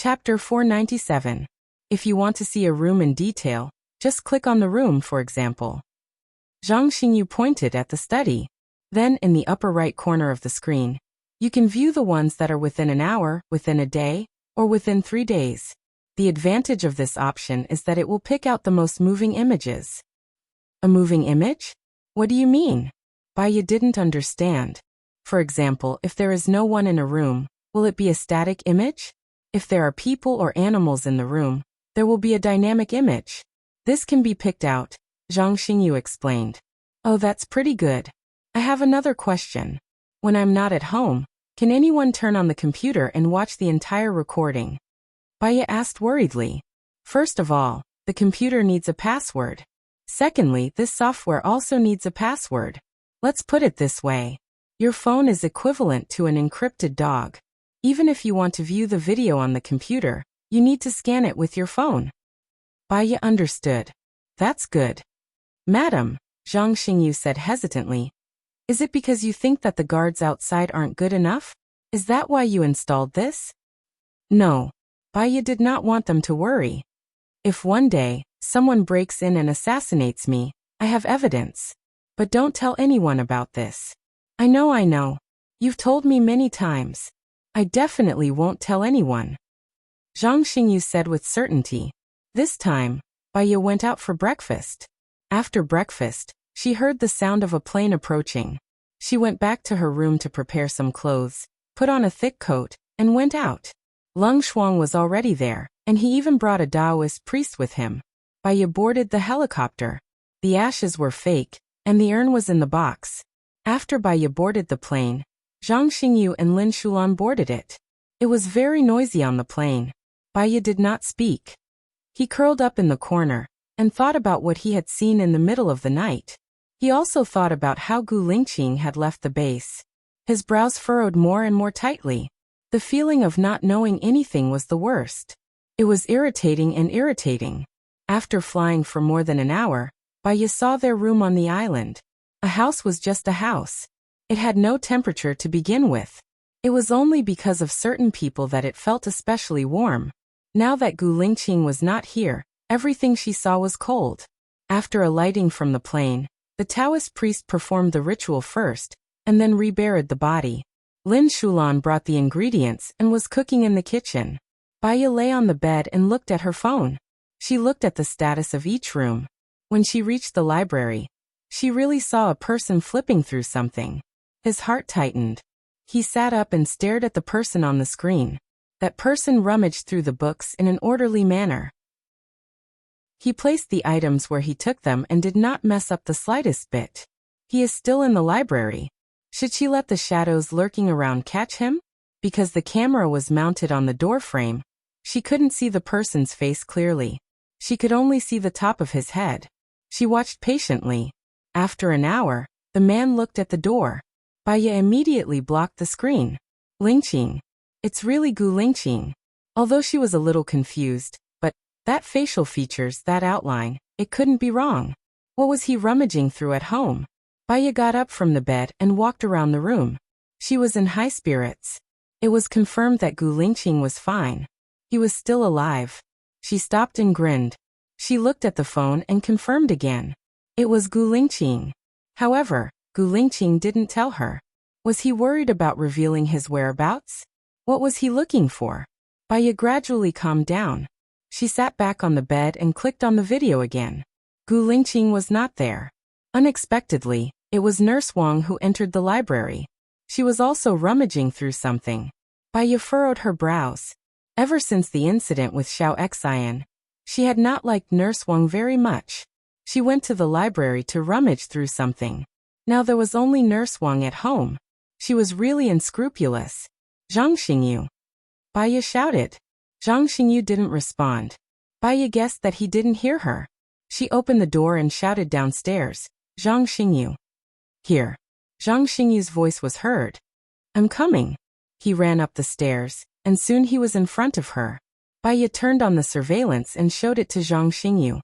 Chapter 497. If you want to see a room in detail, just click on the room, for example. Zhang Xingyu pointed at the study. Then, in the upper right corner of the screen, you can view the ones that are within an hour, within a day, or within 3 days. The advantage of this option is that it will pick out the most moving images. A moving image? What do you mean? Baiya didn't understand. For example, if there is no one in a room, will it be a static image? If there are people or animals in the room, there will be a dynamic image. This can be picked out, Zhang Xingyu explained. Oh, that's pretty good. I have another question. When I'm not at home, can anyone turn on the computer and watch the entire recording? Baiya asked worriedly. First of all, the computer needs a password. Secondly, this software also needs a password. Let's put it this way. Your phone is equivalent to an encrypted dog. Even if you want to view the video on the computer, you need to scan it with your phone. Baiya understood. That's good. Madam, Zhang Xingyu said hesitantly. Is it because you think that the guards outside aren't good enough? Is that why you installed this? No. Baiya did not want them to worry. If one day, someone breaks in and assassinates me, I have evidence. But don't tell anyone about this. I know. You've told me many times. I definitely won't tell anyone. Zhang Xingyu said with certainty. This time, Baiya went out for breakfast. After breakfast, she heard the sound of a plane approaching. She went back to her room to prepare some clothes, put on a thick coat, and went out. Lung Shuang was already there, and he even brought a Taoist priest with him. Baiya boarded the helicopter. The ashes were fake, and the urn was in the box. After Baiya boarded the plane, Zhang Xingyu and Lin Shulan boarded it. It was very noisy on the plane. Baiya did not speak. He curled up in the corner, and thought about what he had seen in the middle of the night. He also thought about how Gu Lingqing had left the base. His brows furrowed more and more tightly. The feeling of not knowing anything was the worst. It was irritating. After flying for more than an hour, Baiya saw their room on the island. A house was just a house. It had no temperature to begin with. It was only because of certain people that it felt especially warm. Now that Gu Lingqing was not here, everything she saw was cold. After alighting from the plane, the Taoist priest performed the ritual first, and then reburied the body. Lin Shulan brought the ingredients and was cooking in the kitchen. Baiya lay on the bed and looked at her phone. She looked at the status of each room. When she reached the library, she really saw a person flipping through something. His heart tightened. He sat up and stared at the person on the screen. That person rummaged through the books in an orderly manner. He placed the items where he took them and did not mess up the slightest bit. He is still in the library. Should she let the shadows lurking around catch him? Because the camera was mounted on the door frame, she couldn't see the person's face clearly. She could only see the top of his head. She watched patiently. After an hour, the man looked at the door. Baiya immediately blocked the screen. Lingqing. It's really Gu Lingqing. Although she was a little confused, but that facial features, that outline, it couldn't be wrong. What was he rummaging through at home? Baiya got up from the bed and walked around the room. She was in high spirits. It was confirmed that Gu Lingqing was fine. He was still alive. She stopped and grinned. She looked at the phone and confirmed again. It was Gu Lingqing. However, Gu Lingqing didn't tell her. Was he worried about revealing his whereabouts? What was he looking for? Baiya gradually calmed down. She sat back on the bed and clicked on the video again. Gu Lingqing was not there. Unexpectedly, it was Nurse Wang who entered the library. She was also rummaging through something. Baiya furrowed her brows. Ever since the incident with Xiao Xian, she had not liked Nurse Wang very much. She went to the library to rummage through something. Now there was only Nurse Wang at home. She was really unscrupulous. Zhang Xingyu. Baiya shouted. Zhang Xingyu didn't respond. Baiya guessed that he didn't hear her. She opened the door and shouted downstairs, Zhang Xingyu. Here. Zhang Xingyu's voice was heard. I'm coming. He ran up the stairs, and soon he was in front of her. Baiya turned on the surveillance and showed it to Zhang Xingyu.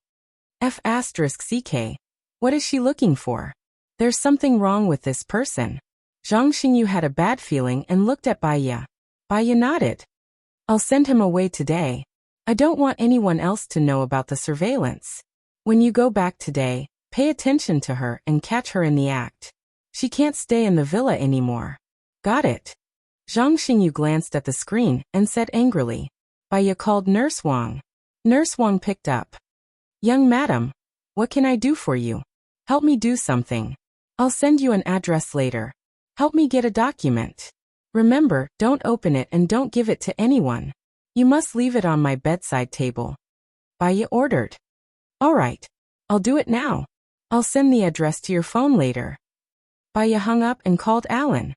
F***CK. What is she looking for? There's something wrong with this person. Zhang Xingyu had a bad feeling and looked at Baiya. Baiya nodded. I'll send him away today. I don't want anyone else to know about the surveillance. When you go back today, pay attention to her and catch her in the act. She can't stay in the villa anymore. Got it? Zhang Xingyu glanced at the screen and said angrily. Baya called Nurse Wang. Nurse Wang picked up. Young madam, what can I do for you? Help me do something. I'll send you an address later. Help me get a document. Remember, don't open it and don't give it to anyone. You must leave it on my bedside table. Baya ordered. All right. I'll do it now. I'll send the address to your phone later. Baya hung up and called Alan.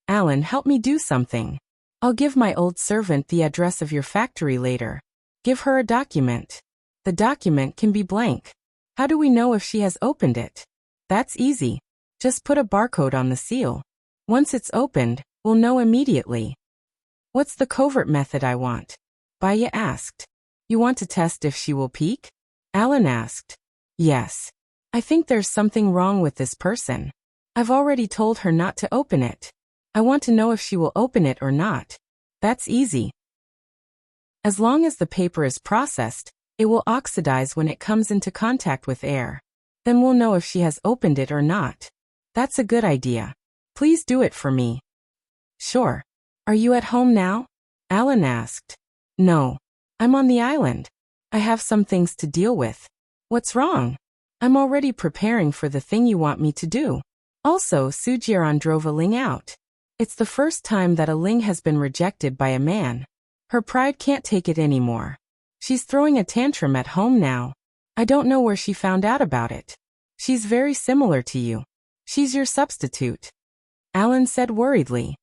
Alan, help me do something. I'll give my old servant the address of your factory later. Give her a document. The document can be blank. How do we know if she has opened it? That's easy. Just put a barcode on the seal. Once it's opened, we'll know immediately. What's the covert method I want? Baya asked. You want to test if she will peek? Alan asked. Yes. I think there's something wrong with this person. I've already told her not to open it. I want to know if she will open it or not. That's easy. As long as the paper is processed, it will oxidize when it comes into contact with air. Then we'll know if she has opened it or not. That's a good idea. Please do it for me. Sure. Are you at home now? Alan asked. No. I'm on the island. I have some things to deal with. What's wrong? I'm already preparing for the thing you want me to do. Also, Su Jiran drove a Ling out. It's the first time that a Ling has been rejected by a man. Her pride can't take it anymore. She's throwing a tantrum at home now. I don't know where she found out about it. She's very similar to you. She's your substitute. Alan said worriedly.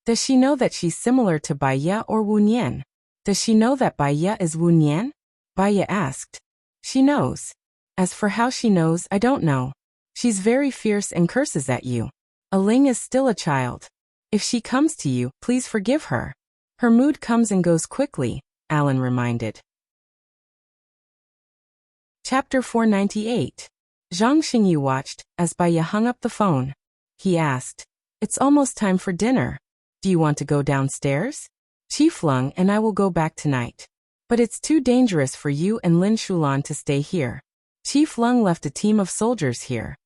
Does she know that she's similar to Baya or Wu Nian? Does she know that Baya is Wu Nian? Baya asked. She knows. As for how she knows, I don't know. She's very fierce and curses at you. A Ling is still a child. If she comes to you, please forgive her. Her mood comes and goes quickly, Alan reminded. Chapter 498. Zhang Xingyu watched as Baya hung up the phone. He asked, It's almost time for dinner. Do you want to go downstairs? Chief Lung and I will go back tonight. But it's too dangerous for you and Lin Shulan to stay here. Chief Lung left a team of soldiers here.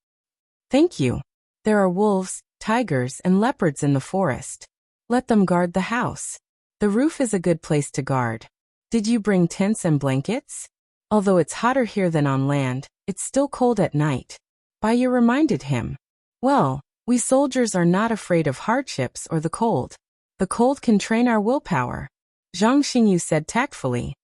Thank you. There are wolves, tigers, and leopards in the forest. Let them guard the house. The roof is a good place to guard. Did you bring tents and blankets? Although it's hotter here than on land, it's still cold at night. Baya reminded him. Well, we soldiers are not afraid of hardships or the cold. The cold can train our willpower. Zhang Xingyu said tactfully.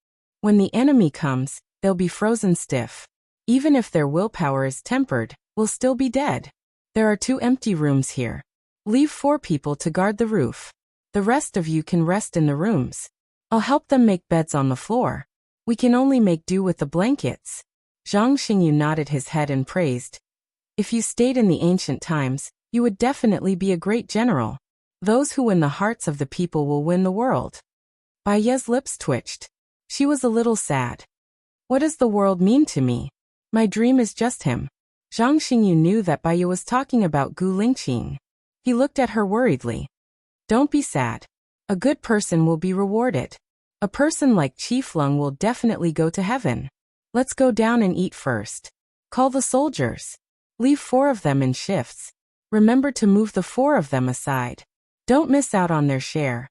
When the enemy comes, they'll be frozen stiff. Even if their willpower is tempered, we'll still be dead. There are 2 empty rooms here. Leave 4 people to guard the roof. The rest of you can rest in the rooms. I'll help them make beds on the floor. We can only make do with the blankets. Zhang Xingyu nodded his head and praised. If you stayed in the ancient times, you would definitely be a great general. Those who win the hearts of the people will win the world. Baya's lips twitched. She was a little sad. What does the world mean to me? My dream is just him. Zhang Xingyu knew that Baya was talking about Gu Lingqing. He looked at her worriedly. Don't be sad. A good person will be rewarded. A person like Chief Lung will definitely go to heaven. Let's go down and eat first. Call the soldiers. Leave 4 of them in shifts. Remember to move the 4 of them aside. Don't miss out on their share.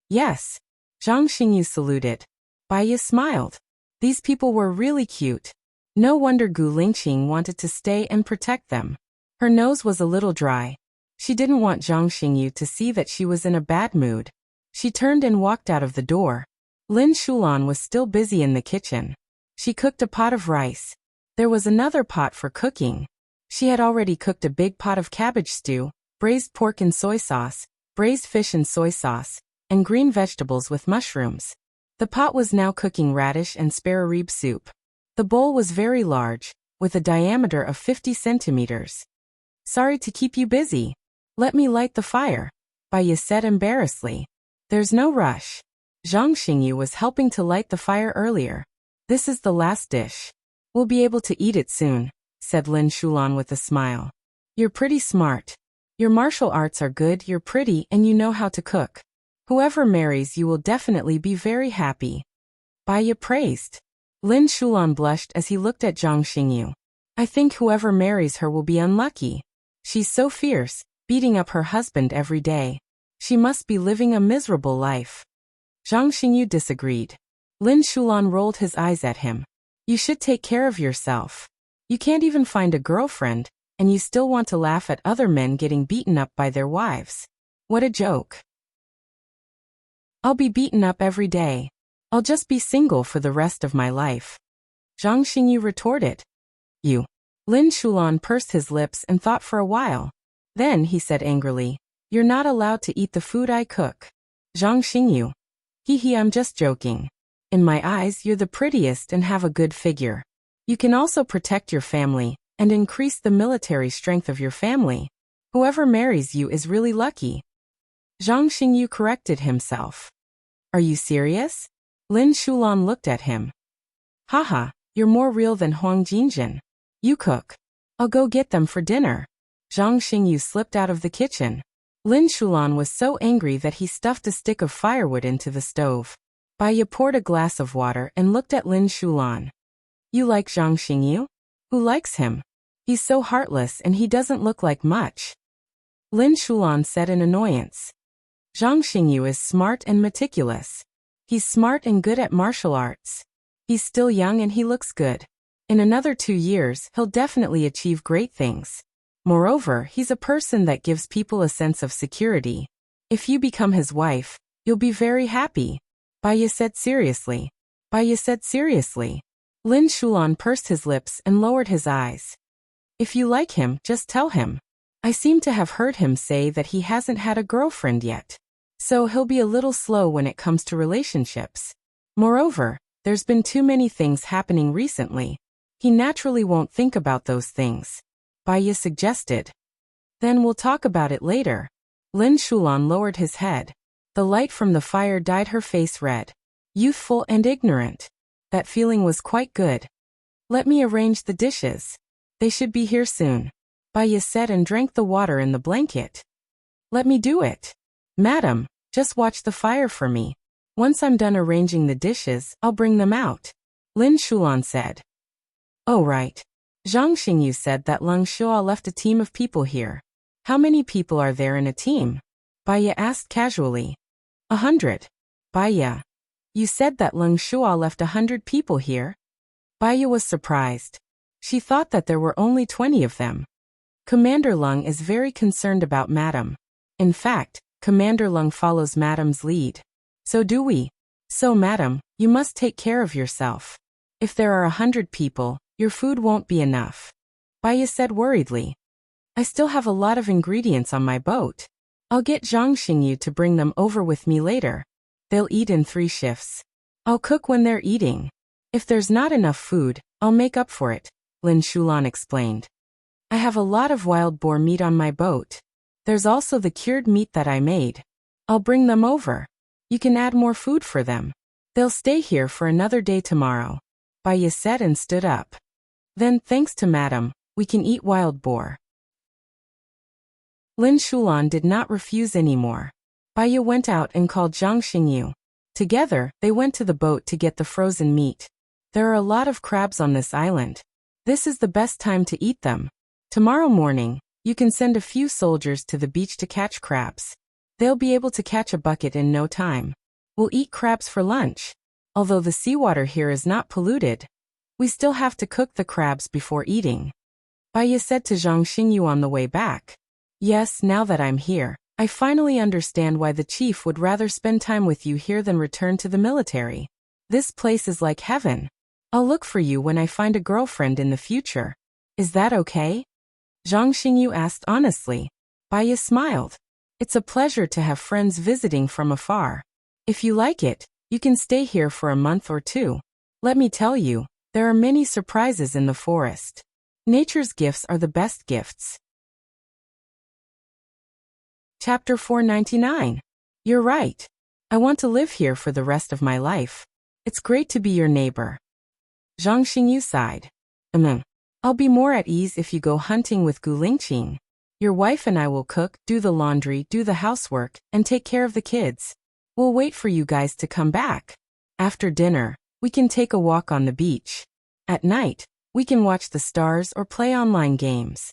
Yes. Zhang Xingyu saluted. Baya smiled. These people were really cute. No wonder Gu Lingqing wanted to stay and protect them. Her nose was a little dry. She didn't want Zhang Xingyu to see that she was in a bad mood. She turned and walked out of the door. Lin Shulan was still busy in the kitchen. She cooked a pot of rice. There was another pot for cooking. She had already cooked a big pot of cabbage stew, braised pork and soy sauce, braised fish and soy sauce, and green vegetables with mushrooms. The pot was now cooking radish and spare rib soup. The bowl was very large, with a diameter of 50 centimeters. Sorry to keep you busy. Let me light the fire, Baya said embarrassedly. There's no rush. Zhang Xingyu was helping to light the fire earlier. This is the last dish. We'll be able to eat it soon, said Lin Shulan with a smile. You're pretty smart. Your martial arts are good, you're pretty, and you know how to cook. Whoever marries you will definitely be very happy. Baiya praised. Lin Shulan blushed as he looked at Zhang Xingyu. I think whoever marries her will be unlucky. She's so fierce, beating up her husband every day. She must be living a miserable life. Zhang Xingyu disagreed. Lin Shulan rolled his eyes at him. You should take care of yourself. You can't even find a girlfriend, and you still want to laugh at other men getting beaten up by their wives. What a joke. I'll be beaten up every day. I'll just be single for the rest of my life. Zhang Xingyu retorted. You. Lin Shulan pursed his lips and thought for a while. Then he said angrily, You're not allowed to eat the food I cook. Zhang Xingyu. Hee, I'm just joking. In my eyes, you're the prettiest and have a good figure. You can also protect your family and increase the military strength of your family. Whoever marries you is really lucky. Zhang Xingyu corrected himself. Are you serious? Lin Shulan looked at him. Haha, you're more real than Huang Jinjin. You cook. I'll go get them for dinner. Zhang Xingyu slipped out of the kitchen. Lin Shulan was so angry that he stuffed a stick of firewood into the stove. Baiya poured a glass of water and looked at Lin Shulan. You like Zhang Xingyu? Who likes him? He's so heartless and he doesn't look like much. Lin Shulan said in annoyance. Zhang Xingyu is smart and meticulous. He's smart and good at martial arts. He's still young and he looks good. In another 2 years, he'll definitely achieve great things. Moreover, he's a person that gives people a sense of security. If you become his wife, you'll be very happy. Baiya said seriously. Lin Shulan pursed his lips and lowered his eyes. If you like him, just tell him. I seem to have heard him say that he hasn't had a girlfriend yet. So he'll be a little slow when it comes to relationships. Moreover, there's been too many things happening recently. He naturally won't think about those things. Baiya suggested. Then we'll talk about it later. Lin Shulan lowered his head. The light from the fire dyed her face red. Youthful and ignorant. That feeling was quite good. Let me arrange the dishes. They should be here soon. Baiya said and drank the water in the blanket. Let me do it. Madam, just watch the fire for me. Once I'm done arranging the dishes, I'll bring them out. Lin Shulan said. Oh right. Zhang Xingyu said that Leng Shua left a team of people here. How many people are there in a team? Baiya asked casually. 100. Baiya. You said that Leng Shua left 100 people here? Baiya was surprised. She thought that there were only 20 of them. Commander Leng is very concerned about Madam. In fact, Commander Leng follows Madam's lead. So do we. So Madam, you must take care of yourself. If there are 100 people, your food won't be enough. Baiya said worriedly. I still have a lot of ingredients on my boat. I'll get Zhang Xingyu to bring them over with me later. They'll eat in 3 shifts. I'll cook when they're eating. If there's not enough food, I'll make up for it, Lin Shulan explained. I have a lot of wild boar meat on my boat. There's also the cured meat that I made. I'll bring them over. You can add more food for them. They'll stay here for another day tomorrow. Baiya said and stood up. Then, thanks to Madam, we can eat wild boar. Lin Shulan did not refuse anymore. Baiya went out and called Zhang Xingyu. Together, they went to the boat to get the frozen meat. There are a lot of crabs on this island. This is the best time to eat them. Tomorrow morning, you can send a few soldiers to the beach to catch crabs. They'll be able to catch a bucket in no time. We'll eat crabs for lunch. Although the seawater here is not polluted, we still have to cook the crabs before eating. Baiya said to Zhang Xingyu on the way back. Yes, now that I'm here, I finally understand why the chief would rather spend time with you here than return to the military. This place is like heaven. I'll look for you when I find a girlfriend in the future. Is that okay? Zhang Xingyu asked honestly. Baiya smiled. It's a pleasure to have friends visiting from afar. If you like it, you can stay here for a month or 2. Let me tell you, there are many surprises in the forest. Nature's gifts are the best gifts. Chapter 499. You're right. I want to live here for the rest of my life. It's great to be your neighbor. Zhang Xingyu sighed. I'll be more at ease if you go hunting with Gu Lingqing. Your wife and I will cook, do the laundry, do the housework, and take care of the kids. We'll wait for you guys to come back. After dinner, we can take a walk on the beach. At night, we can watch the stars or play online games.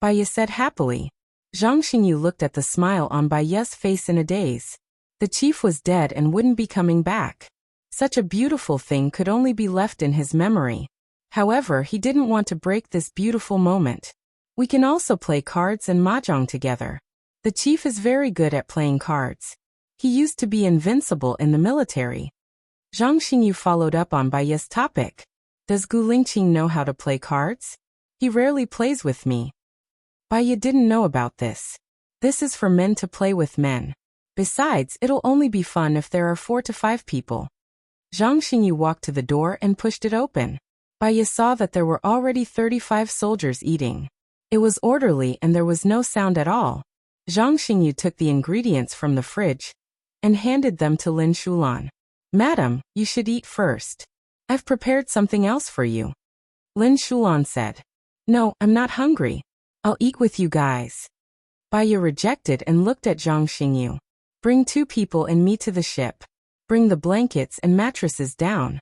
Baya said happily. Zhang Xingyu looked at the smile on Baya's face in a daze. The chief was dead and wouldn't be coming back. Such a beautiful thing could only be left in his memory. However, he didn't want to break this beautiful moment. We can also play cards and mahjong together. The chief is very good at playing cards. He used to be invincible in the military. Zhang Xingyu followed up on Baya's topic. Does Gu Lingqing know how to play cards? He rarely plays with me. Baya didn't know about this. This is for men to play with men. Besides, it'll only be fun if there are 4 to 5 people. Zhang Xingyu walked to the door and pushed it open. Baya saw that there were already 35 soldiers eating. It was orderly and there was no sound at all. Zhang Xingyu took the ingredients from the fridge and handed them to Lin Shulan. Madam, you should eat first. I've prepared something else for you. Lin Shulan said. No, I'm not hungry. I'll eat with you guys. Baya rejected and looked at Zhang Xingyu. Bring 2 people and me to the ship. Bring the blankets and mattresses down.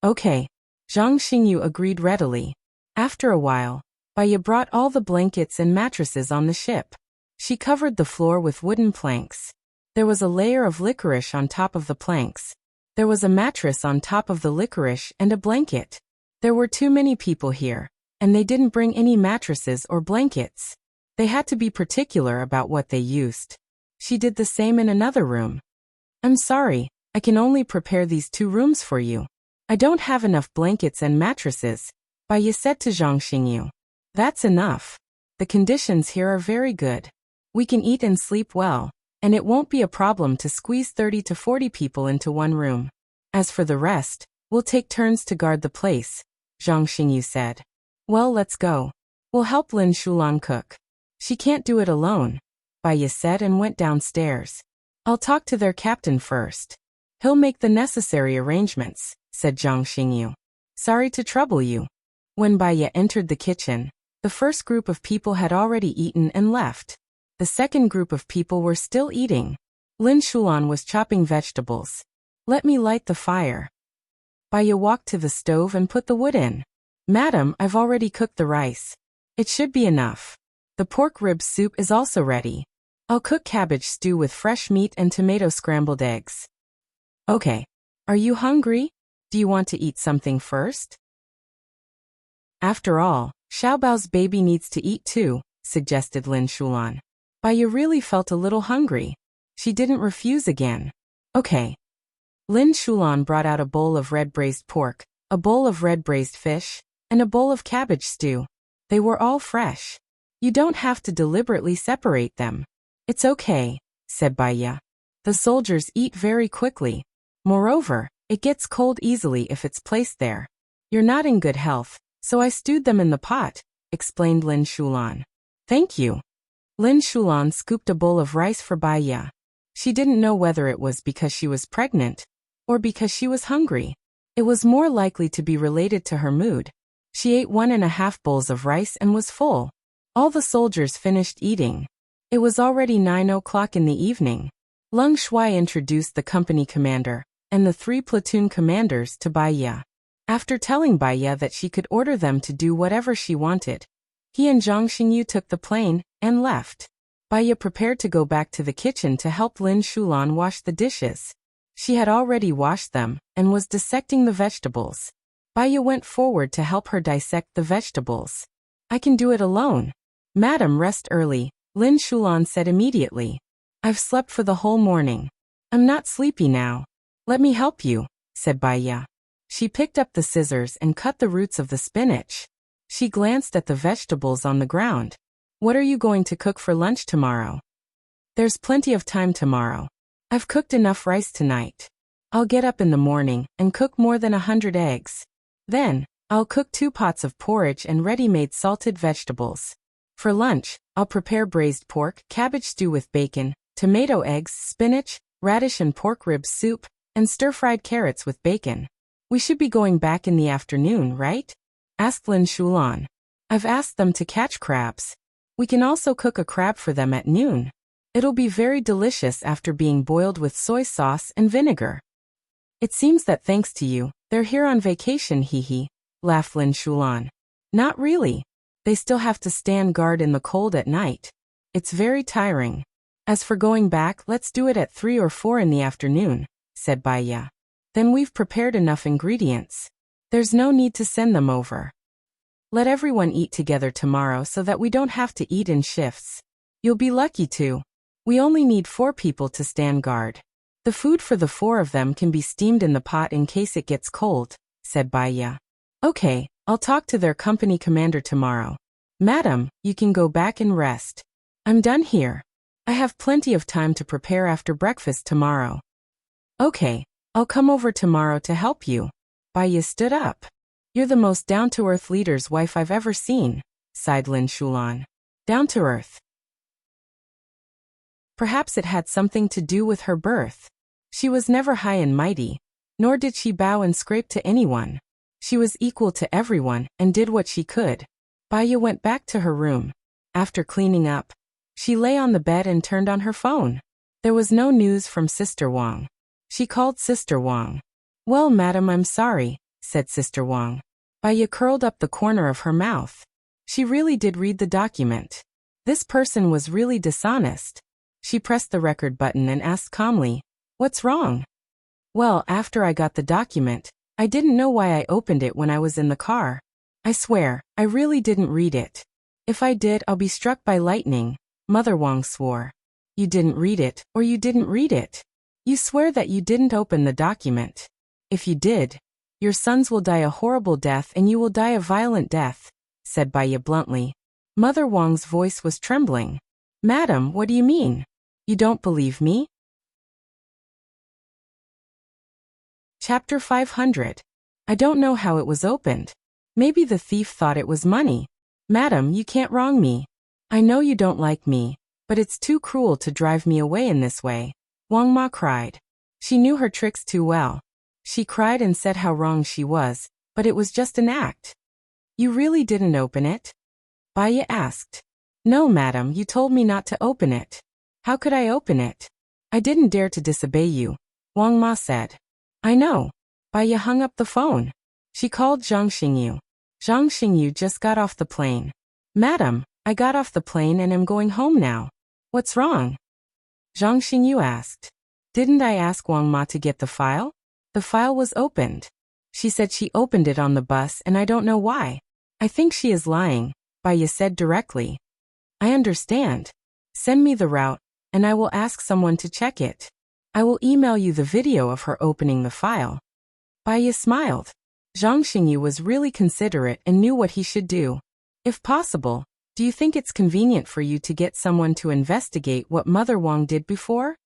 Okay. Zhang Xingyu agreed readily. After a while, Baya brought all the blankets and mattresses on the ship. She covered the floor with wooden planks. There was a layer of licorice on top of the planks. There was a mattress on top of the licorice and a blanket. There were too many people here, and they didn't bring any mattresses or blankets. They had to be particular about what they used. She did the same in another room. I'm sorry, I can only prepare these 2 rooms for you. I don't have enough blankets and mattresses, Baya said to Zhang Xingyu. That's enough. The conditions here are very good. We can eat and sleep well, and it won't be a problem to squeeze 30 to 40 people into one room. As for the rest, we'll take turns to guard the place, Zhang Xingyu said. Well, let's go. We'll help Lin Shulan cook. She can't do it alone, Baya said and went downstairs. I'll talk to their captain first. He'll make the necessary arrangements, said Zhang Xingyu. Sorry to trouble you. When Baya entered the kitchen, the first group of people had already eaten and left. The second group of people were still eating. Lin Shulan was chopping vegetables. Let me light the fire. Baya walked to the stove and put the wood in. Madam, I've already cooked the rice. It should be enough. The pork rib soup is also ready. I'll cook cabbage stew with fresh meat and tomato scrambled eggs. Okay. Are you hungry? Do you want to eat something first? After all, Xiaobao's baby needs to eat too, suggested Lin Shulan. Baya really felt a little hungry. She didn't refuse again. Okay. Lin Shulan brought out a bowl of red braised pork, a bowl of red braised fish, and a bowl of cabbage stew. They were all fresh. You don't have to deliberately separate them. It's okay, said Baya. The soldiers eat very quickly. Moreover, it gets cold easily if it's placed there. You're not in good health, so I stewed them in the pot, explained Lin Shulan. Thank you. Lin Shulan scooped a bowl of rice for Baya. She didn't know whether it was because she was pregnant or because she was hungry. It was more likely to be related to her mood. She ate 1.5 bowls of rice and was full. All the soldiers finished eating. It was already 9 o'clock in the evening. Leng Shuai introduced the company commander and the 3 platoon commanders to Baya. After telling Baya that she could order them to do whatever she wanted, he and Zhang Xingyu took the plane and left. Baya prepared to go back to the kitchen to help Lin Shulan wash the dishes. She had already washed them and was dissecting the vegetables. Baya went forward to help her dissect the vegetables. I can do it alone. Madam, rest early, Lin Shulan said immediately. I've slept for the whole morning. I'm not sleepy now. Let me help you, said Baya. She picked up the scissors and cut the roots of the spinach. She glanced at the vegetables on the ground. What are you going to cook for lunch tomorrow? There's plenty of time tomorrow. I've cooked enough rice tonight. I'll get up in the morning and cook more than 100 eggs. Then, I'll cook 2 pots of porridge and ready-made salted vegetables. For lunch, I'll prepare braised pork, cabbage stew with bacon, tomato eggs, spinach, radish and pork rib soup, and stir-fried carrots with bacon. We should be going back in the afternoon, right? Asked Lin Shulan. I've asked them to catch crabs. We can also cook a crab for them at noon. It'll be very delicious after being boiled with soy sauce and vinegar. It seems that thanks to you, they're here on vacation, hee, laughed Lin Shulan. Not really. They still have to stand guard in the cold at night. It's very tiring. As for going back, let's do it at 3 or 4 in the afternoon, said Baya. Then we've prepared enough ingredients. There's no need to send them over. Let everyone eat together tomorrow so that we don't have to eat in shifts. You'll be lucky too. We only need 4 people to stand guard. The food for the 4 of them can be steamed in the pot in case it gets cold, said Baya. Okay, I'll talk to their company commander tomorrow. Madam, you can go back and rest. I'm done here. I have plenty of time to prepare after breakfast tomorrow. Okay, I'll come over tomorrow to help you. Baya stood up. You're the most down-to-earth leader's wife I've ever seen, sighed Lin Shulan. Down-to-earth. Perhaps it had something to do with her birth. She was never high and mighty, nor did she bow and scrape to anyone. She was equal to everyone and did what she could. Baya went back to her room. After cleaning up, she lay on the bed and turned on her phone. There was no news from Sister Wang. She called Sister Wang. Well, madam, I'm sorry, said Sister Wang. Baya curled up the corner of her mouth. She really did read the document. This person was really dishonest. She pressed the record button and asked calmly, "What's wrong?" Well, after I got the document, I didn't know why I opened it when I was in the car. I swear, I really didn't read it. If I did, I'll be struck by lightning, Mother Wang swore. You didn't read it, or you didn't read it. You swear that you didn't open the document. If you did, your sons will die a horrible death and you will die a violent death, said Baya bluntly. Mother Wang's voice was trembling. Madam, what do you mean? You don't believe me? Chapter 500. I don't know how it was opened. Maybe the thief thought it was money. Madam, you can't wrong me. I know you don't like me, but it's too cruel to drive me away in this way. Wang Ma cried. She knew her tricks too well. She cried and said how wrong she was, but it was just an act. You really didn't open it? Baya asked. No, madam, you told me not to open it. How could I open it? I didn't dare to disobey you, Wang Ma said. I know. Baya hung up the phone. She called Zhang Xingyu. Zhang Xingyu just got off the plane. Madam, I got off the plane and am going home now. What's wrong? Zhang Xingyu asked. Didn't I ask Wang Ma to get the file? The file was opened. She said she opened it on the bus and I don't know why. I think she is lying, Baya said directly. I understand. Send me the route, and I will ask someone to check it. I will email you the video of her opening the file. Baya smiled. Zhang Xingyu was really considerate and knew what he should do. If possible, do you think it's convenient for you to get someone to investigate what Mother Wang did before?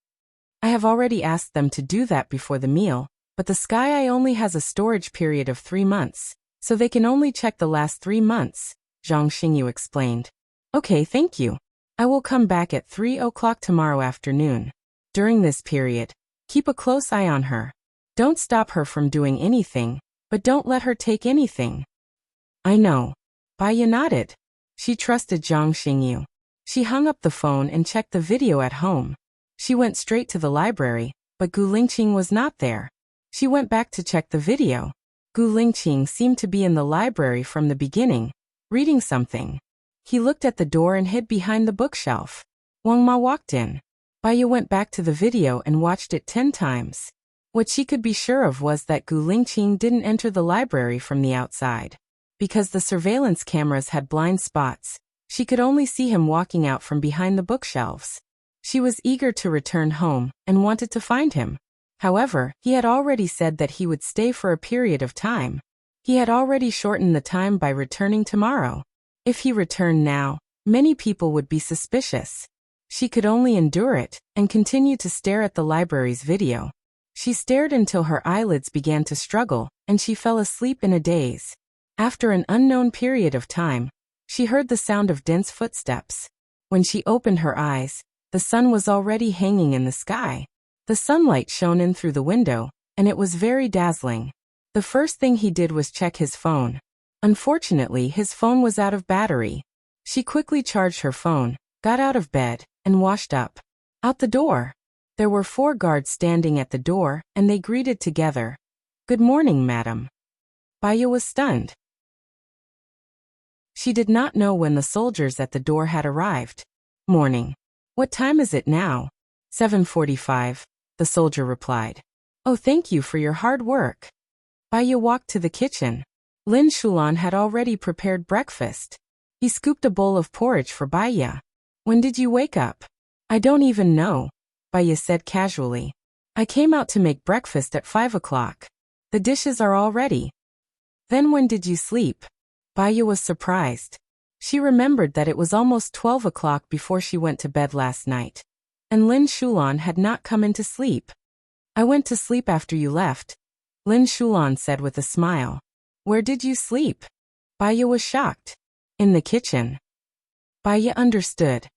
I have already asked them to do that before the meal, but the Sky Eye only has a storage period of 3 months, so they can only check the last 3 months, Zhang Xingyu explained. Okay, thank you. I will come back at 3 o'clock tomorrow afternoon. During this period, keep a close eye on her. Don't stop her from doing anything, but don't let her take anything. I know. Baya nodded. She trusted Zhang Xingyu. She hung up the phone and checked the video at home. She went straight to the library, but Gu Lingqing was not there. She went back to check the video. Gu Lingqing seemed to be in the library from the beginning, reading something. He looked at the door and hid behind the bookshelf. Wang Ma walked in. Baya went back to the video and watched it 10 times. What she could be sure of was that Gu Lingqing didn't enter the library from the outside. Because the surveillance cameras had blind spots, she could only see him walking out from behind the bookshelves. She was eager to return home and wanted to find him. However, he had already said that he would stay for a period of time. He had already shortened the time by returning tomorrow. If he returned now, many people would be suspicious. She could only endure it and continue to stare at the library's video. She stared until her eyelids began to struggle and she fell asleep in a daze. After an unknown period of time, she heard the sound of dense footsteps. When she opened her eyes, the sun was already hanging in the sky. The sunlight shone in through the window, and it was very dazzling. The first thing he did was check his phone. Unfortunately, his phone was out of battery. She quickly charged her phone, got out of bed, and washed up. Out the door. There were 4 guards standing at the door, and they greeted together. Good morning, madam. Baya was stunned. She did not know when the soldiers at the door had arrived. Morning. What time is it now? 7:45, the soldier replied. Oh, thank you for your hard work. Baya walked to the kitchen. Lin Shulan had already prepared breakfast. He scooped a bowl of porridge for Baya. When did you wake up? I don't even know, Baya said casually. I came out to make breakfast at 5 o'clock. The dishes are all ready. Then when did you sleep? Baya was surprised. She remembered that it was almost 12 o'clock before she went to bed last night. And Lin Shulan had not come into sleep. I went to sleep after you left, Lin Shulan said with a smile. Where did you sleep? Baya was shocked. In the kitchen. Baya understood.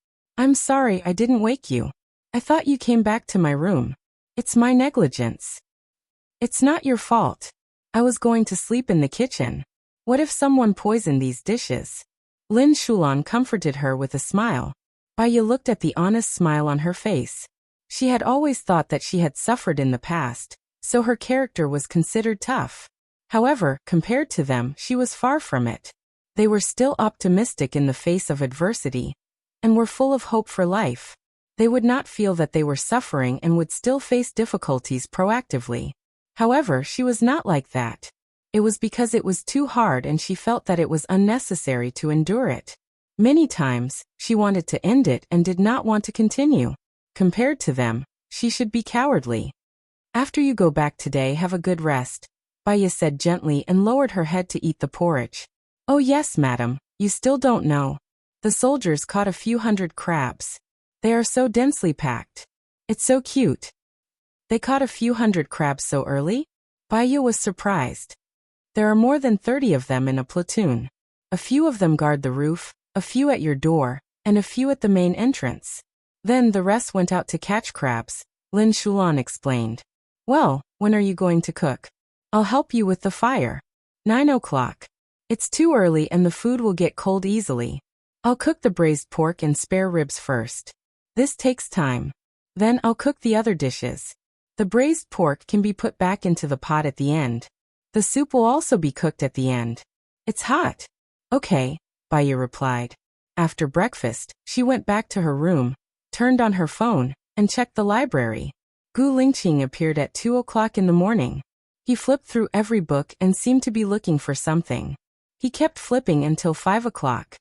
I'm sorry I didn't wake you. I thought you came back to my room. It's my negligence. It's not your fault. I was going to sleep in the kitchen. What if someone poisoned these dishes? Lin Shulan comforted her with a smile. Baya looked at the honest smile on her face. She had always thought that she had suffered in the past, so her character was considered tough. However, compared to them, she was far from it. They were still optimistic in the face of adversity, and were full of hope for life. They would not feel that they were suffering and would still face difficulties proactively. However, she was not like that. It was because it was too hard and she felt that it was unnecessary to endure it. Many times, she wanted to end it and did not want to continue. Compared to them, she should be cowardly. After you go back today, have a good rest, Baya said gently and lowered her head to eat the porridge. Oh yes, madam, you still don't know. The soldiers caught a few hundred crabs. They are so densely packed. It's so cute. They caught a few hundred crabs so early? Baya was surprised. There are more than 30 of them in a platoon. A few of them guard the roof, a few at your door, and a few at the main entrance. Then the rest went out to catch crabs, Lin Shulan explained. Well, when are you going to cook? I'll help you with the fire. 9 o'clock. It's too early and the food will get cold easily. I'll cook the braised pork and spare ribs first. This takes time. Then I'll cook the other dishes. The braised pork can be put back into the pot at the end. The soup will also be cooked at the end. It's hot. Okay, Baya replied. After breakfast, she went back to her room, turned on her phone, and checked the library. Gu Lingqing appeared at 2 o'clock in the morning. He flipped through every book and seemed to be looking for something. He kept flipping until 5 o'clock.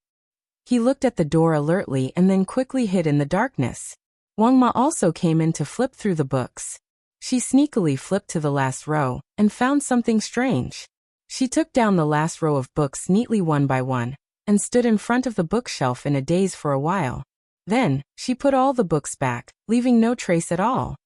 He looked at the door alertly and then quickly hid in the darkness. Wang Ma also came in to flip through the books. She sneakily flipped to the last row and found something strange. She took down the last row of books neatly one by one and stood in front of the bookshelf in a daze for a while. Then, she put all the books back, leaving no trace at all.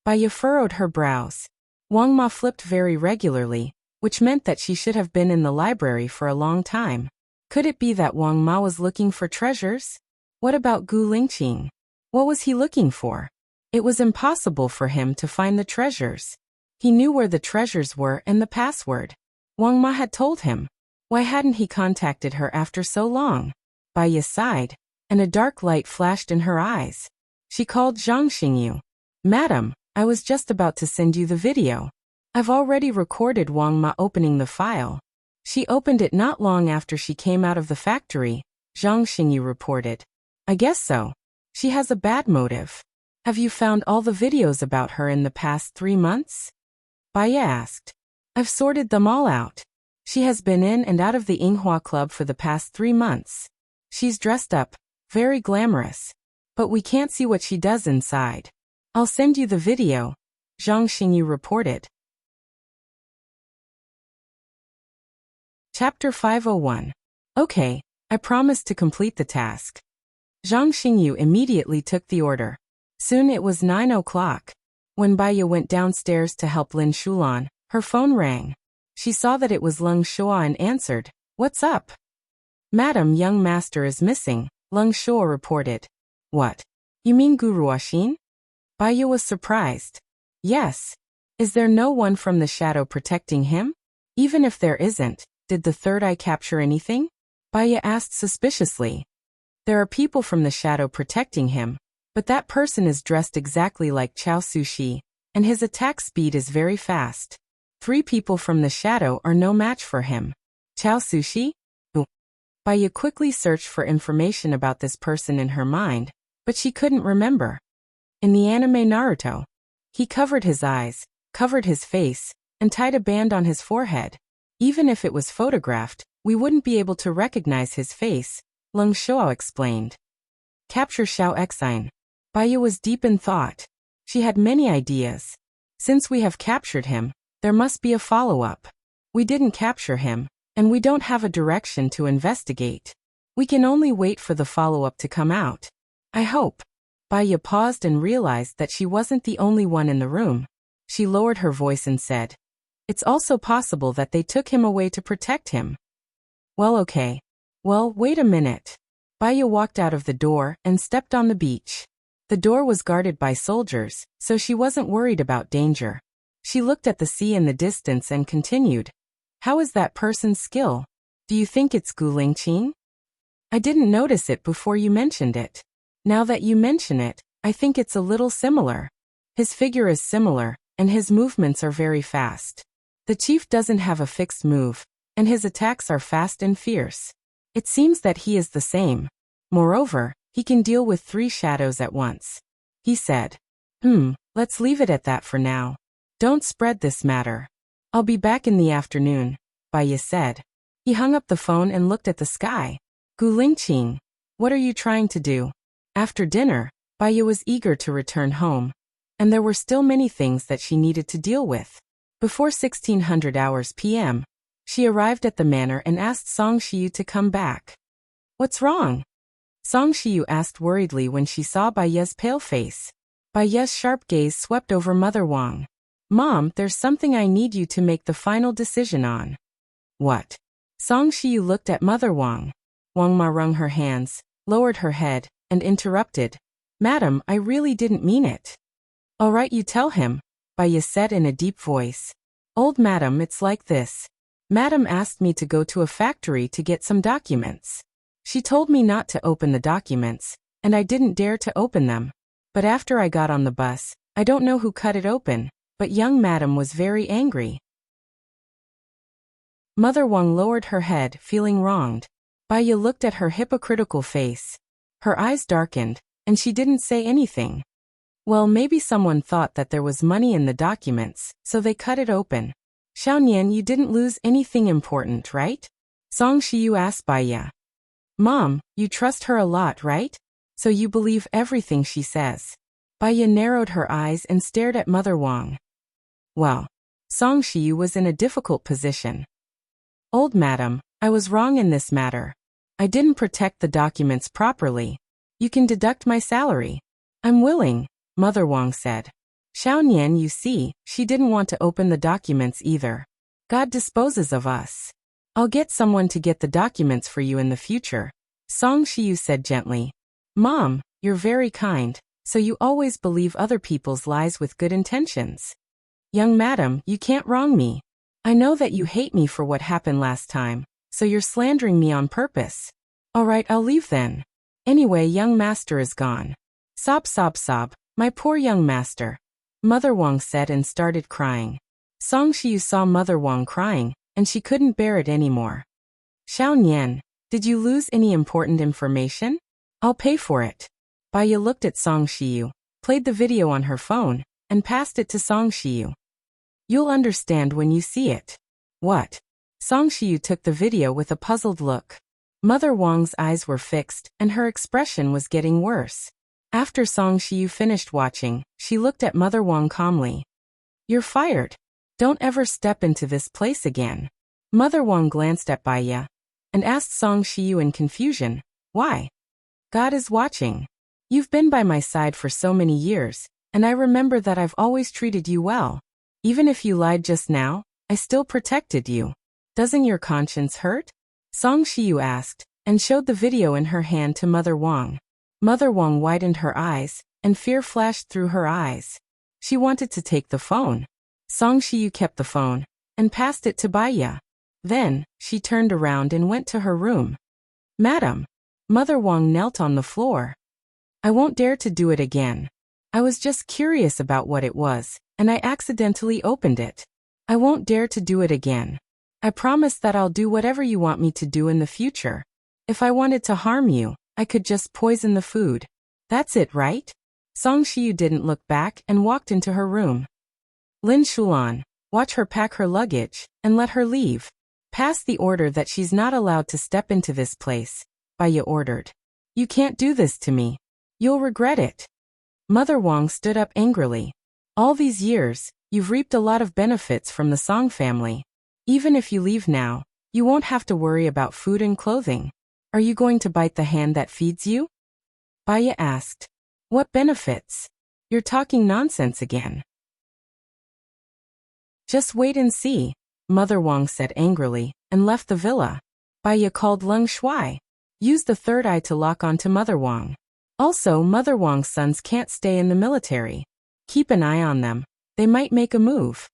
Baya furrowed her brows. Wang Ma flipped very regularly, which meant that she should have been in the library for a long time. Could it be that Wang Ma was looking for treasures? What about Gu Lingqing? What was he looking for? It was impossible for him to find the treasures. He knew where the treasures were and the password. Wang Ma had told him. Why hadn't he contacted her after so long? Baya sighed, and a dark light flashed in her eyes. She called Zhang Xingyu. Madam, I was just about to send you the video. I've already recorded Wang Ma opening the file. She opened it not long after she came out of the factory, Zhang Xingyu reported. I guess so. She has a bad motive. Have you found all the videos about her in the past 3 months? Baya asked. I've sorted them all out. She has been in and out of the Yinghua Club for the past 3 months. She's dressed up, very glamorous. But we can't see what she does inside. I'll send you the video, Zhang Xingyu reported. Chapter 501. Okay, I promise to complete the task. Zhang Xingyu immediately took the order. Soon it was 9 o'clock. When Baya went downstairs to help Lin Shulan, her phone rang. She saw that it was Leng Shua and answered, What's up? Madam, young master is missing, Leng Shua reported. What? You mean Guru Ashin? Baya was surprised. Yes. Is there no one from the shadow protecting him? Even if there isn't, did the third eye capture anything? Baya asked suspiciously. There are people from the shadow protecting him, but that person is dressed exactly like Chao Sushi, and his attack speed is very fast. 3 people from the shadow are no match for him. Chao Sushi? Ooh. Baya quickly searched for information about this person in her mind, but she couldn't remember. In the anime Naruto, he covered his eyes, covered his face, and tied a band on his forehead. Even if it was photographed, we wouldn't be able to recognize his face, Lung Shuo explained. Capture Xiao Exine. Baya was deep in thought. She had many ideas. Since we have captured him, there must be a follow-up. We didn't capture him, and we don't have a direction to investigate. We can only wait for the follow-up to come out. I hope. Baya paused and realized that she wasn't the only one in the room. She lowered her voice and said, "It's also possible that they took him away to protect him." Well, okay. Well, wait a minute. Baya walked out of the door and stepped on the beach. The door was guarded by soldiers, so she wasn't worried about danger. She looked at the sea in the distance and continued, "How is that person's skill? Do you think it's Gulingqing? I didn't notice it before you mentioned it. Now that you mention it, I think it's a little similar. His figure is similar, and his movements are very fast. The chief doesn't have a fixed move, and his attacks are fast and fierce. It seems that he is the same. Moreover, he can deal with 3 shadows at once." He said, Let's leave it at that for now. Don't spread this matter. I'll be back in the afternoon, Baya said. He hung up the phone and looked at the sky. Gulingqing, what are you trying to do? After dinner, Baya was eager to return home. And there were still many things that she needed to deal with. Before 1600 hours p.m., she arrived at the manor and asked Song Shiyu to come back. What's wrong? Song Shiyu asked worriedly when she saw Baya's pale face. Baya's sharp gaze swept over Mother Wang. Mom, there's something I need you to make the final decision on. What? Song Shiyu looked at Mother Wang. Wang Ma wrung her hands, lowered her head, and interrupted. Madam, I really didn't mean it. All right, you tell him, Baya said in a deep voice. Old madam, it's like this. Madam asked me to go to a factory to get some documents. She told me not to open the documents, and I didn't dare to open them. But after I got on the bus, I don't know who cut it open, but young madam was very angry. Mother Wang lowered her head, feeling wronged. Baya looked at her hypocritical face. Her eyes darkened, and she didn't say anything. Well, maybe someone thought that there was money in the documents, so they cut it open. Xiaonian, you didn't lose anything important, right? Song Shiyu asked Baya. Mom, you trust her a lot, right? So you believe everything she says. Baya narrowed her eyes and stared at Mother Wang. Well, Song Shiyu was in a difficult position. Old madam, I was wrong in this matter. I didn't protect the documents properly. You can deduct my salary. I'm willing, Mother Wang said. Xiaonian, you see, she didn't want to open the documents either. God disposes of us. I'll get someone to get the documents for you in the future, Song Shiyu said gently. Mom, you're very kind, so you always believe other people's lies with good intentions. Young madam, you can't wrong me. I know that you hate me for what happened last time, so you're slandering me on purpose. All right, I'll leave then. Anyway, young master is gone. Sob, sob, sob, my poor young master. Mother Wang said and started crying. Song Shiyu saw Mother Wang crying, and she couldn't bear it anymore. Xiaonian, did you lose any important information? I'll pay for it. Baya looked at Song Shiyu, played the video on her phone, and passed it to Song Shiyu. You'll understand when you see it. What? Song Shiyu took the video with a puzzled look. Mother Wang's eyes were fixed, and her expression was getting worse. After Song Shiyu finished watching, she looked at Mother Wang calmly. You're fired. Don't ever step into this place again. Mother Wang glanced at Baya and asked Song Shiyu in confusion, why? God is watching. You've been by my side for so many years, and I remember that I've always treated you well. Even if you lied just now, I still protected you. Doesn't your conscience hurt? Song Shiyu asked, and showed the video in her hand to Mother Wang. Mother Wang widened her eyes, and fear flashed through her eyes. She wanted to take the phone. Song Shiyu kept the phone, and passed it to Baya. Then, she turned around and went to her room. Madam, Mother Wang knelt on the floor. I won't dare to do it again. I was just curious about what it was, and I accidentally opened it. I won't dare to do it again. I promise that I'll do whatever you want me to do in the future. If I wanted to harm you, I could just poison the food. That's it, right? Song Shiyu didn't look back and walked into her room. Lin Shulan, watch her pack her luggage, and let her leave. Pass the order that she's not allowed to step into this place, Baya ordered. You can't do this to me. You'll regret it. Mother Wang stood up angrily. All these years, you've reaped a lot of benefits from the Song family. Even if you leave now, you won't have to worry about food and clothing. Are you going to bite the hand that feeds you? Baya asked. What benefits? You're talking nonsense again. Just wait and see, Mother Wang said angrily, and left the villa. Baya called Leng Shuai. Use the third eye to lock onto Mother Wang. Also, Mother Wang's sons can't stay in the military. Keep an eye on them. They might make a move.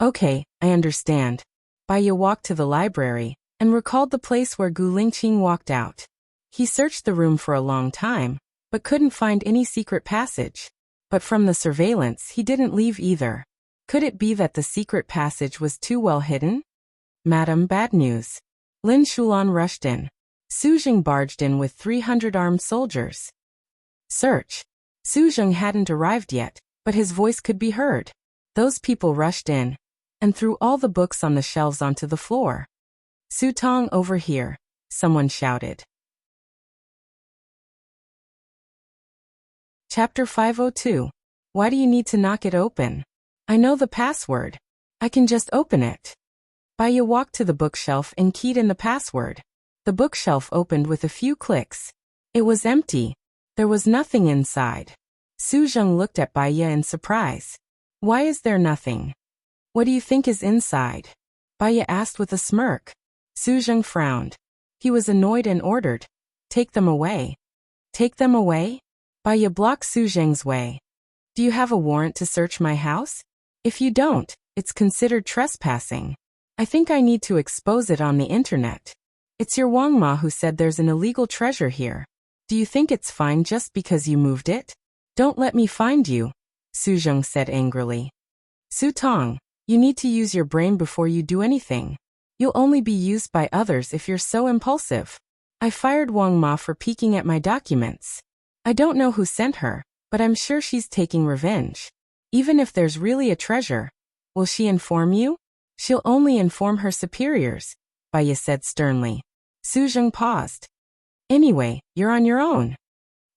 Okay, I understand. Baya walked to the library, and recalled the place where Gu Lingqing walked out. He searched the room for a long time, but couldn't find any secret passage. But from the surveillance, he didn't leave either. Could it be that the secret passage was too well hidden? Madam, bad news. Lin Shulan rushed in. Su Jing barged in with 300 armed soldiers. Search. Su Jing hadn't arrived yet, but his voice could be heard. Those people rushed in and threw all the books on the shelves onto the floor. Su Tong, over here, someone shouted. Chapter 502. Why do you need to knock it open? I know the password. I can just open it. Baya walked to the bookshelf and keyed in the password. The bookshelf opened with a few clicks. It was empty. There was nothing inside. Su Jing looked at Baya in surprise. Why is there nothing? What do you think is inside? Baya asked with a smirk. Su Jing frowned. He was annoyed and ordered, take them away. Take them away? Baya blocked Su Jing's way. Do you have a warrant to search my house? If you don't, it's considered trespassing. I think I need to expose it on the internet. It's your Wang Ma who said there's an illegal treasure here. Do you think it's fine just because you moved it? Don't let me find you, Su Jing said angrily. Su Tong, you need to use your brain before you do anything. You'll only be used by others if you're so impulsive. I fired Wang Ma for peeking at my documents. I don't know who sent her, but I'm sure she's taking revenge. Even if there's really a treasure, will she inform you? She'll only inform her superiors, Baya said sternly. Su Jing paused. Anyway, you're on your own.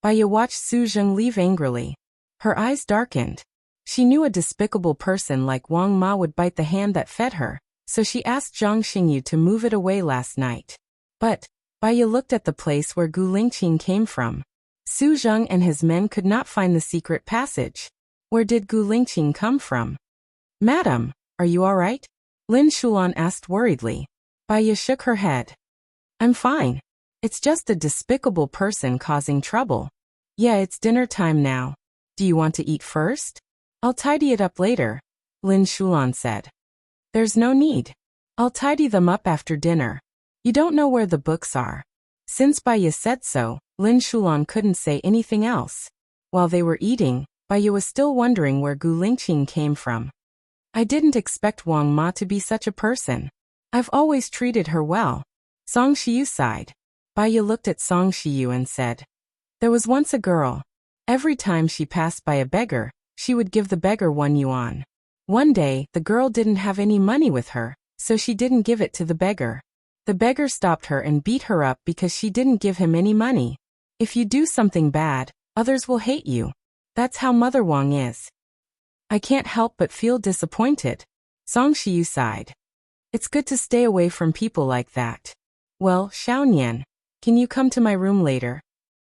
Baya watched Su Jing leave angrily. Her eyes darkened. She knew a despicable person like Wang Ma would bite the hand that fed her, so she asked Zhang Xingyu to move it away last night. But Baya looked at the place where Gu Lingqing came from. Su Jing and his men could not find the secret passage. Where did Gu Lingqing come from? Madam, are you all right? Lin Shulan asked worriedly. Baya shook her head. I'm fine. It's just a despicable person causing trouble. Yeah, it's dinner time now. Do you want to eat first? I'll tidy it up later, Lin Shulan said. There's no need. I'll tidy them up after dinner. You don't know where the books are. Since Baya said so, Lin Shulan couldn't say anything else. While they were eating, Baya was still wondering where Gu Lingqing came from. I didn't expect Wang Ma to be such a person. I've always treated her well. Song Shiyu sighed. Baya looked at Song Shiyu and said, there was once a girl. Every time she passed by a beggar, she would give the beggar 1 yuan. One day, the girl didn't have any money with her, so she didn't give it to the beggar. The beggar stopped her and beat her up because she didn't give him any money. If you do something bad, others will hate you. That's how Mother Wang is. I can't help but feel disappointed. Song Shiyu sighed. It's good to stay away from people like that. Well, Xiaonian, can you come to my room later?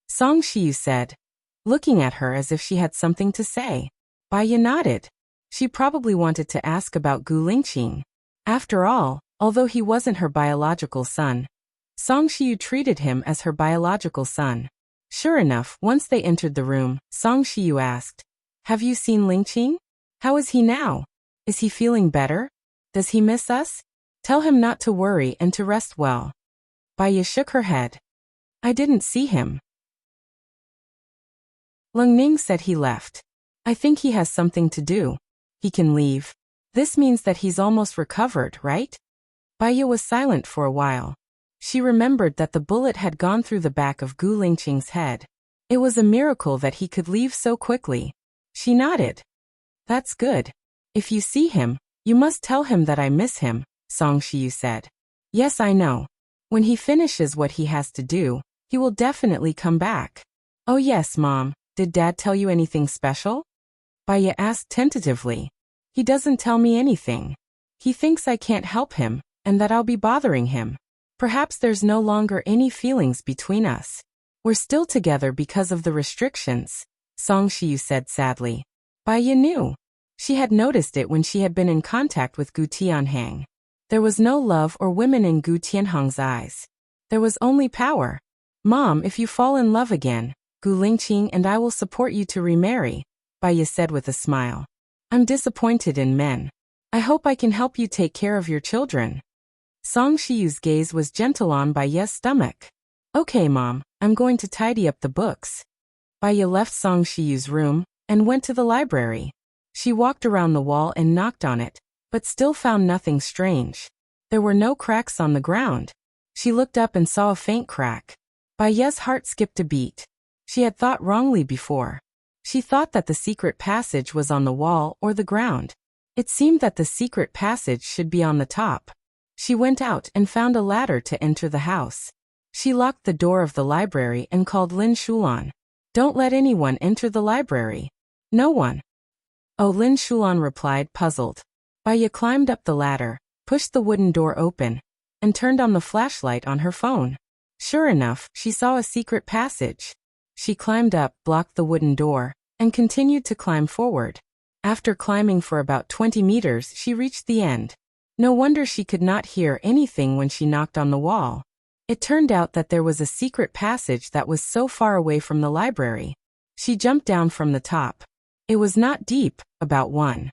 Song Shiyu said, looking at her as if she had something to say. Baya nodded. She probably wanted to ask about Gu Lingqing. After all, although he wasn't her biological son, Song Shiyu treated him as her biological son. Sure enough, once they entered the room, Song Shiyu asked, have you seen Lingqing? How is he now? Is he feeling better? Does he miss us? Tell him not to worry and to rest well. Baya shook her head. I didn't see him. Lung Ning said he left. I think he has something to do. He can leave. This means that he's almost recovered, right? Baiya was silent for a while. She remembered that the bullet had gone through the back of Gu Lingqing's head. It was a miracle that he could leave so quickly. She nodded. That's good. If you see him, you must tell him that I miss him, Song Shiyu said. Yes, I know. When he finishes what he has to do, he will definitely come back. Oh yes, Mom. Did Dad tell you anything special? Baiya asked tentatively. He doesn't tell me anything. He thinks I can't help him, and that I'll be bothering him. Perhaps there's no longer any feelings between us. We're still together because of the restrictions, Song Shiyu said sadly. Baiya knew. She had noticed it when she had been in contact with Gu Tianhang. There was no love or women in Gu Tianhang's eyes. There was only power. Mom, if you fall in love again, Gu Lingqing and I will support you to remarry, Baiya said with a smile. I'm disappointed in men. I hope I can help you take care of your children. Song Shiyu's gaze was gentle on Baiya's stomach. Okay, Mom, I'm going to tidy up the books. Baiya left Song Shiyu's room and went to the library. She walked around the wall and knocked on it, but still found nothing strange. There were no cracks on the ground. She looked up and saw a faint crack. Baiya's heart skipped a beat. She had thought wrongly before. She thought that the secret passage was on the wall or the ground. It seemed that the secret passage should be on the top. She went out and found a ladder to enter the house. She locked the door of the library and called Lin Shulan. Don't let anyone enter the library. No one. Oh, Lin Shulan replied, puzzled. Baiya climbed up the ladder, pushed the wooden door open, and turned on the flashlight on her phone. Sure enough, she saw a secret passage. She climbed up, blocked the wooden door, and continued to climb forward. After climbing for about 20 meters, she reached the end. No wonder she could not hear anything when she knocked on the wall. It turned out that there was a secret passage that was so far away from the library. She jumped down from the top. It was not deep, about 1-2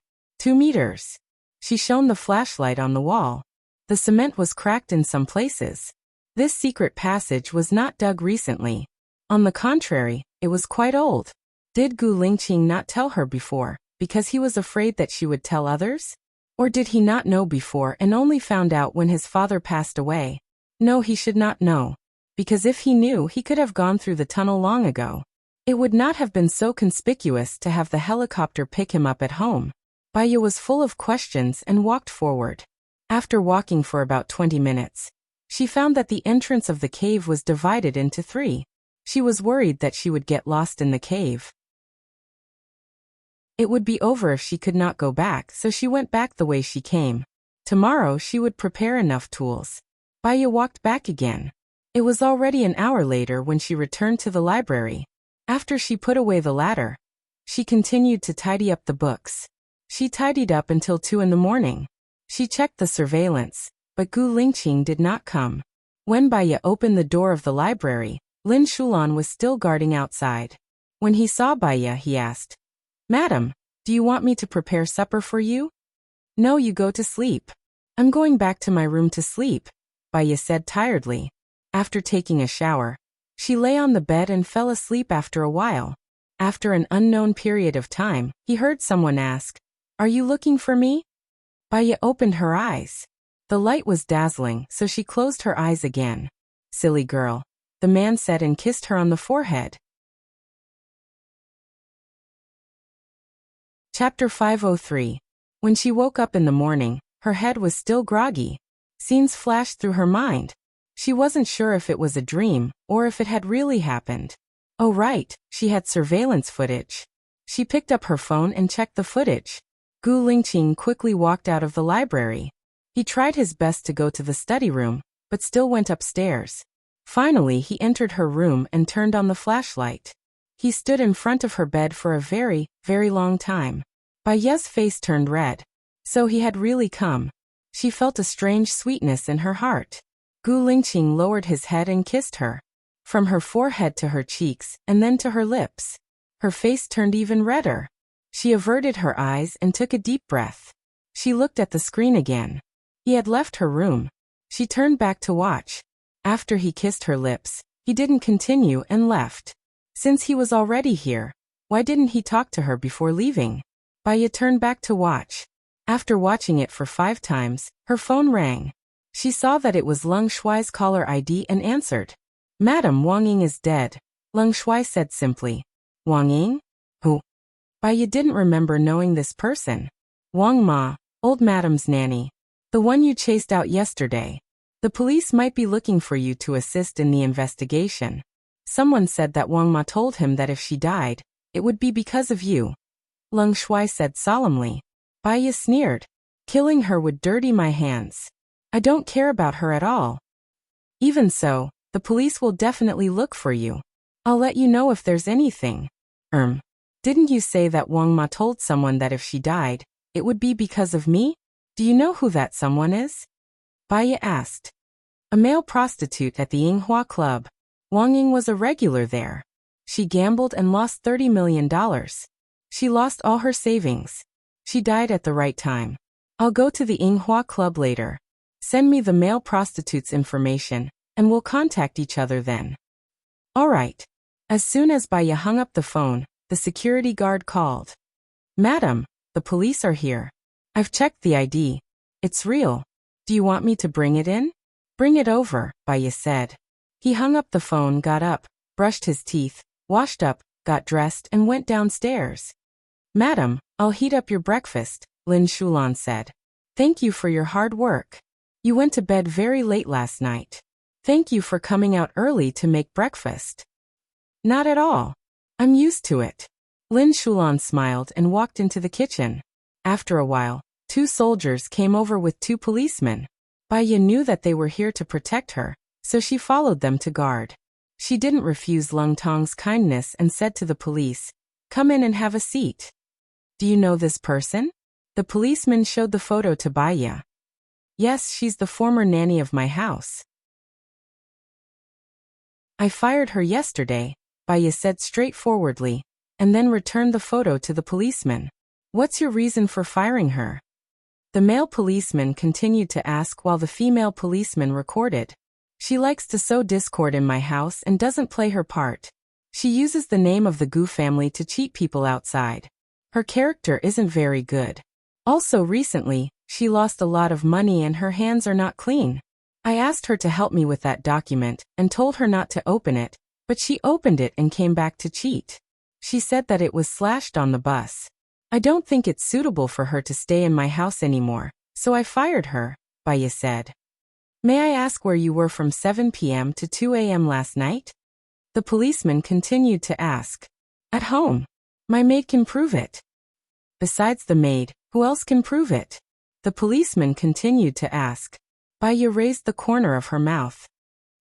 meters. She shone the flashlight on the wall. The cement was cracked in some places. This secret passage was not dug recently. On the contrary, it was quite old. Did Gu Lingqing not tell her before, because he was afraid that she would tell others? Or did he not know before and only found out when his father passed away? No, he should not know. Because if he knew, he could have gone through the tunnel long ago. It would not have been so conspicuous to have the helicopter pick him up at home. Baiya was full of questions and walked forward. After walking for about 20 minutes, she found that the entrance of the cave was divided into 3. She was worried that she would get lost in the cave. It would be over if she could not go back, so she went back the way she came. Tomorrow she would prepare enough tools. Baiya walked back again. It was already an hour later when she returned to the library. After she put away the ladder, she continued to tidy up the books. She tidied up until 2 in the morning. She checked the surveillance, but Gu Lingqing did not come. When Baiya opened the door of the library, Lin Shulan was still guarding outside. When he saw Baiya, he asked, Madam, do you want me to prepare supper for you? No, you go to sleep. I'm going back to my room to sleep, Baiya said tiredly. After taking a shower, she lay on the bed and fell asleep after a while. After an unknown period of time, he heard someone ask, Are you looking for me? Baiya opened her eyes. The light was dazzling, so she closed her eyes again. Silly girl, the man said and kissed her on the forehead. Chapter 503. When she woke up in the morning, her head was still groggy. Scenes flashed through her mind. She wasn't sure if it was a dream, or if it had really happened. Oh right, she had surveillance footage. She picked up her phone and checked the footage. Gu Lingqing quickly walked out of the library. He tried his best to go to the study room, but still went upstairs. Finally, he entered her room and turned on the flashlight. He stood in front of her bed for a very, very long time. Baiya's face turned red. So he had really come. She felt a strange sweetness in her heart. Gu Lingqing lowered his head and kissed her. From her forehead to her cheeks, and then to her lips. Her face turned even redder. She averted her eyes and took a deep breath. She looked at the screen again. He had left her room. She turned back to watch. After he kissed her lips, He didn't continue and left. Since he was already here, why didn't he talk to her before leaving? Baya turned back to watch. After watching it for 5 times, her phone rang. She saw that it was Leng Shuai's caller ID and answered. Madam, Wang Ying is dead, Leng Shuai said simply. Wang Ying? Who? Baya didn't remember knowing this person. Wang Ma, old madam's nanny. The one you chased out yesterday. The police might be looking for you to assist in the investigation. Someone said that Wang Ma told him that if she died, it would be because of you. Leng Shuai said solemnly. Baya sneered. Killing her would dirty my hands. I don't care about her at all. Even so, the police will definitely look for you. I'll let you know if there's anything. Didn't you say that Wang Ma told someone that if she died, it would be because of me? Do you know who that someone is? Baya asked. A male prostitute at the Yinghua Club. Wang Ying was a regular there. She gambled and lost $30 million. She lost all her savings. She died at the right time. I'll go to the Yinghua Club later. Send me the male prostitute's information, and we'll contact each other then. All right. As soon as Baya hung up the phone, the security guard called. Madam, the police are here. I've checked the ID. It's real. Do you want me to bring it in? Bring it over, Baya said. He hung up the phone, got up, brushed his teeth, washed up, got dressed and went downstairs. Madam, I'll heat up your breakfast, Lin Shulan said. Thank you for your hard work. You went to bed very late last night. Thank you for coming out early to make breakfast. Not at all. I'm used to it. Lin Shulan smiled and walked into the kitchen. After a while, 2 soldiers came over with 2 policemen. Baya knew that they were here to protect her, so she followed them to guard. She didn't refuse Lung Tong's kindness and said to the police, Come in and have a seat. Do you know this person? The policeman showed the photo to Baya. Yes, she's the former nanny of my house. I fired her yesterday, Baya said straightforwardly, and then returned the photo to the policeman. What's your reason for firing her? The male policeman continued to ask while the female policeman recorded. She likes to sow discord in my house and doesn't play her part. She uses the name of the Gu family to cheat people outside. Her character isn't very good. Also recently, she lost a lot of money and her hands are not clean. I asked her to help me with that document and told her not to open it, but she opened it and came back to cheat. She said that it was slashed on the bus. I don't think it's suitable for her to stay in my house anymore, so I fired her, Baya said. May I ask where you were from 7 p.m. to 2 a.m. last night? The policeman continued to ask. At home. My maid can prove it. Besides the maid, who else can prove it? The policeman continued to ask. Baya raised the corner of her mouth.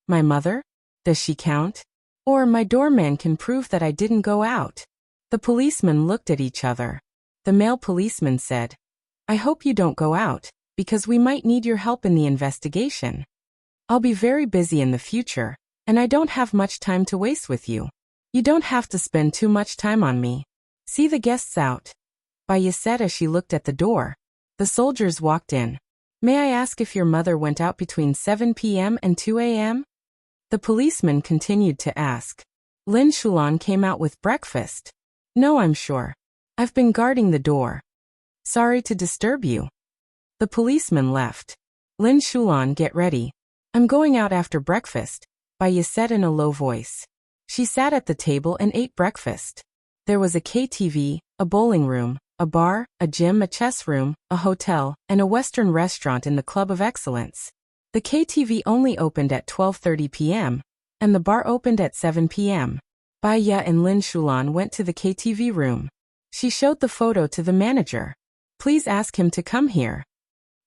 My mother? Does she count? Or my doorman can prove that I didn't go out. The policemen looked at each other. The male policeman said, I hope you don't go out, because we might need your help in the investigation. I'll be very busy in the future, and I don't have much time to waste with you. You don't have to spend too much time on me. See the guests out. Baya said as she looked at the door. The soldiers walked in. May I ask if your mother went out between 7 p.m. and 2 a.m.? The policeman continued to ask. Lin Shulan came out with breakfast. No, I'm sure. I've been guarding the door. Sorry to disturb you. The policeman left. Lin Shulan, get ready. I'm going out after breakfast, Baya said in a low voice. She sat at the table and ate breakfast. There was a KTV, a bowling room, a bar, a gym, a chess room, a hotel, and a Western restaurant in the Club of Excellence. The KTV only opened at 12:30 p.m., and the bar opened at 7 p.m. Baya and Lin Shulan went to the KTV room. She showed the photo to the manager. Please ask him to come here.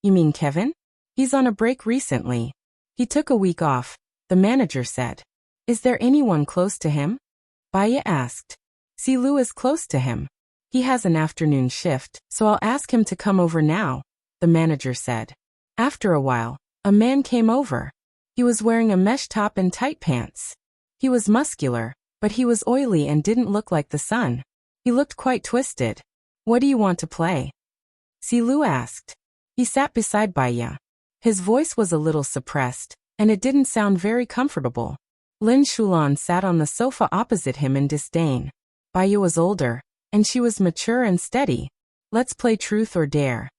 You mean Kevin? He's on a break recently. He took a week off, the manager said. Is there anyone close to him? Baya asked. Si Lu is close to him. He has an afternoon shift, so I'll ask him to come over now, the manager said. After a while, a man came over. He was wearing a mesh top and tight pants. He was muscular, but he was oily and didn't look like the sun. He looked quite twisted. What do you want to play? Si Lu asked. He sat beside Baya. His voice was a little suppressed, and it didn't sound very comfortable. Lin Shulan sat on the sofa opposite him in disdain. Baya was older, and she was mature and steady. Let's play truth or dare.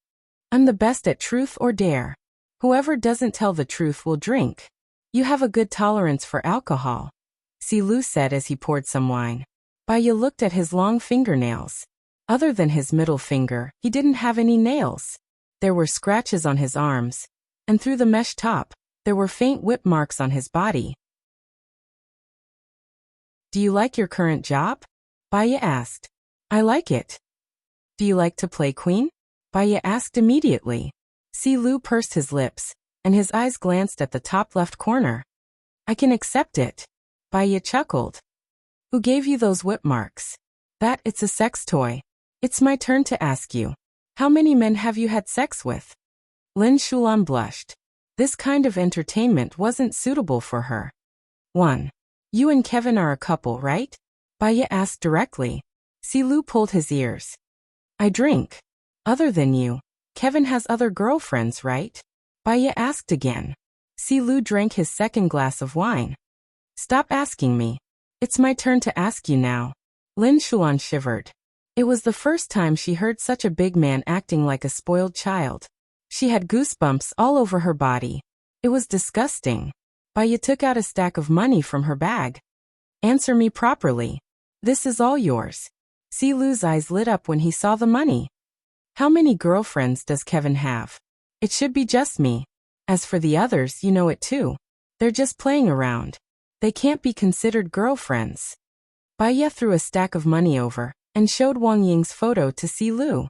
I'm the best at truth or dare. Whoever doesn't tell the truth will drink. You have a good tolerance for alcohol, Silu said as he poured some wine. Baya looked at his long fingernails. Other than his middle finger, he didn't have any nails. There were scratches on his arms, and through the mesh top, there were faint whip marks on his body. Do you like your current job? Baya asked. I like it. Do you like to play queen? Baya asked immediately. Silu pursed his lips, and his eyes glanced at the top left corner. I can accept it. Baya chuckled. Who gave you those whip marks? It's a sex toy. It's my turn to ask you. How many men have you had sex with? Lin Shulan blushed. This kind of entertainment wasn't suitable for her. 1. You and Kevin are a couple, right? Baya asked directly. Silu pulled his ears. I drink. Other than you, Kevin has other girlfriends, right? Baya asked again. Silu drank his second glass of wine. Stop asking me. It's my turn to ask you now. Lin Shulan shivered. It was the first time she heard such a big man acting like a spoiled child. She had goosebumps all over her body. It was disgusting. Baya took out a stack of money from her bag. Answer me properly. This is all yours. Silu's eyes lit up when he saw the money. How many girlfriends does Kevin have? It should be just me. As for the others, you know it too. They're just playing around. They can't be considered girlfriends. Baya threw a stack of money over and showed Wang Ying's photo to Silu.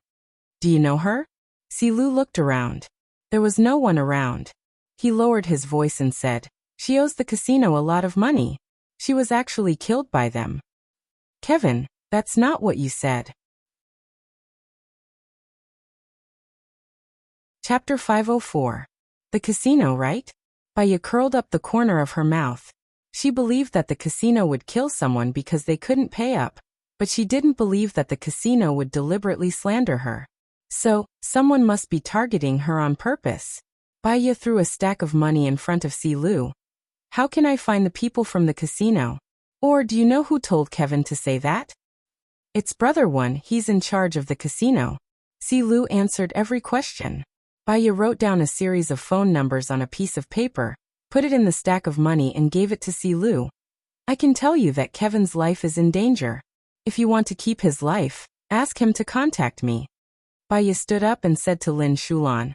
Do you know her? Silu looked around. There was no one around. He lowered his voice and said, she owes the casino a lot of money. She was actually killed by them. Kevin, that's not what you said. Chapter 504. The casino, right? Baya curled up the corner of her mouth. She believed that the casino would kill someone because they couldn't pay up, but she didn't believe that the casino would deliberately slander her. So, someone must be targeting her on purpose. Baya threw a stack of money in front of Silu. How can I find the people from the casino? Or do you know who told Kevin to say that? It's Brother One, he's in charge of the casino. Silu answered every question. Baya wrote down a series of phone numbers on a piece of paper, put it in the stack of money and gave it to Silu. I can tell you that Kevin's life is in danger. If you want to keep his life, ask him to contact me. Baya stood up and said to Lin Shulan,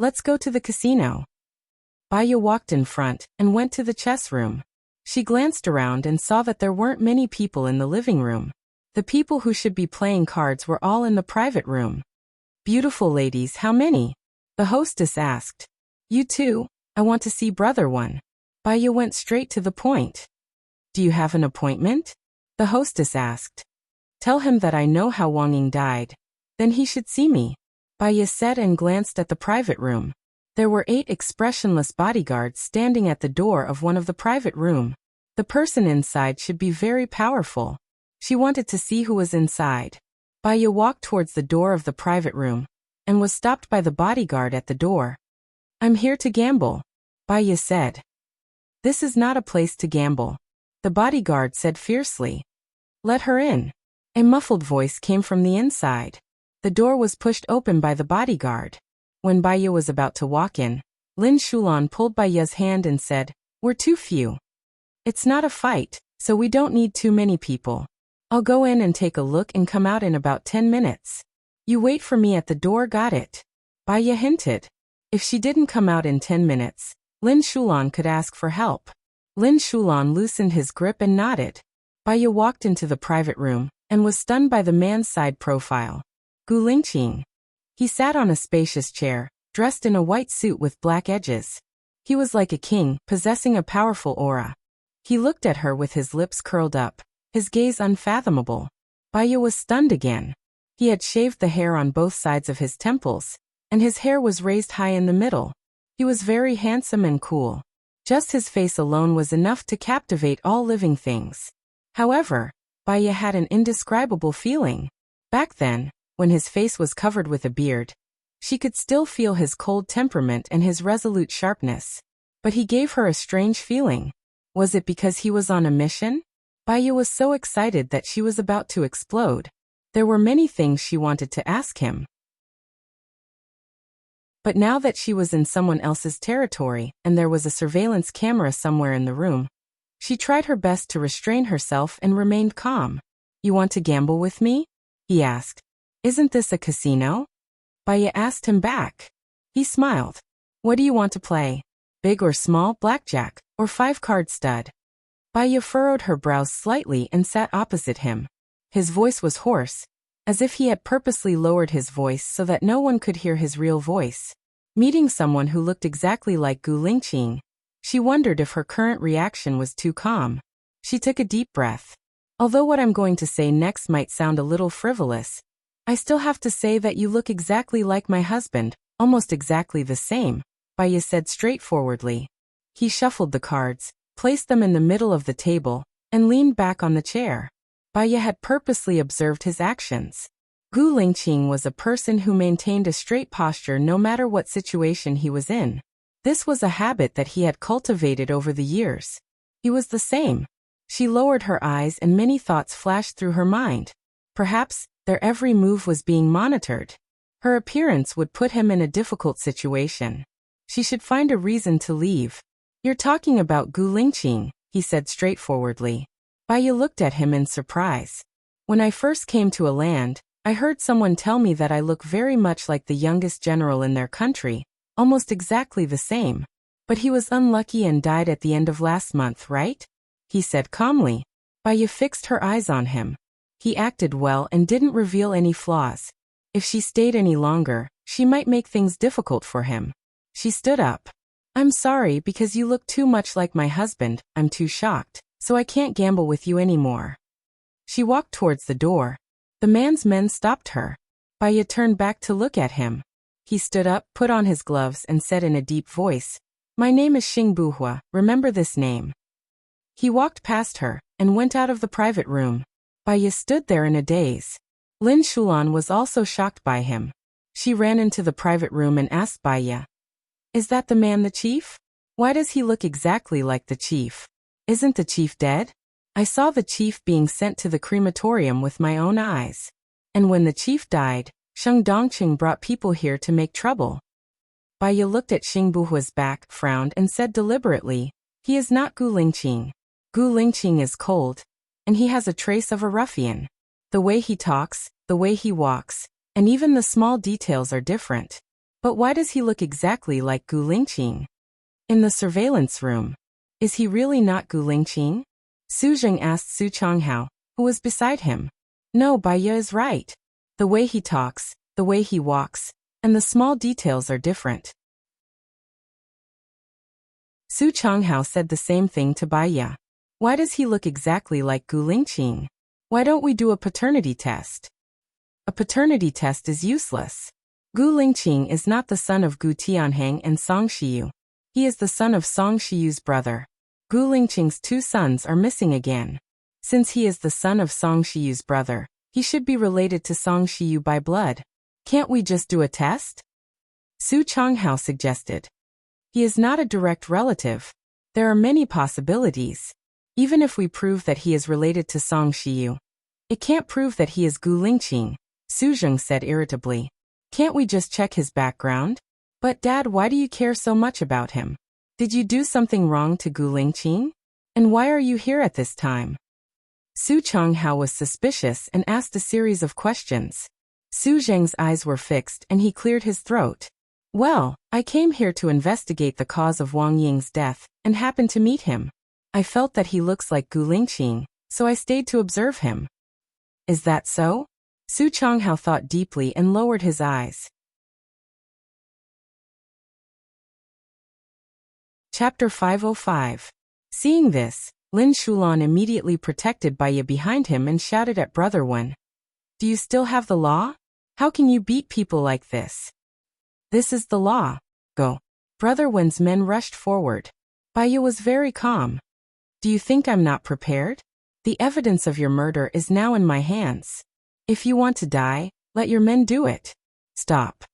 let's go to the casino. Baya walked in front and went to the chess room. She glanced around and saw that there weren't many people in the living room. The people who should be playing cards were all in the private room. Beautiful ladies, how many? The hostess asked. You too, I want to see Brother One. Baya went straight to the point. Do you have an appointment? The hostess asked. Tell him that I know how Wang Ying died. Then he should see me. Baya said and glanced at the private room. There were 8 expressionless bodyguards standing at the door of one of the private room. The person inside should be very powerful. She wanted to see who was inside. Baya walked towards the door of the private room and was stopped by the bodyguard at the door. I'm here to gamble, Baya said. This is not a place to gamble, the bodyguard said fiercely. Let her in. A muffled voice came from the inside. The door was pushed open by the bodyguard. When Baya was about to walk in, Lin Shulan pulled Baya's hand and said, we're too few. It's not a fight, so we don't need too many people. I'll go in and take a look and come out in about 10 minutes. You wait for me at the door, got it? Baya hinted. If she didn't come out in 10 minutes, Lin Shulan could ask for help. Lin Shulan loosened his grip and nodded. Baya walked into the private room and was stunned by the man's side profile. Gu Lingqing. He sat on a spacious chair, dressed in a white suit with black edges. He was like a king, possessing a powerful aura. He looked at her with his lips curled up, his gaze unfathomable. Baya was stunned again. He had shaved the hair on both sides of his temples, and his hair was raised high in the middle. He was very handsome and cool. Just his face alone was enough to captivate all living things. However, Baya had an indescribable feeling. Back then, when his face was covered with a beard, she could still feel his cold temperament and his resolute sharpness. But he gave her a strange feeling. Was it because he was on a mission? Baya was so excited that she was about to explode. There were many things she wanted to ask him. But now that she was in someone else's territory and there was a surveillance camera somewhere in the room, she tried her best to restrain herself and remained calm. You want to gamble with me? He asked. Isn't this a casino? Baya asked him back. He smiled. What do you want to play? Big or small blackjack, or 5-card stud? Baya furrowed her brows slightly and sat opposite him. His voice was hoarse, as if he had purposely lowered his voice so that no one could hear his real voice. Meeting someone who looked exactly like Gu Lingqing, she wondered if her current reaction was too calm. She took a deep breath. Although what I'm going to say next might sound a little frivolous, I still have to say that you look exactly like my husband, almost exactly the same, Baya said straightforwardly. He shuffled the cards, placed them in the middle of the table, and leaned back on the chair. Baya had purposely observed his actions. Gu Lingqing was a person who maintained a straight posture no matter what situation he was in. This was a habit that he had cultivated over the years. He was the same. She lowered her eyes and many thoughts flashed through her mind. Perhaps their every move was being monitored. Her appearance would put him in a difficult situation. She should find a reason to leave. You're talking about Gu Lingqing, he said straightforwardly. Baya looked at him in surprise. When I first came to a land, I heard someone tell me that I look very much like the youngest general in their country, almost exactly the same. But he was unlucky and died at the end of last month, right? He said calmly. Baya fixed her eyes on him. He acted well and didn't reveal any flaws. If she stayed any longer, she might make things difficult for him. She stood up. I'm sorry because you look too much like my husband, I'm too shocked, so I can't gamble with you anymore. She walked towards the door. The man's men stopped her. Baya turned back to look at him. He stood up, put on his gloves, and said in a deep voice, My name is Xing Buhua, remember this name. He walked past her, and went out of the private room. Baya stood there in a daze. Lin Shulan was also shocked by him. She ran into the private room and asked Baya, Is that the man the chief? Why does he look exactly like the chief? Isn't the chief dead? I saw the chief being sent to the crematorium with my own eyes. And when the chief died, Sheng Dongqing brought people here to make trouble. Baya looked at Xing Buhua's back, frowned, and said deliberately, He is not Gu Lingqing. Gu Lingqing is cold, and he has a trace of a ruffian. The way he talks, the way he walks, and even the small details are different. But why does he look exactly like Gu Lingqing? In the surveillance room. Is he really not Gu Lingqing? Su Zheng asked Su Changhao, who was beside him. No, Baya is right. The way he talks, the way he walks, and the small details are different. Su Changhao said the same thing to Baya. Why does he look exactly like Gu Lingqing? Why don't we do a paternity test? A paternity test is useless. Gu Lingqing is not the son of Gu Tianheng and Song Shiyu. He is the son of Song Shiyu's brother. Gu Lingqing's 2 sons are missing again. Since he is the son of Song Shiyu's brother, he should be related to Song Shiyu by blood. Can't we just do a test? Su Changhao suggested. He is not a direct relative. There are many possibilities. Even if we prove that he is related to Song Shiyu, it can't prove that he is Gu Lingqing, Su Zheng said irritably. Can't we just check his background? But Dad, why do you care so much about him? Did you do something wrong to Gu Lingqing? And why are you here at this time? Su Changhao was suspicious and asked a series of questions. Su Zheng's eyes were fixed and he cleared his throat. Well, I came here to investigate the cause of Wang Ying's death and happened to meet him. I felt that he looks like Gu Lingqing, so I stayed to observe him. Is that so? Su Changhao thought deeply and lowered his eyes. Chapter 505. Seeing this, Lin Shulan immediately protected Baya behind him and shouted at Brother Wen. Do you still have the law? How can you beat people like this? This is the law. Go. Brother Wen's men rushed forward. Baya was very calm. Do you think I'm not prepared? The evidence of your murder is now in my hands. If you want to die, let your men do it. Stop.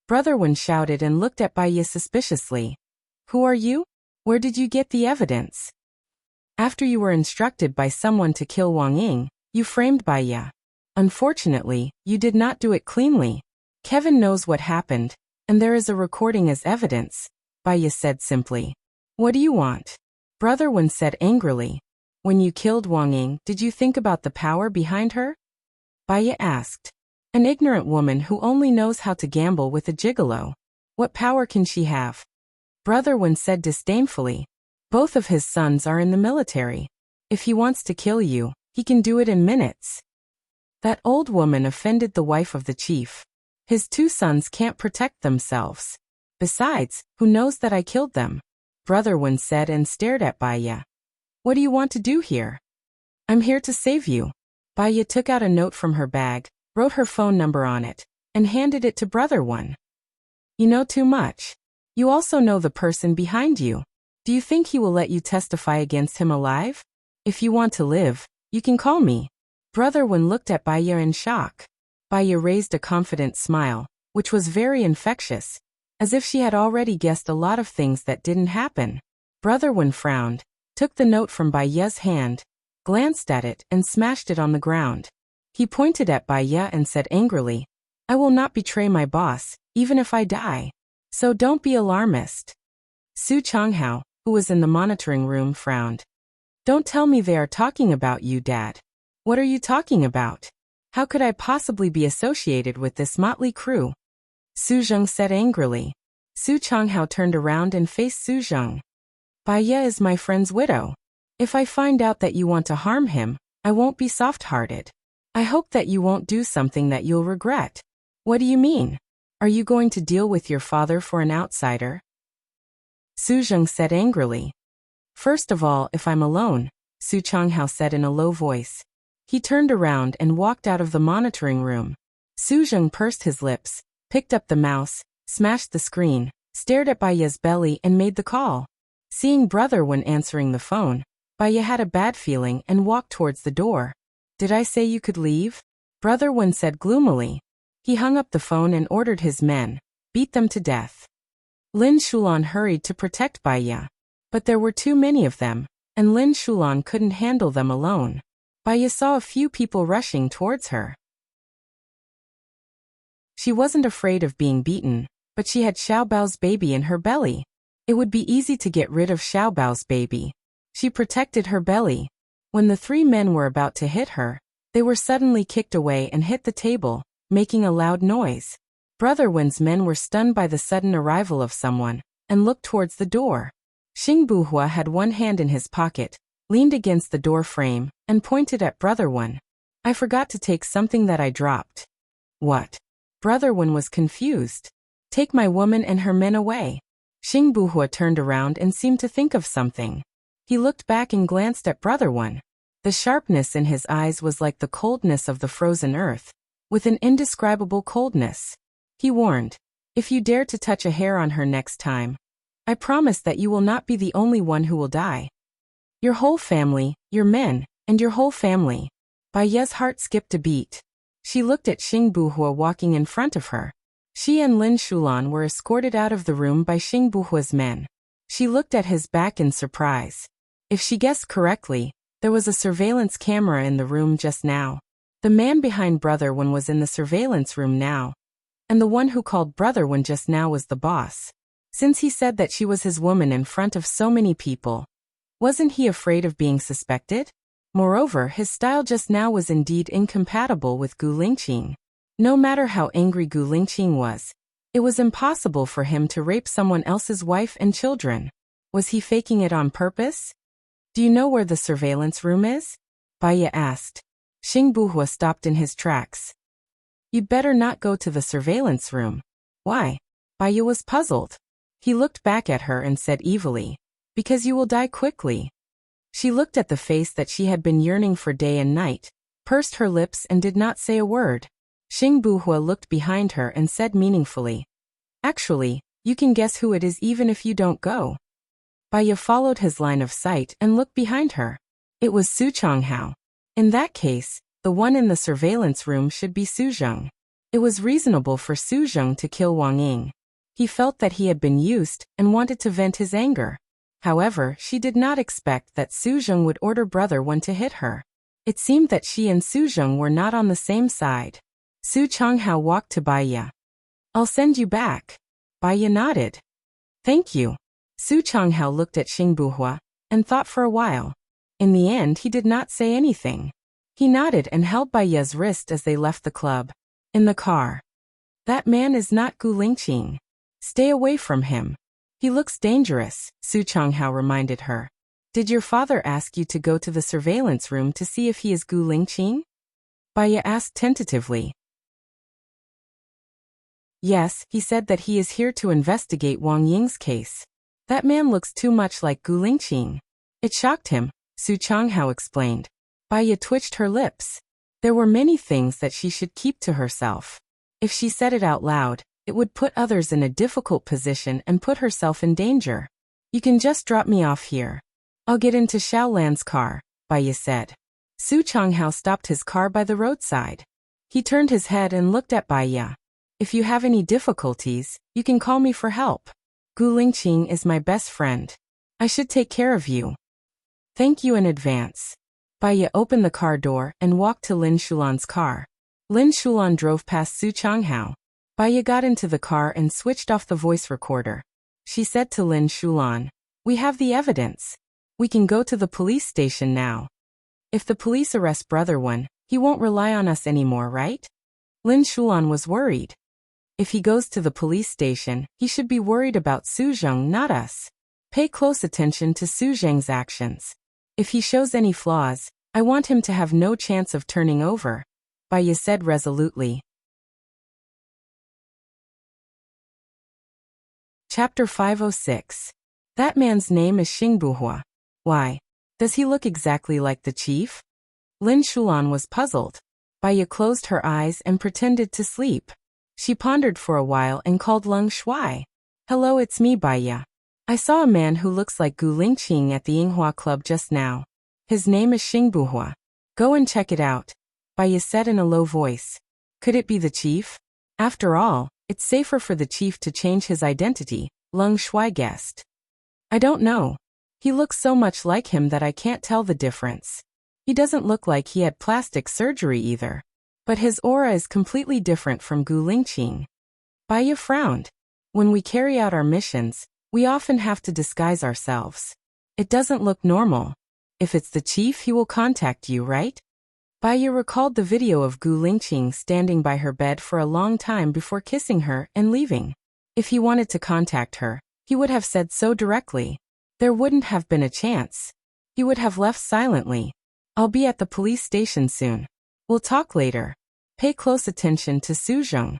Brother Wen shouted and looked at Baya suspiciously. Who are you? Where did you get the evidence? After you were instructed by someone to kill Wang Ying, you framed Bai Ye. Unfortunately, you did not do it cleanly. Kevin knows what happened, and there is a recording as evidence, Bai Ye said simply. What do you want? Brother Wen said angrily. When you killed Wang Ying, did you think about the power behind her? Bai Ye asked. An ignorant woman who only knows how to gamble with a gigolo. What power can she have? Brother Wen said disdainfully. Both of his sons are in the military. If he wants to kill you, he can do it in minutes. That old woman offended the wife of the chief. His 2 sons can't protect themselves. Besides, who knows that I killed them? Brother Wen said and stared at Bai Ye. What do you want to do here? I'm here to save you. Bai Ye took out a note from her bag, wrote her phone number on it, and handed it to Brother Wen. You know too much. You also know the person behind you. Do you think he will let you testify against him alive? If you want to live, you can call me. Brother Wen looked at Bai Ye in shock. Bai Ye raised a confident smile, which was very infectious, as if she had already guessed a lot of things that didn't happen. Brother Wen frowned, took the note from Bai Ye's hand, glanced at it and smashed it on the ground. He pointed at Bai Ye and said angrily, I will not betray my boss, even if I die. So don't be alarmist. Su Changhao, who was in the monitoring room, frowned. Don't tell me they are talking about you, Dad. What are you talking about? How could I possibly be associated with this motley crew? Su Zheng said angrily. Su Changhao turned around and faced Su Zheng. Bai Ye is my friend's widow. If I find out that you want to harm him, I won't be soft-hearted. I hope that you won't do something that you'll regret. What do you mean? Are you going to deal with your father for an outsider? Su Zheng said angrily. First of all, if I'm alone, Su Changhao said in a low voice. He turned around and walked out of the monitoring room. Su Zheng pursed his lips, picked up the mouse, smashed the screen, stared at Bai Ye's belly and made the call. Seeing Brother Wen answering the phone, Bai Ye had a bad feeling and walked towards the door. Did I say you could leave? Brother Wen said gloomily. He hung up the phone and ordered his men, beat them to death. Lin Shulan hurried to protect Bai Ye. But there were too many of them, and Lin Shulan couldn't handle them alone. Bai Ye saw a few people rushing towards her. She wasn't afraid of being beaten, but she had Xiaobao's baby in her belly. It would be easy to get rid of Xiaobao's baby. She protected her belly. When the 3 men were about to hit her, they were suddenly kicked away and hit the table, making a loud noise. Brother Wen's men were stunned by the sudden arrival of someone, and looked towards the door. Xing Buhua had one hand in his pocket, leaned against the door frame, and pointed at Brother Wen. I forgot to take something that I dropped. What? Brother Wen was confused. Take my woman and her men away. Xing Buhua turned around and seemed to think of something. He looked back and glanced at Brother Wen. The sharpness in his eyes was like the coldness of the frozen earth, with an indescribable coldness. He warned, if you dare to touch a hair on her next time, I promise that you will not be the only one who will die. Your whole family, your men, and your whole family. Bai Ye's heart skipped a beat. She looked at Xing Buhua walking in front of her. She and Lin Shulan were escorted out of the room by Xing Buhua's men. She looked at his back in surprise. If she guessed correctly, there was a surveillance camera in the room just now. The man behind Brother Wen was in the surveillance room now. And the one who called Brother Wen just now was the boss. Since he said that she was his woman in front of so many people, wasn't he afraid of being suspected? Moreover, his style just now was indeed incompatible with Gu Lingqing. No matter how angry Gu Lingqing was, it was impossible for him to rape someone else's wife and children. Was he faking it on purpose? Do you know where the surveillance room is? Bai Ye asked. Xing Buhua stopped in his tracks. You'd better not go to the surveillance room. Why? Bai Ye was puzzled. He looked back at her and said evilly, because you will die quickly. She looked at the face that she had been yearning for day and night, pursed her lips and did not say a word. Xing Buhua looked behind her and said meaningfully, actually, you can guess who it is even if you don't go. Bai Ye followed his line of sight and looked behind her. It was Su Changhao. In that case, the one in the surveillance room should be Su Zheng. It was reasonable for Su Zheng to kill Wang Ying. He felt that he had been used and wanted to vent his anger. However, she did not expect that Su Zheng would order brother one to hit her. It seemed that she and Su Zheng were not on the same side. Su Changhao walked to Baiya. "I'll send you back." Baiya nodded. "Thank you." Su Changhao looked at Xing Buhua and thought for a while. In the end, he did not say anything. He nodded and held Baiya's wrist as they left the club. In the car. "That man is not Gu Lingqing. Stay away from him. He looks dangerous," Su Changhao reminded her. "Did your father ask you to go to the surveillance room to see if he is Gu Lingqing?" Baiya asked tentatively. "Yes, he said that he is here to investigate Wang Ying's case. That man looks too much like Gu Lingqing. It shocked him," Su Changhao explained. Baiya twitched her lips. There were many things that she should keep to herself. If she said it out loud, it would put others in a difficult position and put herself in danger. "You can just drop me off here. I'll get into Xiaolan's car," Baiya said. Su Changhao stopped his car by the roadside. He turned his head and looked at Baiya. "If you have any difficulties, you can call me for help. Gu Lingqing is my best friend. I should take care of you. Thank you in advance." Baiya opened the car door and walked to Lin Shulan's car. Lin Shulan drove past Su Changhao. Baiya got into the car and switched off the voice recorder. She said to Lin Shulan, "We have the evidence. We can go to the police station now. If the police arrest Brother One, he won't rely on us anymore, right?" Lin Shulan was worried. If he goes to the police station, he should be worried about Su Zheng, not us. Pay close attention to Su Zheng's actions. If he shows any flaws, I want him to have no chance of turning over, Baiya said resolutely. Chapter 506. That man's name is Xing Buhua. Why? Does he look exactly like the chief? Lin Shulan was puzzled. Baiya closed her eyes and pretended to sleep. She pondered for a while and called Leng Shuai. "Hello, it's me, Baiya. I saw a man who looks like Gu Lingqing at the Yinghua Club just now. His name is Xing Buhua. Go and check it out," Baiya said in a low voice. Could it be the chief? After all, it's safer for the chief to change his identity, Leng Shuai guessed. "I don't know. He looks so much like him that I can't tell the difference. He doesn't look like he had plastic surgery either. But his aura is completely different from Gu Lingqing." Baiya frowned. "When we carry out our missions, we often have to disguise ourselves. It doesn't look normal. If it's the chief, he will contact you, right?" Baiya recalled the video of Gu Lingqing standing by her bed for a long time before kissing her and leaving. If he wanted to contact her, he would have said so directly. There wouldn't have been a chance. He would have left silently. "I'll be at the police station soon. We'll talk later. Pay close attention to Su Zheng."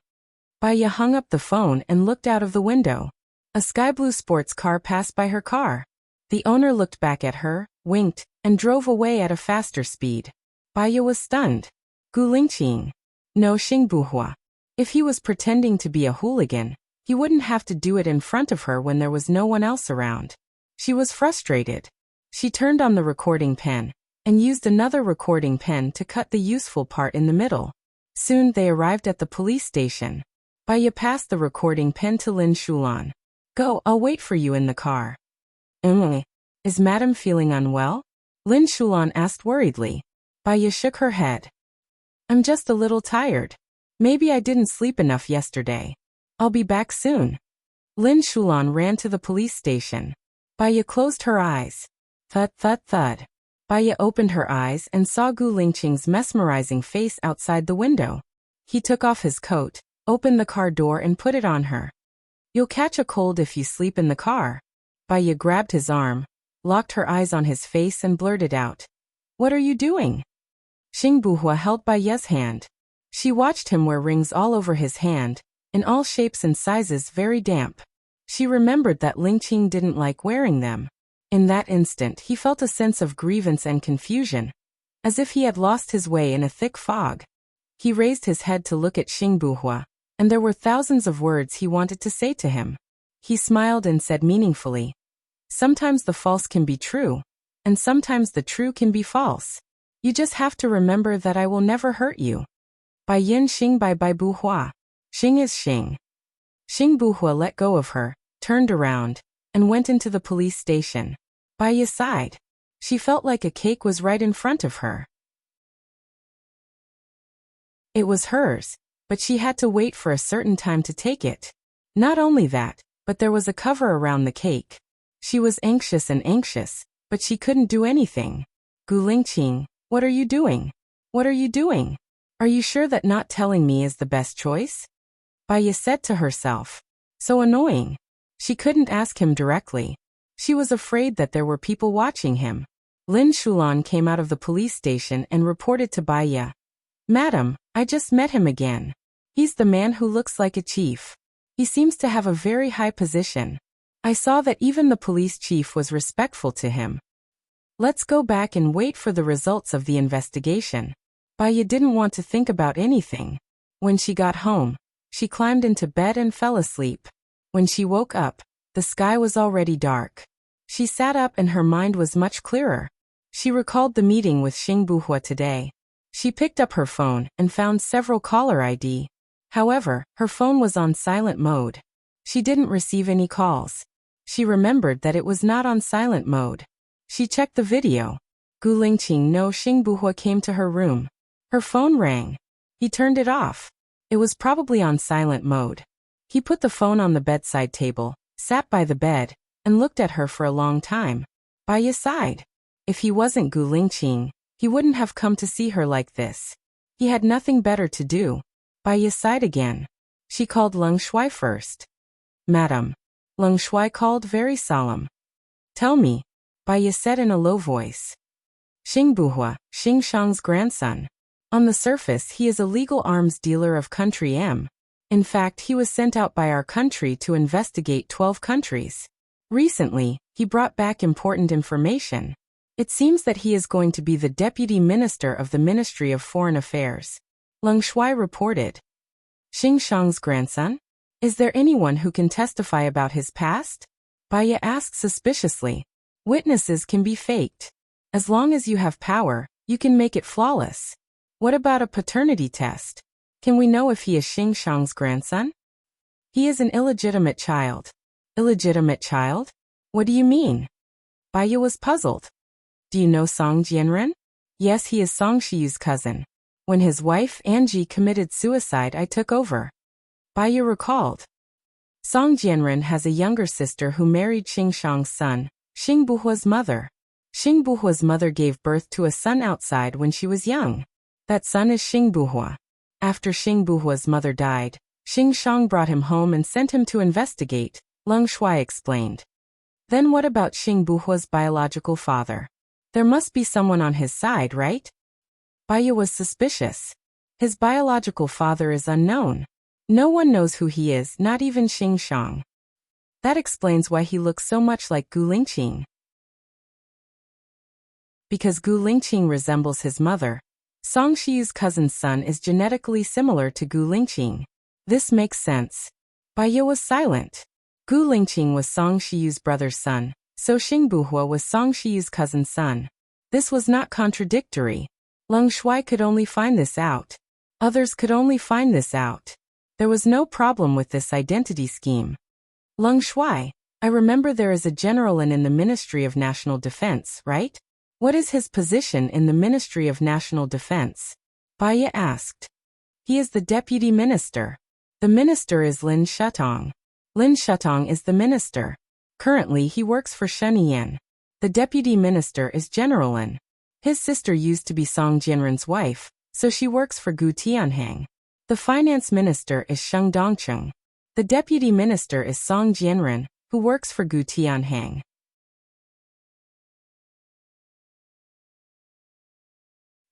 Baiya hung up the phone and looked out of the window. A sky blue sports car passed by her car. The owner looked back at her, winked, and drove away at a faster speed. Baiya was stunned. Gu Lingqing. No, Xing Buhua. If he was pretending to be a hooligan, he wouldn't have to do it in front of her when there was no one else around. She was frustrated. She turned on the recording pen and used another recording pen to cut the useful part in the middle. Soon they arrived at the police station. Baiya passed the recording pen to Lin Shulan. "Go, I'll wait for you in the car." Is Madam feeling unwell?" Lin Shulan asked worriedly. Baiya shook her head. "I'm just a little tired. Maybe I didn't sleep enough yesterday. I'll be back soon." Lin Shulan ran to the police station. Baiya closed her eyes. Thud, thud, thud. Baiya opened her eyes and saw Gu Lingqing's mesmerizing face outside the window. He took off his coat, opened the car door and put it on her. "You'll catch a cold if you sleep in the car." Baiya grabbed his arm, locked her eyes on his face and blurted out, "What are you doing?" Xing Buhua held Baiya's hand. She watched him wear rings all over his hand, in all shapes and sizes, very damp. She remembered that Lingqing didn't like wearing them. In that instant he felt a sense of grievance and confusion, as if he had lost his way in a thick fog. He raised his head to look at Xing Buhua, and there were thousands of words he wanted to say to him. He smiled and said meaningfully, "Sometimes the false can be true, and sometimes the true can be false. You just have to remember that I will never hurt you. Bai yin xing bai bai Buhua. Xing is Xing." Xing Buhua let go of her, turned around, and went into the police station. Baya sighed. She felt like a cake was right in front of her. It was hers, but she had to wait for a certain time to take it. Not only that, but there was a cover around the cake. She was anxious and anxious, but she couldn't do anything. Gu Lingqing, what are you doing? What are you doing? Are you sure that not telling me is the best choice? Baya said to herself. So annoying. She couldn't ask him directly. She was afraid that there were people watching him. Lin Shulan came out of the police station and reported to Baya. Madam, I just met him again. He's the man who looks like a chief. He seems to have a very high position. I saw that even the police chief was respectful to him. Let's go back and wait for the results of the investigation. Baya didn't want to think about anything. When she got home, she climbed into bed and fell asleep. When she woke up, the sky was already dark. She sat up and her mind was much clearer. She recalled the meeting with Xing Buhua today. She picked up her phone and found several caller ID. However, her phone was on silent mode. She didn't receive any calls. She remembered that it was not on silent mode. She checked the video. Gu Lingqing no Xing Buhua came to her room. Her phone rang. He turned it off. It was probably on silent mode. He put the phone on the bedside table, sat by the bed, and looked at her for a long time. Baya sighed. If he wasn't Gu Lingqing, he wouldn't have come to see her like this. He had nothing better to do. Baya sighed again. She called Leng Shuai first. Madam. Leng Shuai called very solemn. Tell me, Baya said in a low voice. Xing Buhua, Xing Shang's grandson. On the surface he is a legal arms dealer of country M. In fact, he was sent out by our country to investigate 12 countries. Recently, he brought back important information. It seems that he is going to be the deputy minister of the Ministry of Foreign Affairs. Leng Shuai reported. Xing Shang's grandson? Is there anyone who can testify about his past? Baya asked suspiciously. Witnesses can be faked. As long as you have power, you can make it flawless. What about a paternity test? Can we know if he is Xing Shang's grandson? He is an illegitimate child. Illegitimate child? What do you mean? Baya was puzzled. Do you know Song Jianren? Yes, he is Song Shiyu's cousin. When his wife Angie committed suicide, I took over. Baya recalled. Song Jianren has a younger sister who married Xing Shang's son, Xing Buhua's mother. Xing Buhua's mother gave birth to a son outside when she was young. That son is Xing Buhua. After Xing Buhua's mother died, Xing Shang brought him home and sent him to investigate, Leng Shuai explained. Then what about Xing Buhua's biological father? There must be someone on his side, right? Baya was suspicious. His biological father is unknown. No one knows who he is, not even Xing Shang. That explains why he looks so much like Gu Lingqing. Because Gu Lingqing resembles his mother, Song Shiyu's cousin's son is genetically similar to Gu Lingqing. This makes sense. Baya was silent. Gu Lingqing was Song Shiyu's brother's son, so Xing Buhua was Song Shiyu's cousin's son. This was not contradictory. Leng Shuai could only find this out. Others could only find this out. There was no problem with this identity scheme. Leng Shuai, I remember there is a general in the Ministry of National Defense, right? What is his position in the Ministry of National Defense? Baya asked. He is the deputy minister. The minister is Lin Shutong. Lin Shutong is the minister. Currently he works for Shen Yan. The deputy minister is General Lin. His sister used to be Song Jianren's wife, so she works for Gu Tianhang. The finance minister is Sheng Dongcheng. The deputy minister is Song Jianren, who works for Gu Tianhang.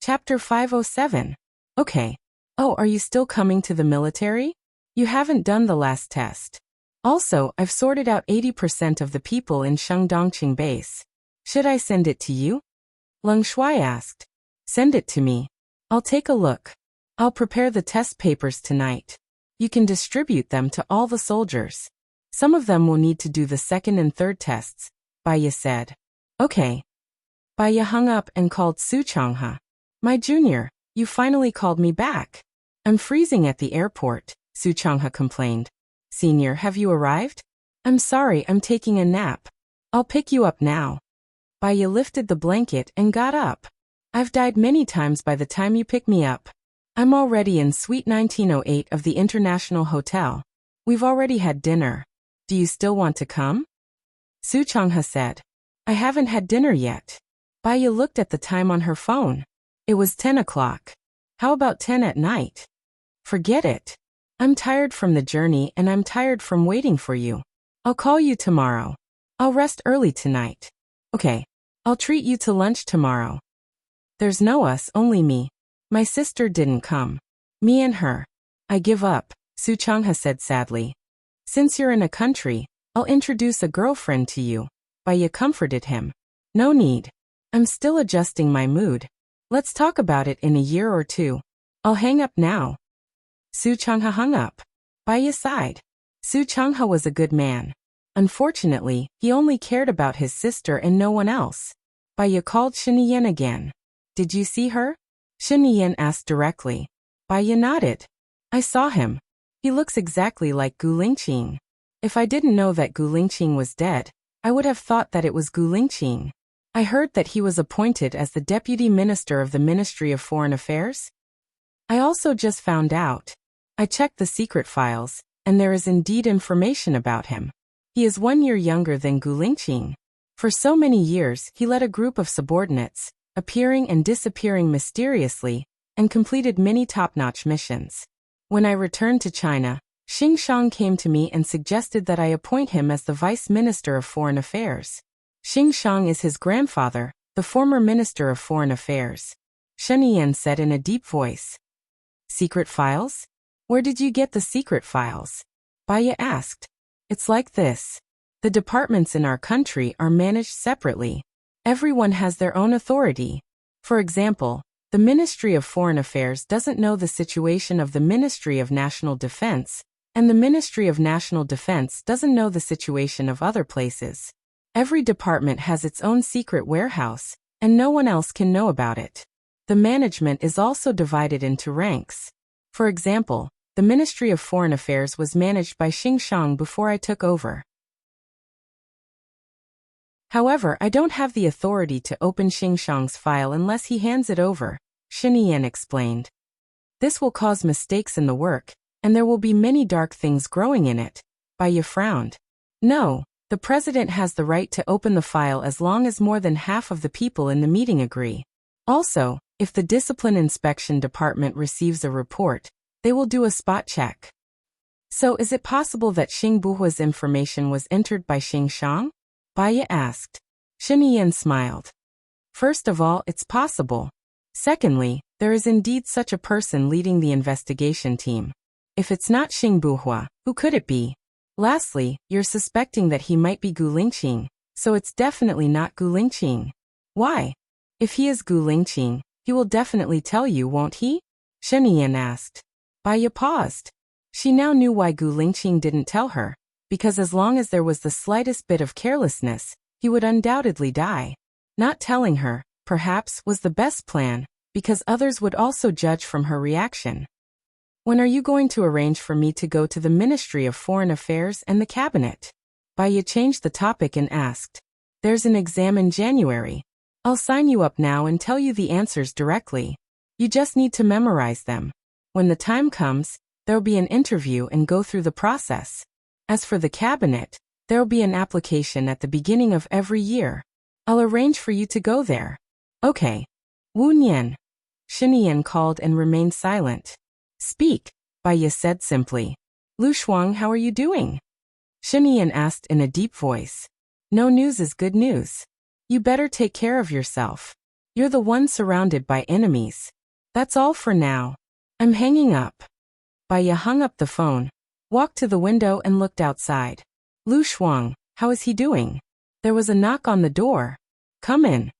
Chapter 507. Okay. Oh, are you still coming to the military? You haven't done the last test. Also, I've sorted out 80% of the people in Sheng Dongqing base. Should I send it to you? Leng Shuai asked. Send it to me. I'll take a look. I'll prepare the test papers tonight. You can distribute them to all the soldiers. Some of them will need to do the second and third tests, Baya said. Okay. Baya hung up and called Su Changha. My junior, you finally called me back. I'm freezing at the airport, Su Changha complained. Senior, have you arrived? I'm sorry, I'm taking a nap. I'll pick you up now. Baya lifted the blanket and got up. I've died many times by the time you pick me up. I'm already in Suite 1908 of the International Hotel. We've already had dinner. Do you still want to come? Su Changha said. I haven't had dinner yet. Baya looked at the time on her phone. It was 10 o'clock. How about 10 at night? Forget it. I'm tired from the journey and I'm tired from waiting for you. I'll call you tomorrow. I'll rest early tonight. Okay. I'll treat you to lunch tomorrow. There's no us, only me. My sister didn't come. Me and her. I give up, Su Changha said sadly. Since you're in a country, I'll introduce a girlfriend to you. Baya comforted him. No need. I'm still adjusting my mood. Let's talk about it in a year or two. I'll hang up now. Su Changha hung up. Baya sighed. Su Changha was a good man. Unfortunately, he only cared about his sister and no one else. Baya called Shiniyen again. Did you see her? Shiniyen asked directly. Baya nodded. I saw him. He looks exactly like Gu Lingqing. If I didn't know that Gu Lingqing was dead, I would have thought that it was Gu Lingqing. I heard that he was appointed as the Deputy Minister of the Ministry of Foreign Affairs. I also just found out. I checked the secret files, and there is indeed information about him. He is 1 year younger than Gu Lingqing. For so many years, he led a group of subordinates, appearing and disappearing mysteriously, and completed many top-notch missions. When I returned to China, Xing Shang came to me and suggested that I appoint him as the Vice Minister of Foreign Affairs. Xing Shang is his grandfather, the former Minister of Foreign Affairs. Sheniyen said in a deep voice. Secret files? Where did you get the secret files? Baya asked. It's like this. The departments in our country are managed separately. Everyone has their own authority. For example, the Ministry of Foreign Affairs doesn't know the situation of the Ministry of National Defense, and the Ministry of National Defense doesn't know the situation of other places. Every department has its own secret warehouse, and no one else can know about it. The management is also divided into ranks. For example, the Ministry of Foreign Affairs was managed by Xing Shang before I took over. However, I don't have the authority to open Xing Shang's file unless he hands it over, Shiniyen explained. This will cause mistakes in the work, and there will be many dark things growing in it. Baya frowned. No, the president has the right to open the file as long as more than half of the people in the meeting agree. Also, if the Discipline Inspection Department receives a report, they will do a spot check. So is it possible that Xing Buhua's information was entered by Xing Shang? Baya asked. Shiniyen smiled. First of all, it's possible. Secondly, there is indeed such a person leading the investigation team. If it's not Xing Buhua, who could it be? Lastly, you're suspecting that he might be Gu Lingqing, so it's definitely not Gu Lingqing. Why? If he is Gu Lingqing, he will definitely tell you, won't he? Shiniyen asked. Baya paused. She now knew why Gu Lingqing didn't tell her, because as long as there was the slightest bit of carelessness, he would undoubtedly die. Not telling her, perhaps, was the best plan, because others would also judge from her reaction. When are you going to arrange for me to go to the Ministry of Foreign Affairs and the Cabinet? Baya changed the topic and asked. There's an exam in January. I'll sign you up now and tell you the answers directly. You just need to memorize them. When the time comes, there'll be an interview and go through the process. As for the Cabinet, there'll be an application at the beginning of every year. I'll arrange for you to go there. Okay. Wu Nian. Shiniyen called and remained silent. Speak, Baya said simply. Lu Shuang, how are you doing? Shiniyen asked in a deep voice. No news is good news. You better take care of yourself. You're the one surrounded by enemies. That's all for now. I'm hanging up. Baya hung up the phone, walked to the window and looked outside. Lu Shuang, how is he doing? There was a knock on the door. Come in.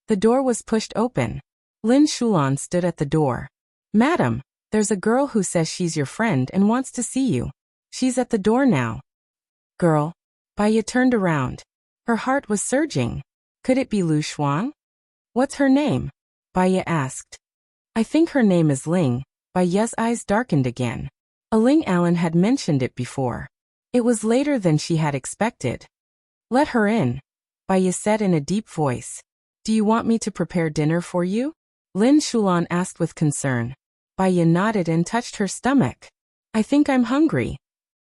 The door was pushed open. Lin Shulan stood at the door. Madam, there's a girl who says she's your friend and wants to see you. She's at the door now. Girl. Baya turned around. Her heart was surging. Could it be Lu Shuang? What's her name? Baya asked. I think her name is Ling. Baya's eyes darkened again. A Ling Allen had mentioned it before. It was later than she had expected. Let her in, Baya said in a deep voice. Do you want me to prepare dinner for you? Lin Shulan asked with concern. Baya nodded and touched her stomach. I think I'm hungry.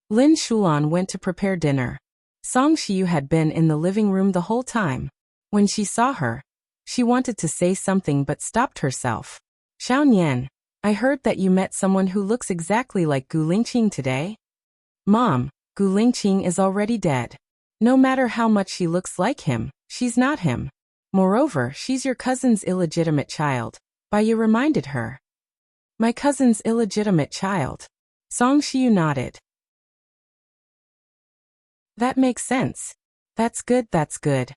Lin Shulan went to prepare dinner. Song Shiyu had been in the living room the whole time. When she saw her, she wanted to say something but stopped herself. Xiao Nian, I heard that you met someone who looks exactly like Gu Lingqing today. Mom, Gu Lingqing is already dead. No matter how much she looks like him, she's not him. Moreover, she's your cousin's illegitimate child, Baya reminded her. My cousin's illegitimate child. Song Shiyu nodded. That makes sense. That's good, that's good.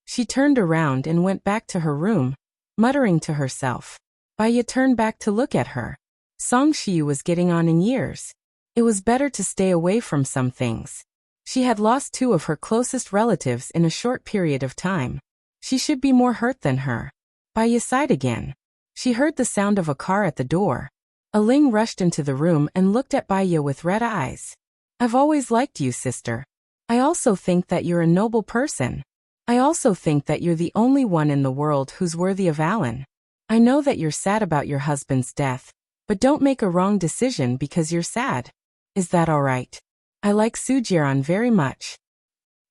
She turned around and went back to her room, muttering to herself. Baya turned back to look at her. Song Shiyu was getting on in years. It was better to stay away from some things. She had lost 2 of her closest relatives in a short period of time. She should be more hurt than her. Baya sighed again. She heard the sound of a car at the door. Aling rushed into the room and looked at Baya with red eyes. I've always liked you, sister. I also think that you're a noble person. I also think that you're the only one in the world who's worthy of Alan. I know that you're sad about your husband's death, but don't make a wrong decision because you're sad. Is that all right? I like Su Jiran very much.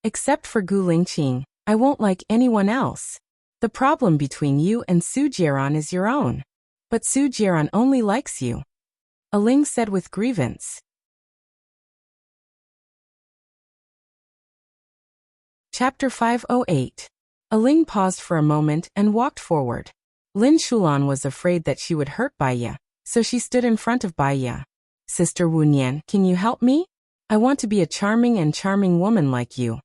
Except for Gu Lingqing, I won't like anyone else. The problem between you and Su Jiran is your own. But Su Jiran only likes you. Aling said with grievance. Chapter 508. Aling paused for a moment and walked forward. Lin Shulan was afraid that she would hurt Baya, so she stood in front of Baya. Sister Wunian, can you help me? I want to be a charming woman like you.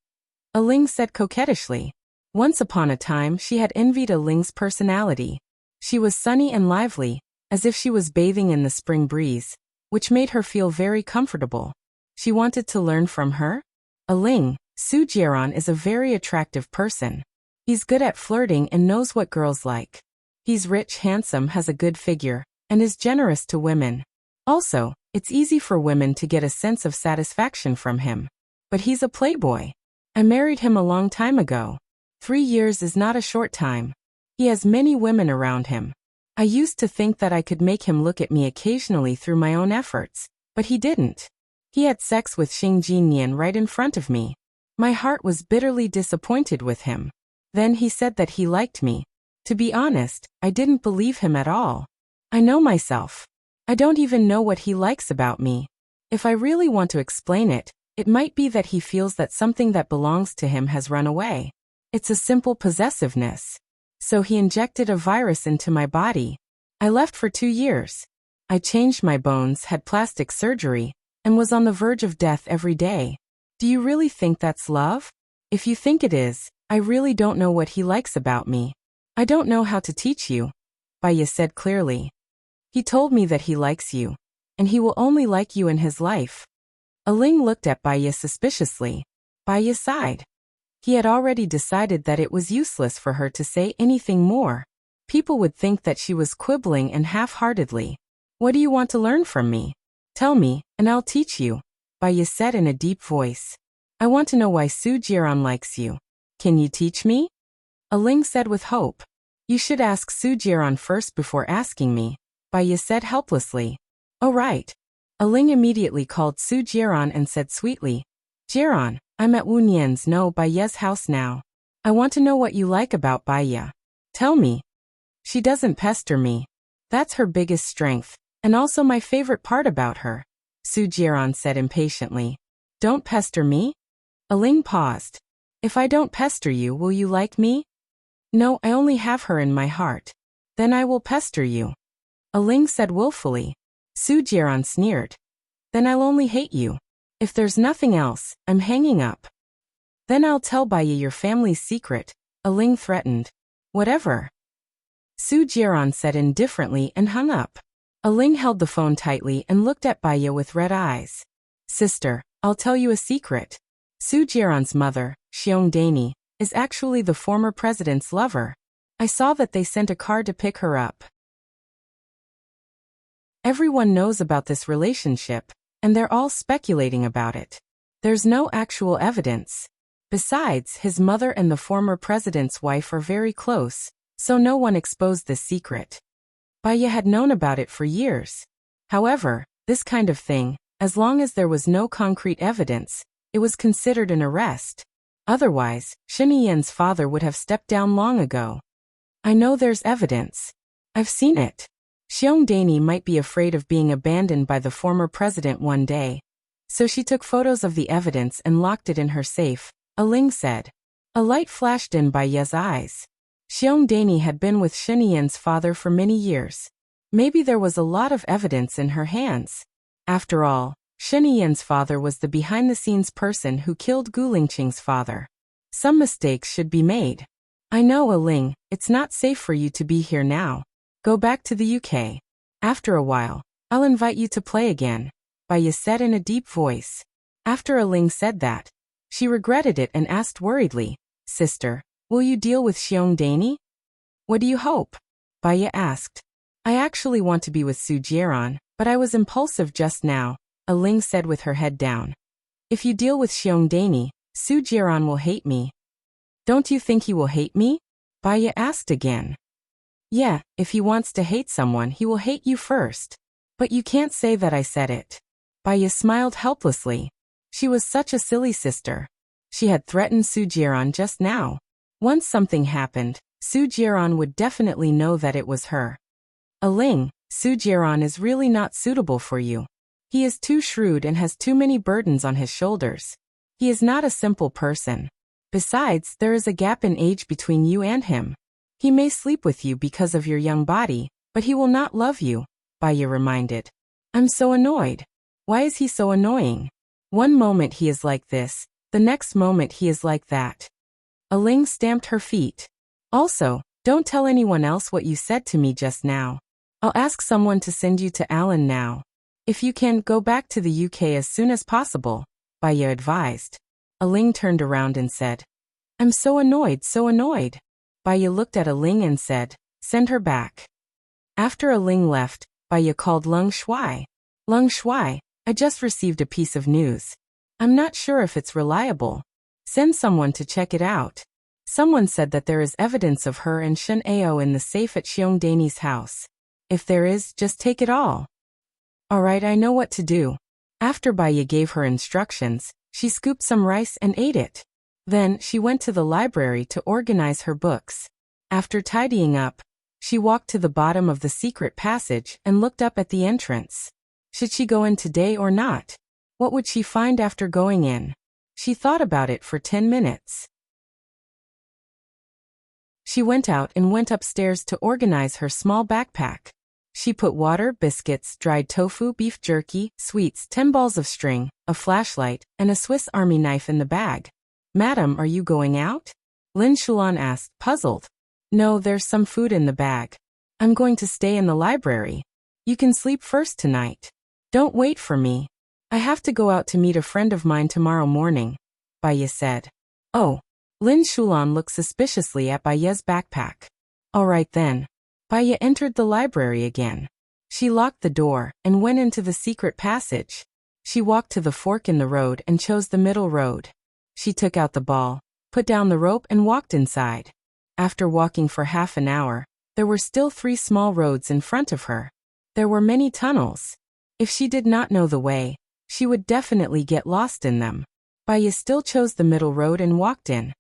Aling said coquettishly. Once upon a time she had envied Aling's personality. She was sunny and lively, as if she was bathing in the spring breeze, which made her feel very comfortable. She wanted to learn from her. Aling, Su Jiran is a very attractive person. He's good at flirting and knows what girls like. He's rich, handsome, has a good figure, and is generous to women. Also, it's easy for women to get a sense of satisfaction from him. But he's a playboy. I married him a long time ago. 3 years is not a short time. He has many women around him. I used to think that I could make him look at me occasionally through my own efforts, but he didn't. He had sex with Xing Jinyan right in front of me. My heart was bitterly disappointed with him. Then he said that he liked me. To be honest, I didn't believe him at all. I know myself. I don't even know what he likes about me. If I really want to explain it, it might be that he feels that something that belongs to him has run away. It's a simple possessiveness. So he injected a virus into my body. I left for 2 years. I changed my bones, had plastic surgery, and was on the verge of death every day. Do you really think that's love? If you think it is, I really don't know what he likes about me. I don't know how to teach you, Baya said clearly. He told me that he likes you, and he will only like you in his life. Aling looked at Baya suspiciously. Baya sighed. He had already decided that it was useless for her to say anything more. People would think that she was quibbling and half-heartedly. What do you want to learn from me? Tell me, and I'll teach you, Baya said in a deep voice. I want to know why Su Jiran likes you. Can you teach me? Aling said with hope. You should ask Su Jiran first before asking me, Baya said helplessly. Oh right. Aling immediately called Su Jiran and said sweetly, Jiran, I'm at Wunian's no Baya's house now. I want to know what you like about Baya. Tell me. She doesn't pester me. That's her biggest strength, and also my favorite part about her, Su Jiran said impatiently. Don't pester me? Aling paused. If I don't pester you, will you like me? No, I only have her in my heart. Then I will pester you. Aling said willfully. Su Jiran sneered. Then I'll only hate you. If there's nothing else, I'm hanging up. Then I'll tell Baya your family's secret, Aling threatened. Whatever. Su Jiran said indifferently and hung up. Aling held the phone tightly and looked at Baya with red eyes. Sister, I'll tell you a secret. Su Jiran's mother, Xiong Dani, is actually the former president's lover. I saw that they sent a car to pick her up. Everyone knows about this relationship, and they're all speculating about it. There's no actual evidence. Besides, his mother and the former president's wife are very close, so no one exposed this secret. Baya had known about it for years. However, this kind of thing, as long as there was no concrete evidence, it was considered an arrest. Otherwise, Shenyan's father would have stepped down long ago. I know there's evidence. I've seen it. Xiongdani might be afraid of being abandoned by the former president one day. So she took photos of the evidence and locked it in her safe, Aling said. A light flashed in Baya's eyes. Xiongdani had been with Shenyan's father for many years. Maybe there was a lot of evidence in her hands. After all, Shenyan's father was the behind-the-scenes person who killed Gu Lingqing's father. Some mistakes should be made. I know, Aling, it's not safe for you to be here now. Go back to the UK. After a while, I'll invite you to play again, Baya said in a deep voice. After Aling said that, she regretted it and asked worriedly, Sister, will you deal with Xiongdani? What do you hope? Baya asked. I actually want to be with Su Jiran, but I was impulsive just now, Aling said with her head down. If you deal with Xiongdani, Su Jiran will hate me. Don't you think he will hate me? Baya asked again. Yeah, if he wants to hate someone, he will hate you first. But you can't say that I said it. Baya smiled helplessly. She was such a silly sister. She had threatened Su Jiran just now. Once something happened, Su Jiran would definitely know that it was her. Aling, Su Jiran is really not suitable for you. He is too shrewd and has too many burdens on his shoulders. He is not a simple person. Besides, there is a gap in age between you and him. He may sleep with you because of your young body, but he will not love you, Baya reminded. I'm so annoyed. Why is he so annoying? One moment he is like this, the next moment he is like that. Aling stamped her feet. Also, don't tell anyone else what you said to me just now. I'll ask someone to send you to Alan now. If you can, go back to the UK as soon as possible, Baya advised. Aling turned around and said, I'm so annoyed, so annoyed. Baya looked at Aling and said, send her back. After Aling left, Baya called Leng Shuai. Leng Shuai, I just received a piece of news. I'm not sure if it's reliable. Send someone to check it out. Someone said that there is evidence of her and Shen Ao in the safe at Xiongdani's house. If there is, just take it all. Alright, I know what to do. After Baya gave her instructions, she scooped some rice and ate it. Then, she went to the library to organize her books. After tidying up, she walked to the bottom of the secret passage and looked up at the entrance. Should she go in today or not? What would she find after going in? She thought about it for 10 minutes. She went out and went upstairs to organize her small backpack. She put water, biscuits, dried tofu, beef jerky, sweets, 10 balls of string, a flashlight, and a Swiss Army knife in the bag. Madam, are you going out? Lin Shulan asked, puzzled. No, there's some food in the bag. I'm going to stay in the library. You can sleep first tonight. Don't wait for me. I have to go out to meet a friend of mine tomorrow morning, Baya said. Oh. Lin Shulan looked suspiciously at Baya's backpack. All right then. Baya entered the library again. She locked the door and went into the secret passage. She walked to the fork in the road and chose the middle road. She took out the ball, put down the rope and walked inside. After walking for half an hour, there were still 3 small roads in front of her. There were many tunnels. If she did not know the way, she would definitely get lost in them. Baya still chose the middle road and walked in.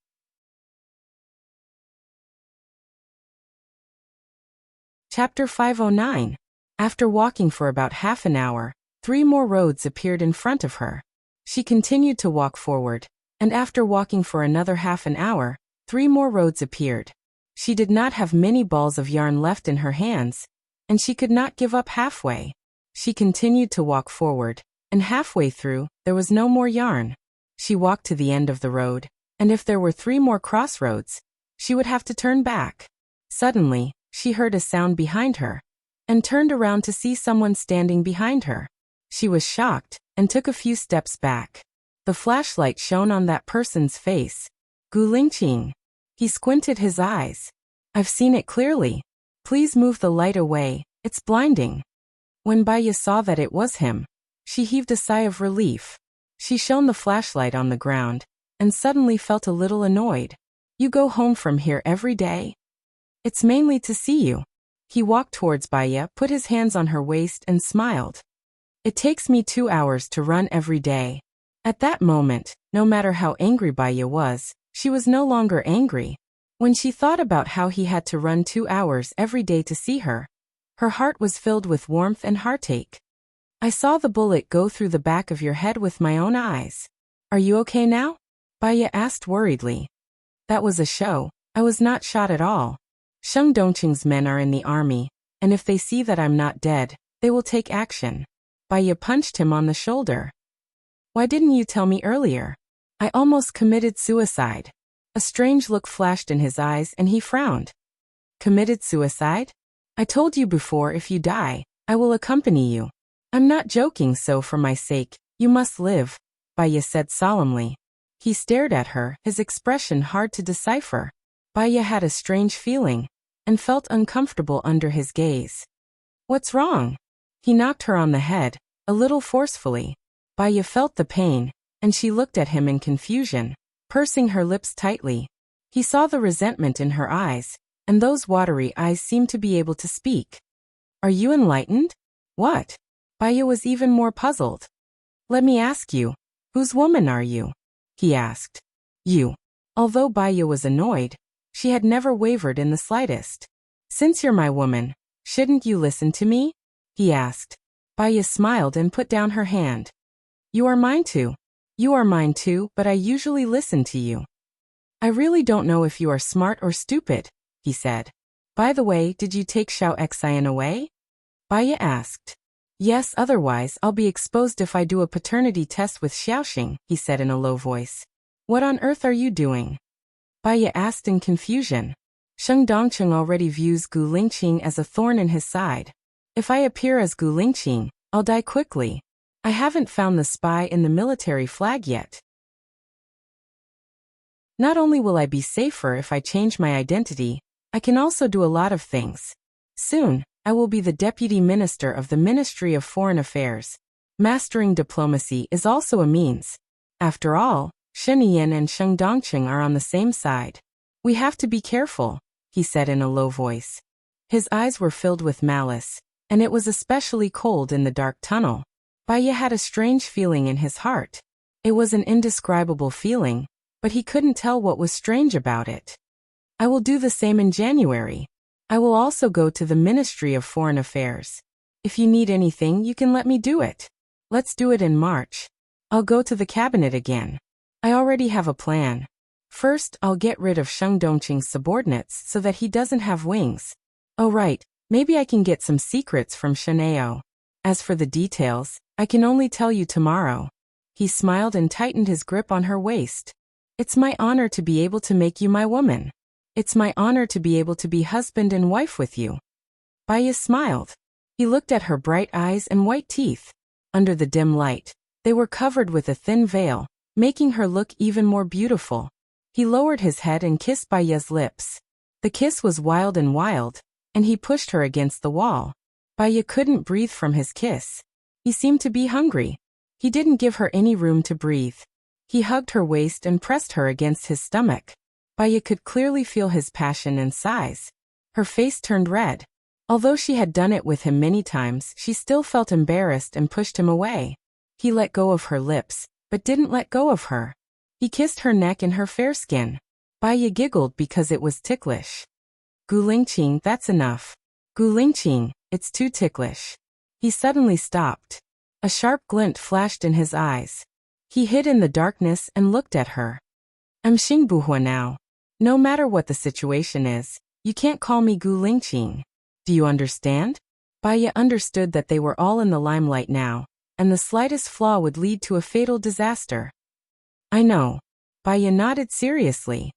Chapter 509. After walking for about half an hour, 3 more roads appeared in front of her. She continued to walk forward, and after walking for another half an hour, 3 more roads appeared. She did not have many balls of yarn left in her hands, and she could not give up halfway. She continued to walk forward, and halfway through, there was no more yarn. She walked to the end of the road, and if there were 3 more crossroads, she would have to turn back. Suddenly, she heard a sound behind her, and turned around to see someone standing behind her. She was shocked, and took a few steps back. The flashlight shone on that person's face. Gu Lingqing. He squinted his eyes. I've seen it clearly. Please move the light away, it's blinding. When Baya saw that it was him, she heaved a sigh of relief. She shone the flashlight on the ground, and suddenly felt a little annoyed. You go home from here every day? It's mainly to see you. He walked towards Baya, put his hands on her waist and smiled. It takes me 2 hours to run every day. At that moment, no matter how angry Baya was, she was no longer angry. When she thought about how he had to run 2 hours every day to see her, her heart was filled with warmth and heartache. I saw the bullet go through the back of your head with my own eyes. Are you okay now? Baya asked worriedly. That was a show. I was not shot at all. Sheng Dongqing's men are in the army, and if they see that I'm not dead, they will take action. Baya punched him on the shoulder. Why didn't you tell me earlier? I almost committed suicide. A strange look flashed in his eyes and he frowned. Committed suicide? I told you before, if you die, I will accompany you. I'm not joking, so for my sake, you must live, Baya said solemnly. He stared at her, his expression hard to decipher. Baya had a strange feeling, and felt uncomfortable under his gaze. What's wrong? He knocked her on the head, a little forcefully. Baya felt the pain, and she looked at him in confusion, pursing her lips tightly. He saw the resentment in her eyes, and those watery eyes seemed to be able to speak. Are you enlightened? What? Baya was even more puzzled. Let me ask you, whose woman are you? He asked. You. Although Baya was annoyed, she had never wavered in the slightest. Since you're my woman, shouldn't you listen to me? He asked. Baya smiled and put down her hand. You are mine too. You are mine too, but I usually listen to you. I really don't know if you are smart or stupid, he said. By the way, did you take Xiao Xian away? Baya asked. Yes, otherwise I'll be exposed if I do a paternity test with Xiaoxing, he said in a low voice. What on earth are you doing? Baya asked in confusion. Sheng Dongqing already views Gu Lingqing as a thorn in his side. If I appear as Gu Lingqing, I'll die quickly. I haven't found the spy in the military flag yet. Not only will I be safer if I change my identity, I can also do a lot of things. Soon, I will be the Deputy Minister of the Ministry of Foreign Affairs. Mastering diplomacy is also a means. After all, Shen Yan and Sheng Dongqing are on the same side. We have to be careful, he said in a low voice. His eyes were filled with malice, and it was especially cold in the dark tunnel. Baya had a strange feeling in his heart. It was an indescribable feeling, but he couldn't tell what was strange about it. I will do the same in January. I will also go to the Ministry of Foreign Affairs. If you need anything, you can let me do it. Let's do it in March. I'll go to the cabinet again. I already have a plan. First, I'll get rid of Sheng Dongqing's subordinates so that he doesn't have wings. Oh right, maybe I can get some secrets from Shenao. As for the details, I can only tell you tomorrow. He smiled and tightened his grip on her waist. It's my honor to be able to make you my woman. It's my honor to be able to be husband and wife with you. Baya smiled. He looked at her bright eyes and white teeth. Under the dim light, they were covered with a thin veil, making her look even more beautiful. He lowered his head and kissed Baya's lips. The kiss was wild, and he pushed her against the wall. Baya couldn't breathe from his kiss. He seemed to be hungry. He didn't give her any room to breathe. He hugged her waist and pressed her against his stomach. Baya could clearly feel his passion and sighs. Her face turned red. Although she had done it with him many times, she still felt embarrassed and pushed him away. He let go of her lips, but didn't let go of her. He kissed her neck and her fair skin. Baya giggled because it was ticklish. Gu Lingqing, that's enough. Gu Lingqing, it's too ticklish. He suddenly stopped. A sharp glint flashed in his eyes. He hid in the darkness and looked at her. I'm Xing Buhua now. No matter what the situation is, you can't call me Gu Lingqing. Do you understand? Baya understood that they were all in the limelight now, and the slightest flaw would lead to a fatal disaster. I know. Baya nodded seriously.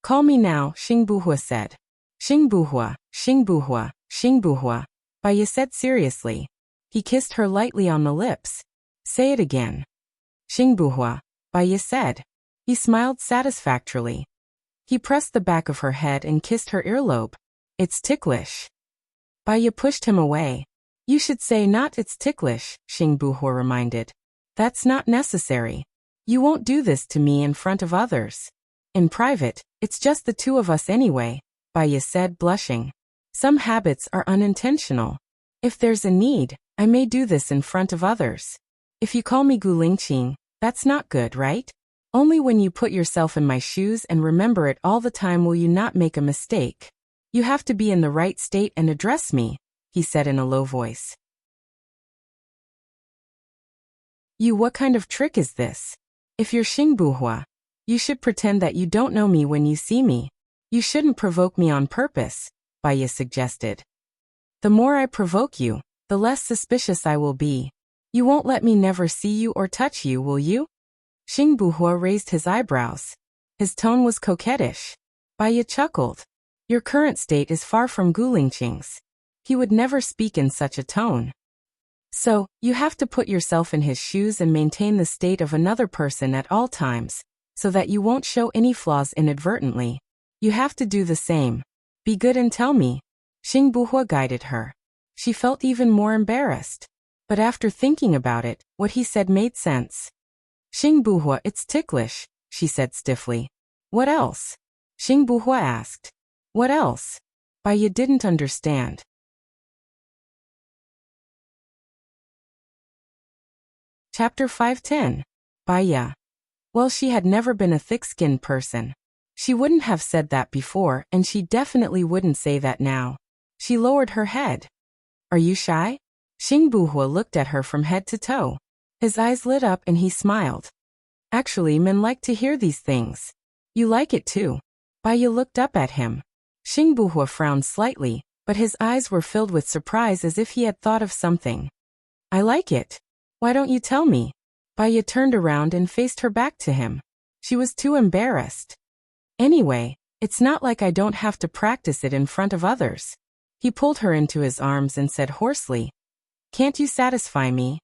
Call me now, Xing Buhua said. Xing Buhua, Xing Buhua, Xing Buhua, Baya said seriously. He kissed her lightly on the lips. Say it again. Xing Buhua, Baya said. He smiled satisfactorily. He pressed the back of her head and kissed her earlobe. It's ticklish. Baya pushed him away. You should say not it's ticklish, Xing Buhua reminded. That's not necessary. You won't do this to me in front of others. In private, it's just the two of us anyway, Baya said, blushing. Some habits are unintentional. If there's a need, I may do this in front of others. If you call me Gulingqing, that's not good, right? Only when you put yourself in my shoes and remember it all the time will you not make a mistake. You have to be in the right state and address me, he said in a low voice. What kind of trick is this? If you're Xingbuhua, you should pretend that you don't know me when you see me. You shouldn't provoke me on purpose, Baya suggested. The more I provoke you, the less suspicious I will be. You won't let me never see you or touch you, will you? Xingbuhua raised his eyebrows. His tone was coquettish. Baya chuckled. Your current state is far from Gulingqing's. He would never speak in such a tone. So, you have to put yourself in his shoes and maintain the state of another person at all times, so that you won't show any flaws inadvertently. You have to do the same. Be good and tell me. Xingbuhua guided her. She felt even more embarrassed. But after thinking about it, what he said made sense. Xingbuhua, it's ticklish, she said stiffly. What else? Xingbuhua asked. What else? Baya didn't understand. Chapter 510. Baya. Well, she had never been a thick-skinned person. She wouldn't have said that before, and she definitely wouldn't say that now. She lowered her head. Are you shy? Xingbuhua looked at her from head to toe. His eyes lit up and he smiled. Actually, men like to hear these things. You like it too. Baya looked up at him. Xingbuhua frowned slightly, but his eyes were filled with surprise as if he had thought of something. I like it. Why don't you tell me? Baya turned around and faced her back to him. She was too embarrassed. Anyway, it's not like I don't have to practice it in front of others. He pulled her into his arms and said hoarsely, Can't you satisfy me?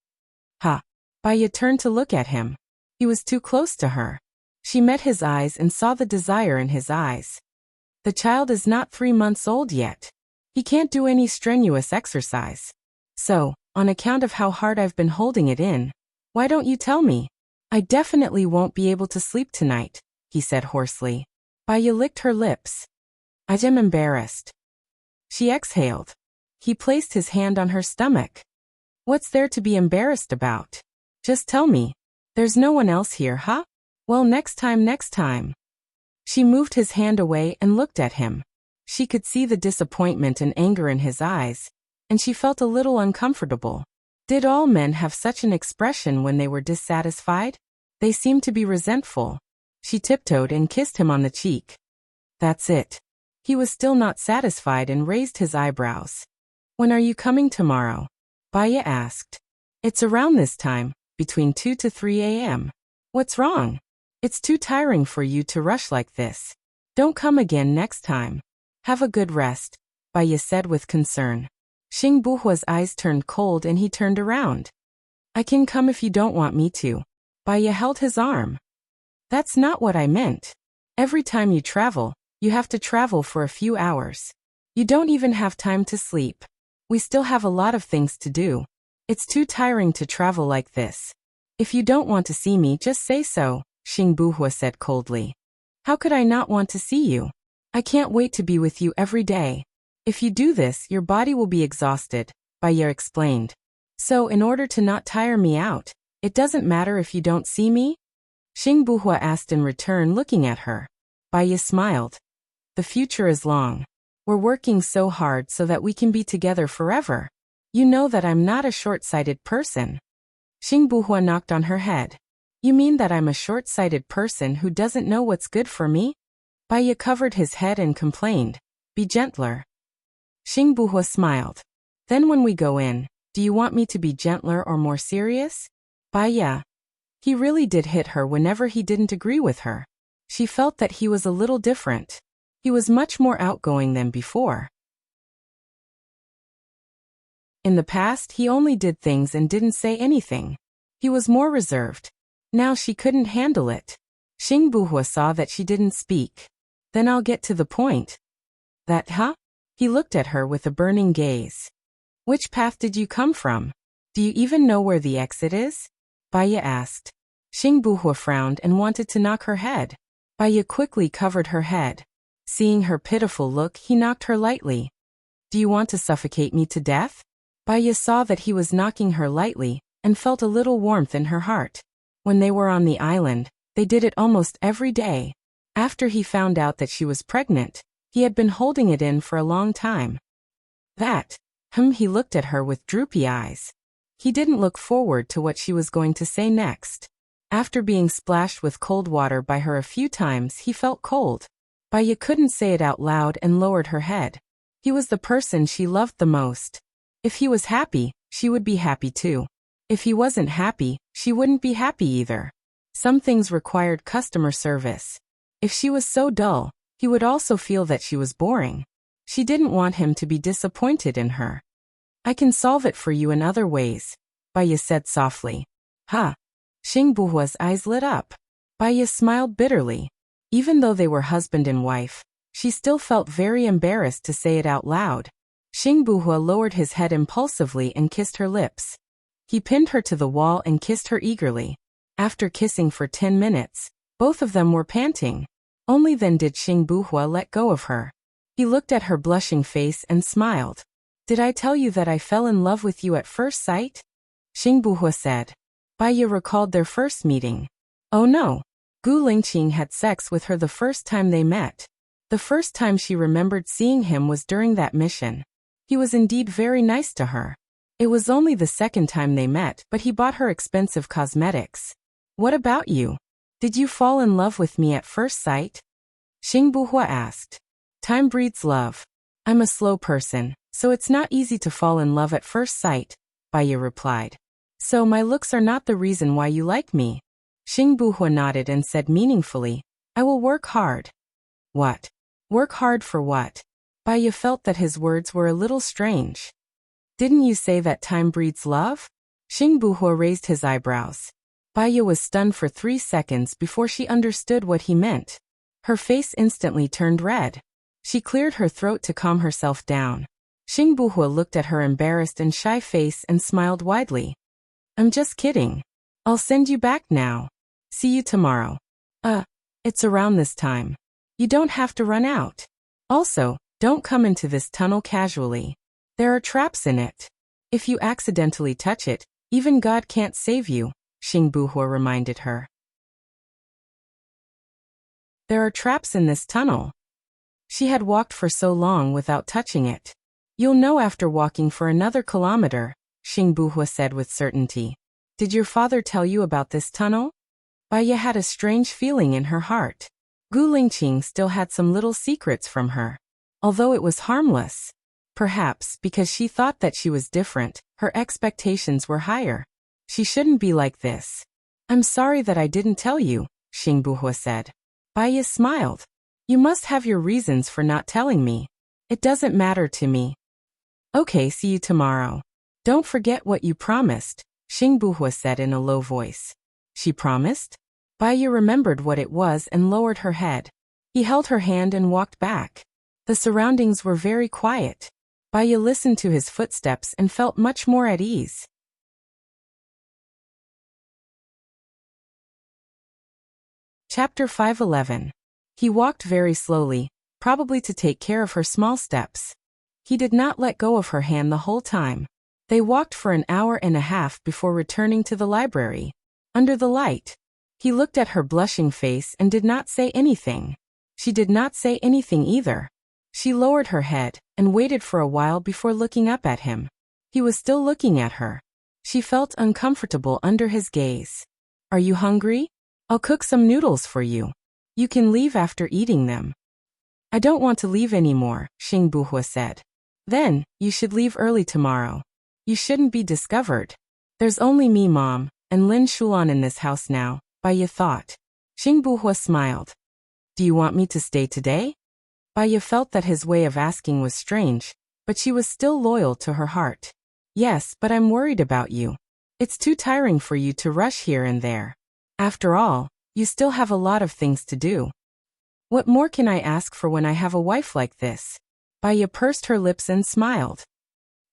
Ha! Baya turned to look at him. He was too close to her. She met his eyes and saw the desire in his eyes. The child is not 3 months old yet. He can't do any strenuous exercise. So, on account of how hard I've been holding it in, why don't you tell me? I definitely won't be able to sleep tonight, he said hoarsely. Baya licked her lips. I'm embarrassed. She exhaled. He placed his hand on her stomach. What's there to be embarrassed about? Just tell me. There's no one else here, huh? Well, next time. She moved his hand away and looked at him. She could see the disappointment and anger in his eyes, and she felt a little uncomfortable. Did all men have such an expression when they were dissatisfied? They seemed to be resentful. She tiptoed and kissed him on the cheek. That's it. He was still not satisfied and raised his eyebrows. When are you coming tomorrow? Baya asked. It's around this time, between 2 to 3 a.m. What's wrong? It's too tiring for you to rush like this. Don't come again next time. Have a good rest, Baya said with concern. Xingbuhua's eyes turned cold and he turned around. I can come if you don't want me to. Baya held his arm. That's not what I meant. Every time you travel, you have to travel for a few hours. You don't even have time to sleep. We still have a lot of things to do. It's too tiring to travel like this. If you don't want to see me, just say so, Xingbuhua said coldly. How could I not want to see you? I can't wait to be with you every day. If you do this, your body will be exhausted, Baya explained. So in order to not tire me out, it doesn't matter if you don't see me? Xingbuhua asked in return, looking at her. Baya smiled. The future is long. We're working so hard so that we can be together forever. You know that I'm not a short-sighted person. Xingbuhua knocked on her head. You mean that I'm a short-sighted person who doesn't know what's good for me? Baya covered his head and complained. Be gentler. Xingbuhua smiled. Then when we go in, do you want me to be gentler or more serious? Baya. He really did hit her whenever he didn't agree with her. She felt that he was a little different. He was much more outgoing than before. In the past, he only did things and didn't say anything. He was more reserved. Now she couldn't handle it. Xingbuhua saw that she didn't speak. Then I'll get to the point. That, huh? He looked at her with a burning gaze. Which path did you come from? Do you even know where the exit is? Baya asked. Xing Buhua frowned and wanted to knock her head. Baya quickly covered her head. Seeing her pitiful look, he knocked her lightly. Do you want to suffocate me to death? Baya saw that he was knocking her lightly, and felt a little warmth in her heart. When they were on the island, they did it almost every day. After he found out that she was pregnant, he had been holding it in for a long time. He looked at her with droopy eyes. He didn't look forward to what she was going to say next. After being splashed with cold water by her a few times, he felt cold. Baya couldn't say it out loud and lowered her head. He was the person she loved the most. If he was happy, she would be happy too. If he wasn't happy, she wouldn't be happy either. Some things required customer service. If she was so dull, he would also feel that she was boring. She didn't want him to be disappointed in her. I can solve it for you in other ways, Baya said softly. Huh? Xing Buhua's eyes lit up. Baya smiled bitterly. Even though they were husband and wife, she still felt very embarrassed to say it out loud. Xing Buhua lowered his head impulsively and kissed her lips. He pinned her to the wall and kissed her eagerly. After kissing for 10 minutes, both of them were panting. Only then did Xing Buhua let go of her. He looked at her blushing face and smiled. Did I tell you that I fell in love with you at first sight? Xing Buhua said. Baya recalled their first meeting. Oh no. Gu Lingqing had sex with her the first time they met. The first time she remembered seeing him was during that mission. He was indeed very nice to her. It was only the second time they met, but he bought her expensive cosmetics. What about you? Did you fall in love with me at first sight? Xing Buhua asked. Time breeds love. I'm a slow person, so it's not easy to fall in love at first sight, Baya replied. So my looks are not the reason why you like me. Xing Buhua nodded and said meaningfully, I will work hard. What? Work hard for what? Baya felt that his words were a little strange. Didn't you say that time breeds love? Xing Buhua raised his eyebrows. Baya was stunned for 3 seconds before she understood what he meant. Her face instantly turned red. She cleared her throat to calm herself down. Xing Buhua looked at her embarrassed and shy face and smiled widely. I'm just kidding. I'll send you back now. See you tomorrow. It's around this time. You don't have to run out. Also, don't come into this tunnel casually. There are traps in it. If you accidentally touch it, even God can't save you, Xing Buhua reminded her. There are traps in this tunnel. She had walked for so long without touching it. You'll know after walking for another kilometer, Xing Buhua said with certainty. Did your father tell you about this tunnel? Baya had a strange feeling in her heart. Gu Lingqing still had some little secrets from her. Although it was harmless. Perhaps because she thought that she was different, her expectations were higher. She shouldn't be like this. I'm sorry that I didn't tell you, Xing Buhua said. Baya smiled. You must have your reasons for not telling me. It doesn't matter to me. Okay, see you tomorrow. Don't forget what you promised, Xing Buhua said in a low voice. She promised? Baya remembered what it was and lowered her head. He held her hand and walked back. The surroundings were very quiet. Baya listened to his footsteps and felt much more at ease. Chapter 5:11. He walked very slowly, probably to take care of her small steps. He did not let go of her hand the whole time. They walked for an hour and a half before returning to the library. Under the light, he looked at her blushing face and did not say anything. She did not say anything either. She lowered her head and waited for a while before looking up at him. He was still looking at her. She felt uncomfortable under his gaze. Are you hungry? I'll cook some noodles for you. You can leave after eating them. I don't want to leave anymore, Xing Buhua said. Then, you should leave early tomorrow. You shouldn't be discovered. There's only me, Mom, and Lin Shulan in this house now, Baya thought. Xing Buhua smiled. Do you want me to stay today? Baya felt that his way of asking was strange, but she was still loyal to her heart. Yes, but I'm worried about you. It's too tiring for you to rush here and there. After all, you still have a lot of things to do. What more can I ask for when I have a wife like this? Baya pursed her lips and smiled.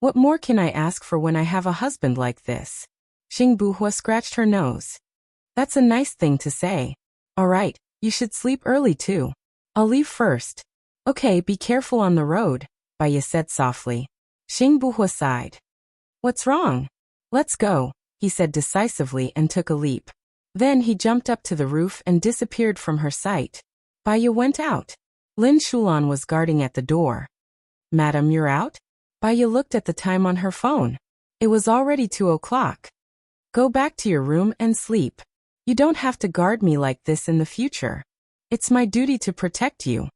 What more can I ask for when I have a husband like this? Xing Buhua scratched her nose. That's a nice thing to say. All right, you should sleep early too. I'll leave first. Okay, be careful on the road, Baya said softly. Xing Buhua sighed. What's wrong? Let's go, he said decisively and took a leap. Then he jumped up to the roof and disappeared from her sight. Baya went out. Lin Shulan was guarding at the door. Madam, you're out? Baya looked at the time on her phone. It was already 2 o'clock. Go back to your room and sleep. You don't have to guard me like this in the future. It's my duty to protect you.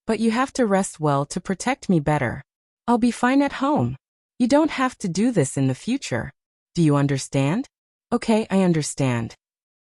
But you have to rest well to protect me better. I'll be fine at home. You don't have to do this in the future. Do you understand? Okay, I understand.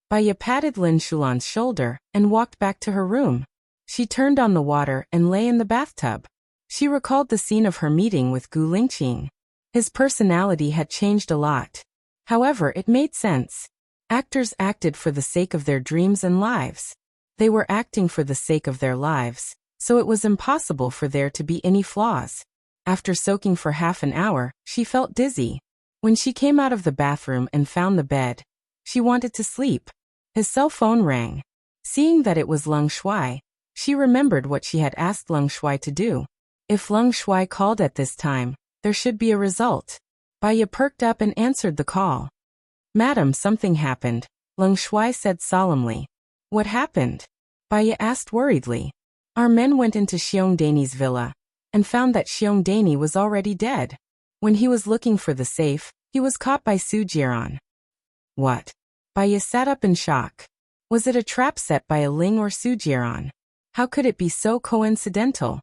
Baya patted Lin Shulan's shoulder and walked back to her room. She turned on the water and lay in the bathtub. She recalled the scene of her meeting with Gu Lingqing. His personality had changed a lot. However, it made sense. Actors acted for the sake of their dreams and lives. They were acting for the sake of their lives, so it was impossible for there to be any flaws. After soaking for half an hour, she felt dizzy. When she came out of the bathroom and found the bed, she wanted to sleep. His cell phone rang. Seeing that it was Leng Shuai, she remembered what she had asked Leng Shuai to do. If Leng Shuai called at this time, there should be a result. Baya perked up and answered the call. Madam, something happened, Leng Shuai said solemnly. What happened? Baya asked worriedly. Our men went into Xiong Dani's villa and found that Xiong Dani was already dead. When he was looking for the safe, he was caught by Su Jiran. What? Baya sat up in shock. Was it a trap set by a Ling or Su Jiran? How could it be so coincidental?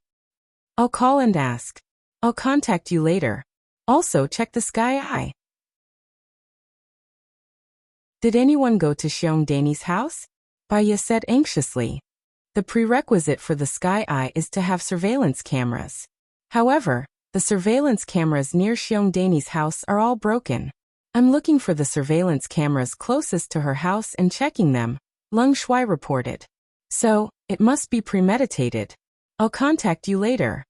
I'll call and ask. I'll contact you later. Also check the Sky Eye. Did anyone go to Xiong Dani's house? Baya said anxiously. The prerequisite for the Sky Eye is to have surveillance cameras. However, the surveillance cameras near Xiong Dani's house are all broken. I'm looking for the surveillance cameras closest to her house and checking them, Leng Shuai reported. So, it must be premeditated. I'll contact you later.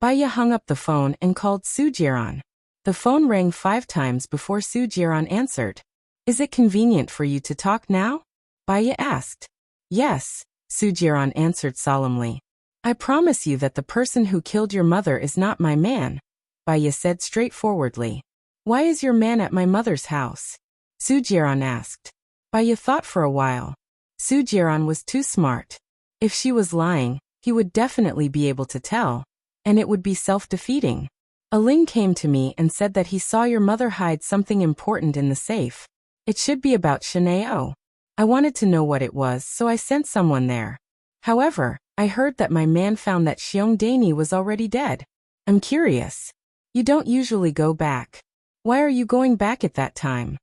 Baya hung up the phone and called Su Jiran. The phone rang 5 times before Su Jiran answered. Is it convenient for you to talk now? Baya asked. Yes, Su Jiran answered solemnly. I promise you that the person who killed your mother is not my man, Baya said straightforwardly. Why is your man at my mother's house? Su Jiran asked. Baya thought for a while. Su Jiran was too smart. If she was lying, he would definitely be able to tell, and it would be self-defeating. A Ling came to me and said that he saw your mother hide something important in the safe. It should be about Shenao. I wanted to know what it was, so I sent someone there. However, I heard that my man found that Xiong Dani was already dead. I'm curious. You don't usually go back. Why are you going back at that time?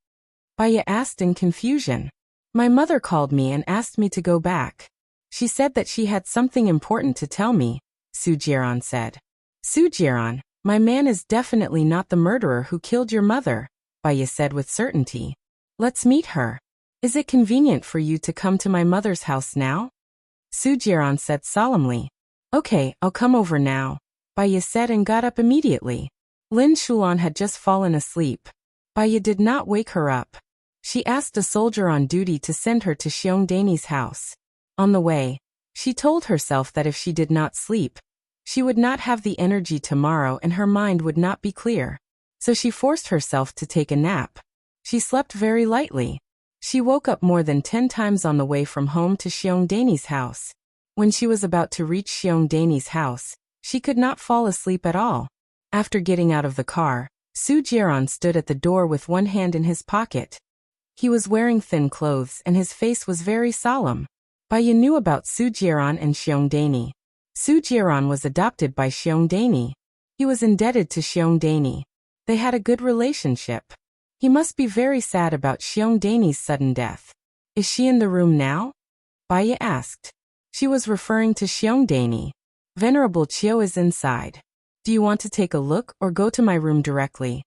Baya asked in confusion. My mother called me and asked me to go back. She said that she had something important to tell me, Su Jiran said. Su Jiran, my man is definitely not the murderer who killed your mother, Baya said with certainty. Let's meet her. Is it convenient for you to come to my mother's house now? Su Jiran said solemnly. Okay, I'll come over now, Baya said and got up immediately. Lin Shulan had just fallen asleep. Baya did not wake her up. She asked a soldier on duty to send her to Xiong Dani's house. On the way, she told herself that if she did not sleep, she would not have the energy tomorrow and her mind would not be clear. So she forced herself to take a nap. She slept very lightly. She woke up more than 10 times on the way from home to Xiong Dani's house. When she was about to reach Xiong Dani's house, she could not fall asleep at all. After getting out of the car, Su Jiran stood at the door with one hand in his pocket. He was wearing thin clothes and his face was very solemn. Baya knew about Su Jiran and Xiong Dani. Su Jiran was adopted by Xiong Dani. He was indebted to Xiong Dani. They had a good relationship. He must be very sad about Xiong Dani's sudden death. Is she in the room now? Baya asked. She was referring to Xiong Dani. Venerable Chiu is inside. Do you want to take a look or go to my room directly?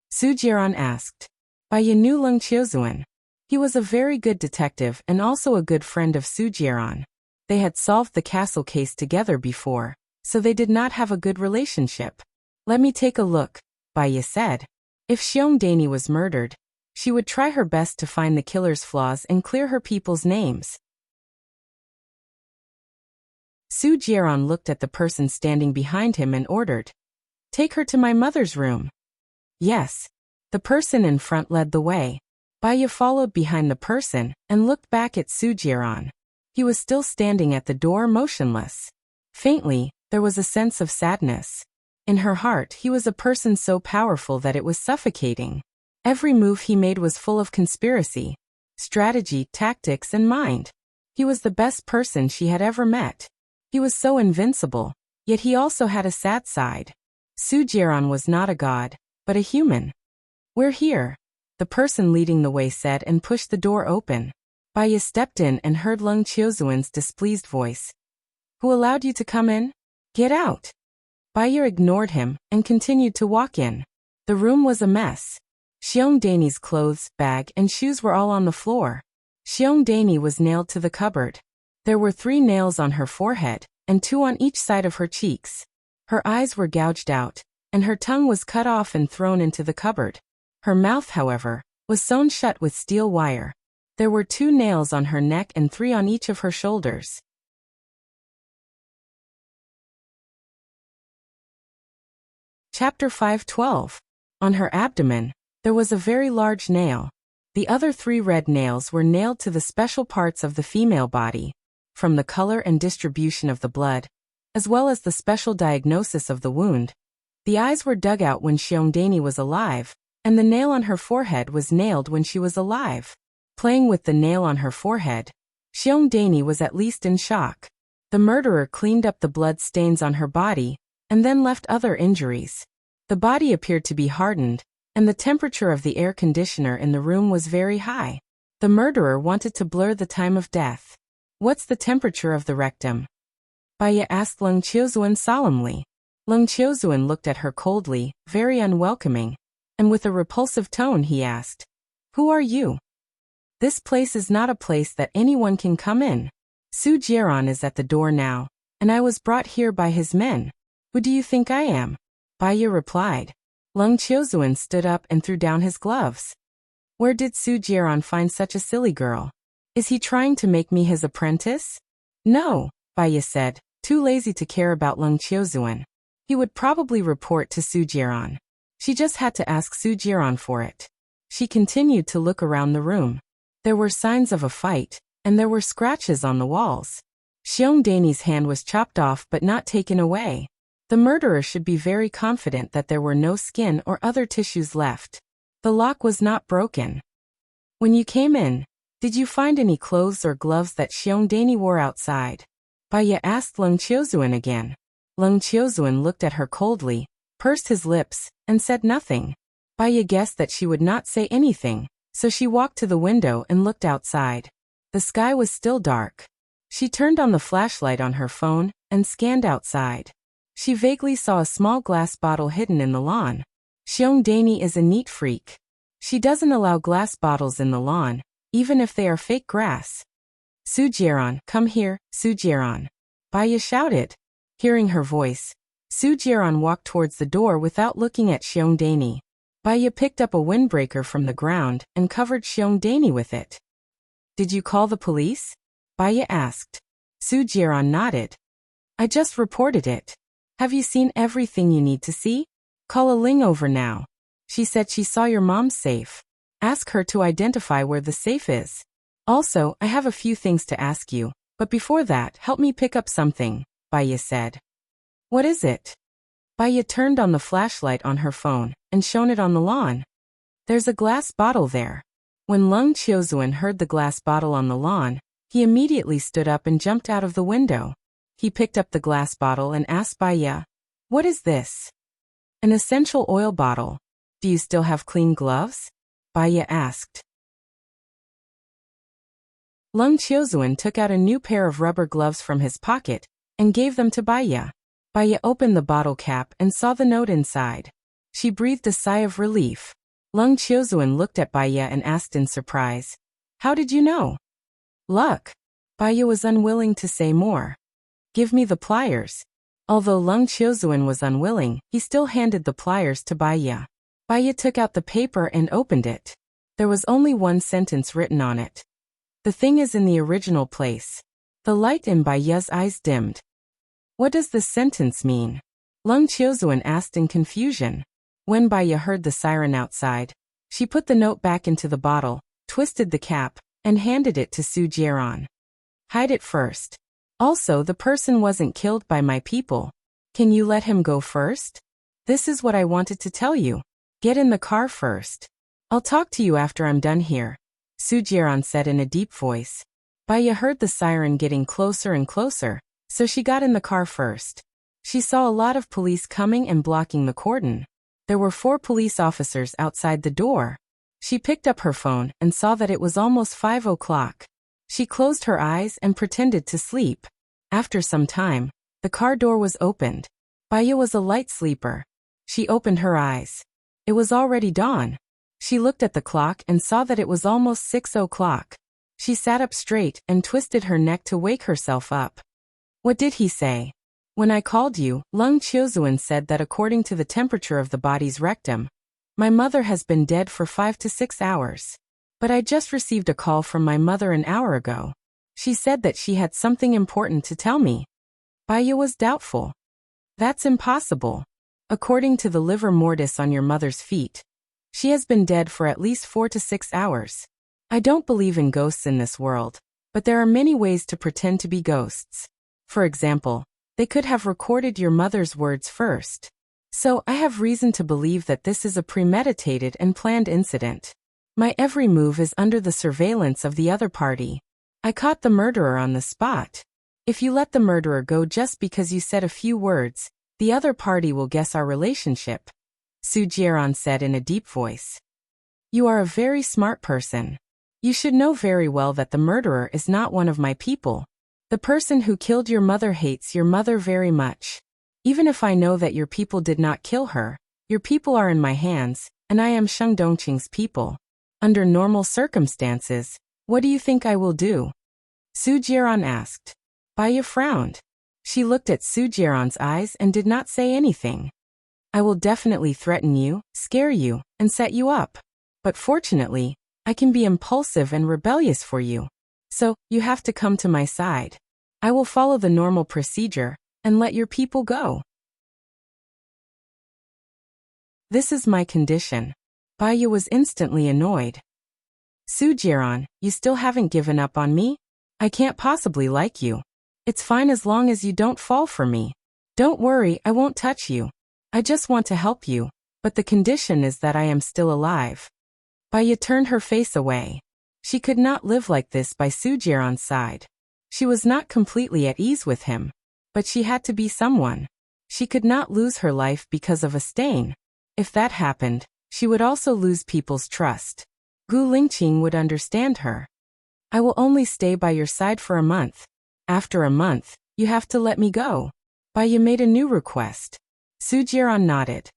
Su Jiran asked. Baya knew Leng Chiozuan. He was a very good detective and also a good friend of Su Jiran. They had solved the castle case together before, so they did not have a good relationship. Let me take a look, Baya said. If Xiong Dani was murdered, She would try her best to find the killer's flaws and clear her people's names. Su Jieran looked at the person standing behind him and ordered, "Take her to my mother's room." Yes. The person in front led the way. Baya followed behind the person and looked back at Su Jieran. He was still standing at the door motionless. Faintly, there was a sense of sadness. In her heart, he was a person so powerful that it was suffocating. Every move he made was full of conspiracy, strategy, tactics, and mind. He was the best person she had ever met. He was so invincible, yet he also had a sad side. Su Jieran was not a god, but a human. "We're here," the person leading the way said and pushed the door open. Baya stepped in and heard Leng Qiuzuan's displeased voice. "Who allowed you to come in? Get out." Baya ignored him and continued to walk in. The room was a mess. Xiong Dani's clothes, bag, and shoes were all on the floor. Xiong Dani was nailed to the cupboard. There were 3 nails on her forehead, and 2 on each side of her cheeks. Her eyes were gouged out, and her tongue was cut off and thrown into the cupboard. Her mouth, however, was sewn shut with steel wire. There were 2 nails on her neck and 3 on each of her shoulders. Chapter 5:12. On her abdomen, there was a very large nail. The other 3 red nails were nailed to the special parts of the female body, from the color and distribution of the blood, as well as the special diagnosis of the wound. The eyes were dug out when Xiong Dani was alive, and the nail on her forehead was nailed when she was alive. Playing with the nail on her forehead, Xiong Dani was at least in shock. The murderer cleaned up the blood stains on her body, and then left other injuries. The body appeared to be hardened, and the temperature of the air conditioner in the room was very high. The murderer wanted to blur the time of death. "What's the temperature of the rectum?" Baya asked Leng Qiuzuan solemnly. Leng Qiuzuan looked at her coldly, very unwelcoming, and with a repulsive tone he asked, "Who are you? This place is not a place that anyone can come in. Su Jieran is at the door now, and I was brought here by his men. Who do you think I am?" Baya replied. Leng Qiuzuan stood up and threw down his gloves. "Where did Su Jieran find such a silly girl? Is he trying to make me his apprentice?" "No," Baya said, too lazy to care about Leng Qiuzuan. He would probably report to Su Jieran. She just had to ask Su Jieran for it. She continued to look around the room. There were signs of a fight, and there were scratches on the walls. Xiong Dani's hand was chopped off but not taken away. The murderer should be very confident that there were no skin or other tissues left. The lock was not broken. "When you came in, did you find any clothes or gloves that Xiong Dani wore outside?" Baya asked Leng Qiuzuan again. Leng Qiuzuan looked at her coldly, pursed his lips, and said nothing. Baya guessed that she would not say anything, so she walked to the window and looked outside. The sky was still dark. She turned on the flashlight on her phone and scanned outside. She vaguely saw a small glass bottle hidden in the lawn. Xiong Dani is a neat freak. She doesn't allow glass bottles in the lawn, even if they are fake grass. "Su Jieran, come here, Su Jieran," Baya shouted. Hearing her voice, Su Jieran walked towards the door without looking at Xiong Dani. Baya picked up a windbreaker from the ground and covered Xiong Dani with it. "Did you call the police?" Baya asked. Su Jieran nodded. "I just reported it. Have you seen everything you need to see? Call a Ling over now. She said she saw your mom's safe. Ask her to identify where the safe is. Also, I have a few things to ask you, but before that, help me pick up something," Baya said. "What is it?" Baya turned on the flashlight on her phone and shone it on the lawn. "There's a glass bottle there." When Leng Qiuzuan heard the glass bottle on the lawn, he immediately stood up and jumped out of the window. He picked up the glass bottle and asked Baya, "What is this?" "An essential oil bottle. Do you still have clean gloves?" Baya asked. Leng Qiuzuan took out a new pair of rubber gloves from his pocket and gave them to Baya. Baya opened the bottle cap and saw the note inside. She breathed a sigh of relief. Leng Qiuzuan looked at Baya and asked in surprise, "How did you know?" "Luck." Baya was unwilling to say more. "Give me the pliers." Although Leng Qiuzuan was unwilling, he still handed the pliers to Baya. Baya took out the paper and opened it. There was only one sentence written on it. The thing is in the original place. The light in Baiya's eyes dimmed. What does this sentence mean? Lung Qiuzuan asked in confusion. When Baiya heard the siren outside, she put the note back into the bottle, twisted the cap, and handed it to Su Jieran. Hide it first. Also, the person wasn't killed by my people. Can you let him go first? This is what I wanted to tell you. Get in the car first. I'll talk to you after I'm done here, Su Jieran said in a deep voice. Baiya heard the siren getting closer and closer, so she got in the car first. She saw a lot of police coming and blocking the cordon. There were 4 police officers outside the door. She picked up her phone and saw that it was almost 5 o'clock. She closed her eyes and pretended to sleep. After some time, the car door was opened. Baiya was a light sleeper. She opened her eyes. It was already dawn. She looked at the clock and saw that it was almost 6 o'clock. She sat up straight and twisted her neck to wake herself up. What did he say? When I called you, Lung Qiuzuan said that according to the temperature of the body's rectum, my mother has been dead for 5 to 6 hours. But I just received a call from my mother an hour ago. She said that she had something important to tell me. Baiya was doubtful. That's impossible. According to the livor mortis on your mother's feet, she has been dead for at least 4 to 6 hours. I don't believe in ghosts in this world, but there are many ways to pretend to be ghosts. For example, they could have recorded your mother's words first. So I have reason to believe that this is a premeditated and planned incident. My every move is under the surveillance of the other party. I caught the murderer on the spot. If you let the murderer go just because you said a few words, the other party will guess our relationship, Su Jieran said in a deep voice. You are a very smart person. You should know very well that the murderer is not one of my people. The person who killed your mother hates your mother very much. Even if I know that your people did not kill her, your people are in my hands, and I am Sheng Dongqing's people. Under normal circumstances, what do you think I will do? Su Jieran asked. Baiya frowned. She looked at Su Jieran's eyes and did not say anything. I will definitely threaten you, scare you, and set you up. But fortunately, I can be impulsive and rebellious for you. So, you have to come to my side. I will follow the normal procedure and let your people go. This is my condition. Baiya was instantly annoyed. Su Jieran, you still haven't given up on me? I can't possibly like you. It's fine as long as you don't fall for me. Don't worry, I won't touch you. I just want to help you, but the condition is that I am still alive. Baiya turned her face away. She could not live like this by Su Jieran's side. She was not completely at ease with him, but she had to be someone. She could not lose her life because of a stain. If that happened, she would also lose people's trust. Gu Lingqing would understand her. I will only stay by your side for a month. After a month, you have to let me go. Baiya made a new request. Su Jieran nodded.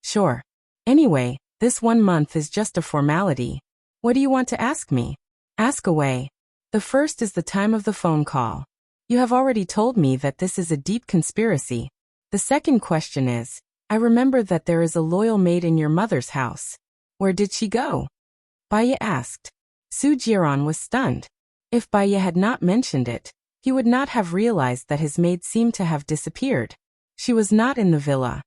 Sure. Anyway, this 1 month is just a formality. What do you want to ask me? Ask away. The first is the time of the phone call. You have already told me that this is a deep conspiracy. The second question is, I remember that there is a loyal maid in your mother's house. Where did she go? Baiya asked. Su Jieran was stunned. If Baiya had not mentioned it, he would not have realized that his maid seemed to have disappeared. She was not in the villa.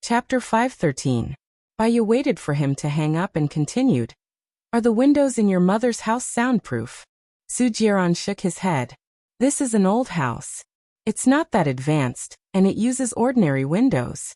Chapter 513. Baiya waited for him to hang up and continued. Are the windows in your mother's house soundproof? Su Jieran shook his head. This is an old house. It's not that advanced, and it uses ordinary windows.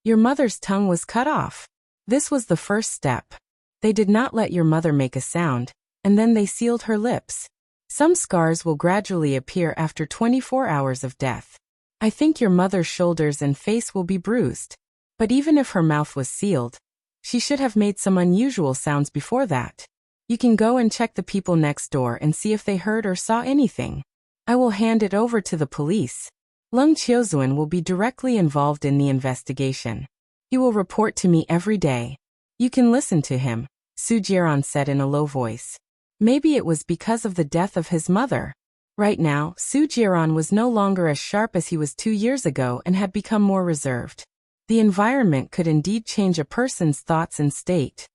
Your mother's tongue was cut off. This was the first step. They did not let your mother make a sound, and then they sealed her lips. Some scars will gradually appear after 24 hours of death. I think your mother's shoulders and face will be bruised. But even if her mouth was sealed, she should have made some unusual sounds before that. You can go and check the people next door and see if they heard or saw anything. I will hand it over to the police. Lung Qiuzuan will be directly involved in the investigation. He will report to me every day. You can listen to him, Su Jieran said in a low voice. Maybe it was because of the death of his mother. Right now, Su Jieran was no longer as sharp as he was 2 years ago and had become more reserved. The environment could indeed change a person's thoughts and state.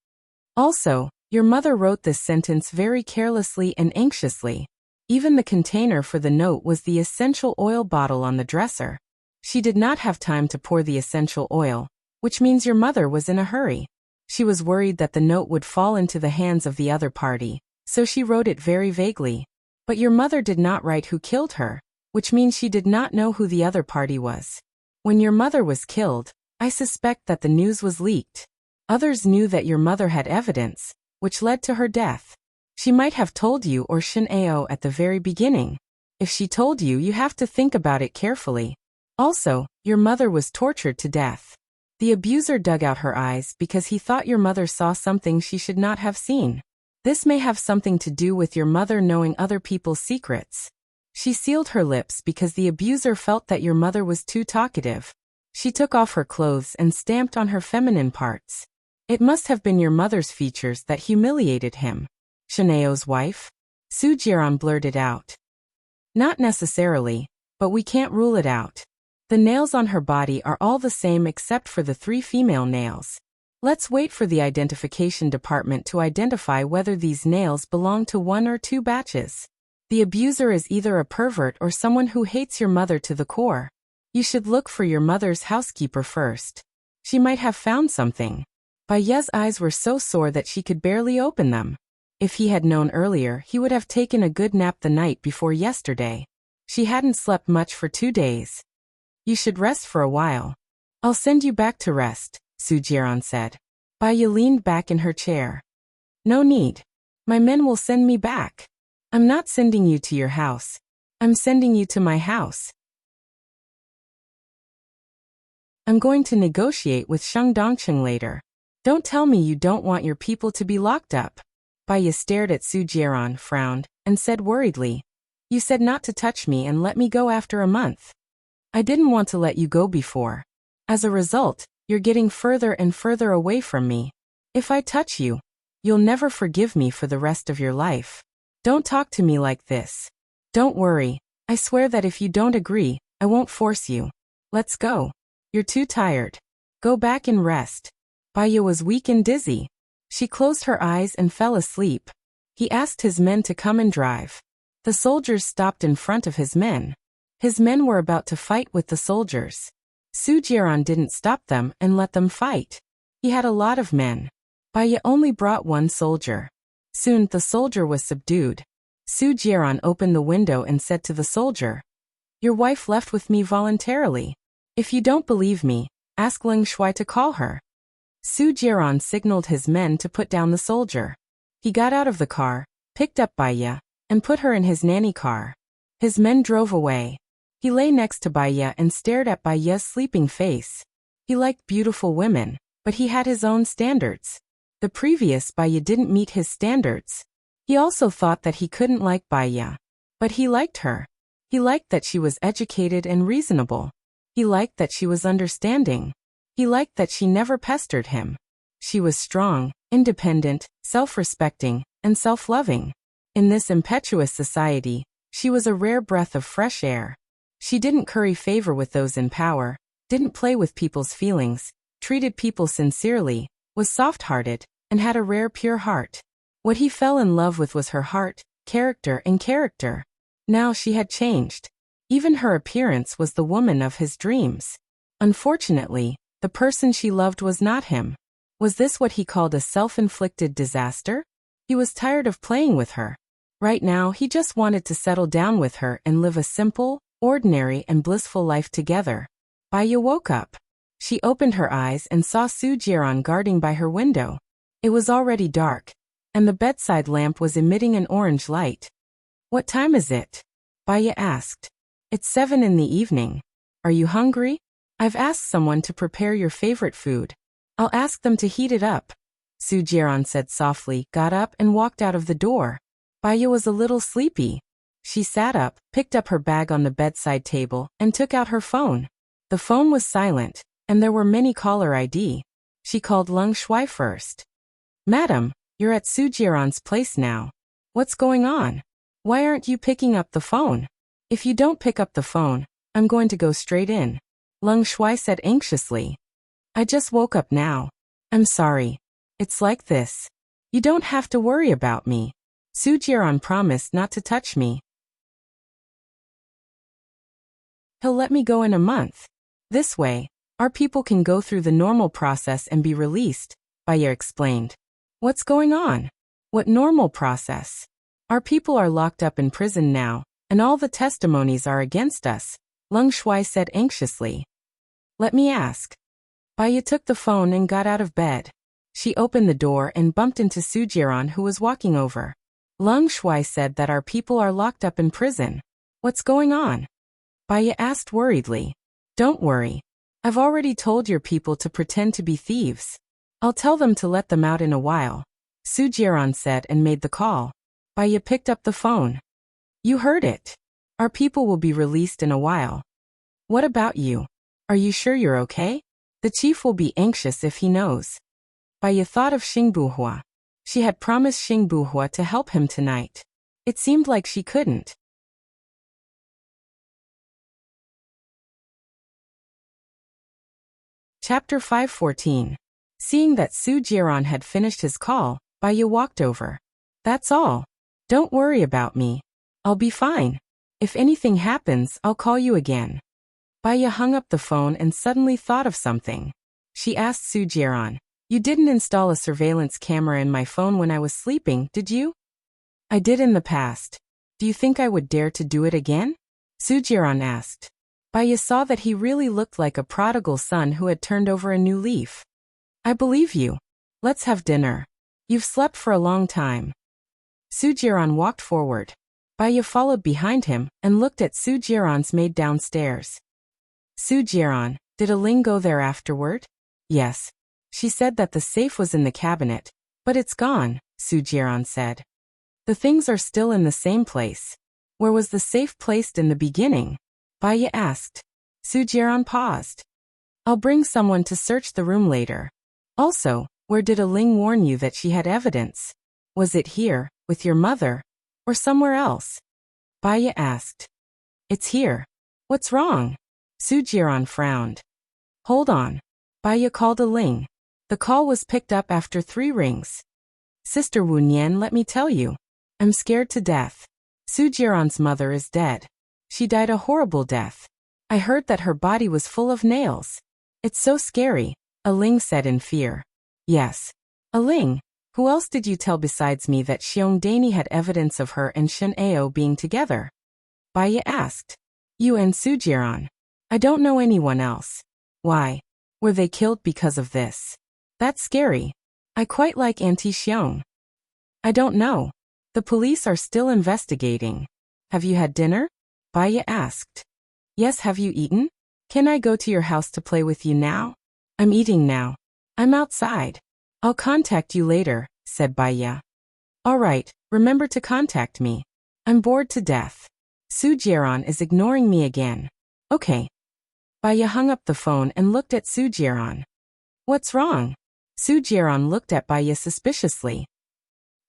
Also, your mother wrote this sentence very carelessly and anxiously. Even the container for the note was the essential oil bottle on the dresser. She did not have time to pour the essential oil, which means your mother was in a hurry. She was worried that the note would fall into the hands of the other party, so she wrote it very vaguely. But your mother did not write who killed her, which means she did not know who the other party was. When your mother was killed, I suspect that the news was leaked. Others knew that your mother had evidence, which led to her death. She might have told you or Shin Ao at the very beginning. If she told you, you have to think about it carefully. Also, your mother was tortured to death. The abuser dug out her eyes because he thought your mother saw something she should not have seen. This may have something to do with your mother knowing other people's secrets. She sealed her lips because the abuser felt that your mother was too talkative. She took off her clothes and stamped on her feminine parts. It must have been your mother's features that humiliated him. Shanao's wife? Su Jiran blurted out. Not necessarily, but we can't rule it out. The nails on her body are all the same except for the 3 female nails. Let's wait for the identification department to identify whether these nails belong to 1 or 2 batches. The abuser is either a pervert or someone who hates your mother to the core. You should look for your mother's housekeeper first. She might have found something. Baye's eyes were so sore that she could barely open them. If he had known earlier, he would have taken a good nap the night before yesterday. She hadn't slept much for 2 days. You should rest for a while. I'll send you back to rest, Su Jiran said. Baye leaned back in her chair. No need. My men will send me back. I'm not sending you to your house. I'm sending you to my house. I'm going to negotiate with Sheng Dongcheng later. Don't tell me you don't want your people to be locked up. Baye stared at Su Jiran, frowned, and said worriedly, You said not to touch me and let me go after a month. I didn't want to let you go before. As a result, you're getting further and further away from me. If I touch you, you'll never forgive me for the rest of your life. Don't talk to me like this. Don't worry, I swear that if you don't agree, I won't force you. Let's go. You're too tired. Go back and rest. Baye was weak and dizzy. She closed her eyes and fell asleep. He asked his men to come and drive. The soldiers stopped in front of his men. His men were about to fight with the soldiers. Su Jiran didn't stop them and let them fight. He had a lot of men. Baye only brought 1 soldier. Soon the soldier was subdued. Su Jiran opened the window and said to the soldier, Your wife left with me voluntarily. If you don't believe me, ask Leng Shui to call her. Su Jiran signaled his men to put down the soldier. He got out of the car, picked up Baye, and put her in his nanny car. His men drove away. He lay next to Baye and stared at Baye's sleeping face. He liked beautiful women, but he had his own standards. The previous Baye didn't meet his standards. He also thought that he couldn't like Baye. But he liked her. He liked that she was educated and reasonable. He liked that she was understanding. He liked that she never pestered him. She was strong, independent, self-respecting, and self-loving. In this impetuous society, she was a rare breath of fresh air. She didn't curry favor with those in power, didn't play with people's feelings, treated people sincerely, was soft-hearted, and had a rare pure heart. What he fell in love with was her heart, character. Now she had changed. Even her appearance was the woman of his dreams. Unfortunately, the person she loved was not him. Was this what he called a self-inflicted disaster? He was tired of playing with her. Right now, he just wanted to settle down with her and live a simple, ordinary and blissful life together. Baye woke up. She opened her eyes and saw Su Jiran guarding by her window. It was already dark, and the bedside lamp was emitting an orange light. What time is it? Baye asked. It's 7 in the evening. Are you hungry? I've asked someone to prepare your favorite food. I'll ask them to heat it up. Su Jiran said softly, got up and walked out of the door. Baye was a little sleepy. She sat up, picked up her bag on the bedside table, and took out her phone. The phone was silent, and there were many caller ID. She called Leng Shui first. Madam, you're at Su Jiran's place now. What's going on? Why aren't you picking up the phone? If you don't pick up the phone, I'm going to go straight in. Leng Shui said anxiously. I just woke up now. I'm sorry. It's like this. You don't have to worry about me. Soo-jiran promised not to touch me. He'll let me go in a month. This way, our people can go through the normal process and be released, Baya explained. What's going on? What normal process? Our people are locked up in prison now, and all the testimonies are against us, Lung Shui said anxiously. Let me ask. Baya took the phone and got out of bed. She opened the door and bumped into Soo-jiran, who was walking over. Lung Shui said that our people are locked up in prison. What's going on? Baya asked worriedly. Don't worry. I've already told your people to pretend to be thieves. I'll tell them to let them out in a while, Soo-jiran said and made the call. Baya picked up the phone. You heard it. Our people will be released in a while. What about you? Are you sure you're okay? The chief will be anxious if he knows. Baya thought of Xingbuhua. She had promised Xingbuhua to help him tonight. It seemed like she couldn't. Chapter 514. Seeing that Soo-jiran had finished his call, Baya walked over. That's all. Don't worry about me. I'll be fine. If anything happens, I'll call you again. Baya hung up the phone and suddenly thought of something. She asked Soo-jiran, You didn't install a surveillance camera in my phone when I was sleeping, did you? I did in the past. Do you think I would dare to do it again? Soo-jiran asked. Baya saw that he really looked like a prodigal son who had turned over a new leaf. I believe you. Let's have dinner. You've slept for a long time. Soo-jiran walked forward. Baya followed behind him and looked at Soo-jiran's maid downstairs. Soo-jiran, did Aling go there afterward? Yes. She said that the safe was in the cabinet, but it's gone, Soo-jiran said. The things are still in the same place. Where was the safe placed in the beginning? Baya asked. Soo-jiran paused. I'll bring someone to search the room later. Also, where did Aling warn you that she had evidence? Was it here, with your mother, or somewhere else? Baya asked. It's here. What's wrong? Soo-jiran frowned. Hold on. Baya called Aling. The call was picked up after 3 rings. Sister Wu Nian, let me tell you. I'm scared to death. Soo-jiran's mother is dead. She died a horrible death. I heard that her body was full of nails. It's so scary, Aling said in fear. Yes. Aling, who else did you tell besides me that Xiongdani had evidence of her and Shen Ao being together? Baya asked. You and Soo-jiran. I don't know anyone else. Why? Were they killed because of this? That's scary. I quite like Auntie Xiong. I don't know. The police are still investigating. Have you had dinner? Baya asked. Yes, have you eaten? Can I go to your house to play with you now? I'm eating now. I'm outside. I'll contact you later, said Baya. All right, remember to contact me. I'm bored to death. Soo-jiran is ignoring me again. Okay. Baya hung up the phone and looked at Soo-jiran. What's wrong? Soo-jiran looked at Baya suspiciously.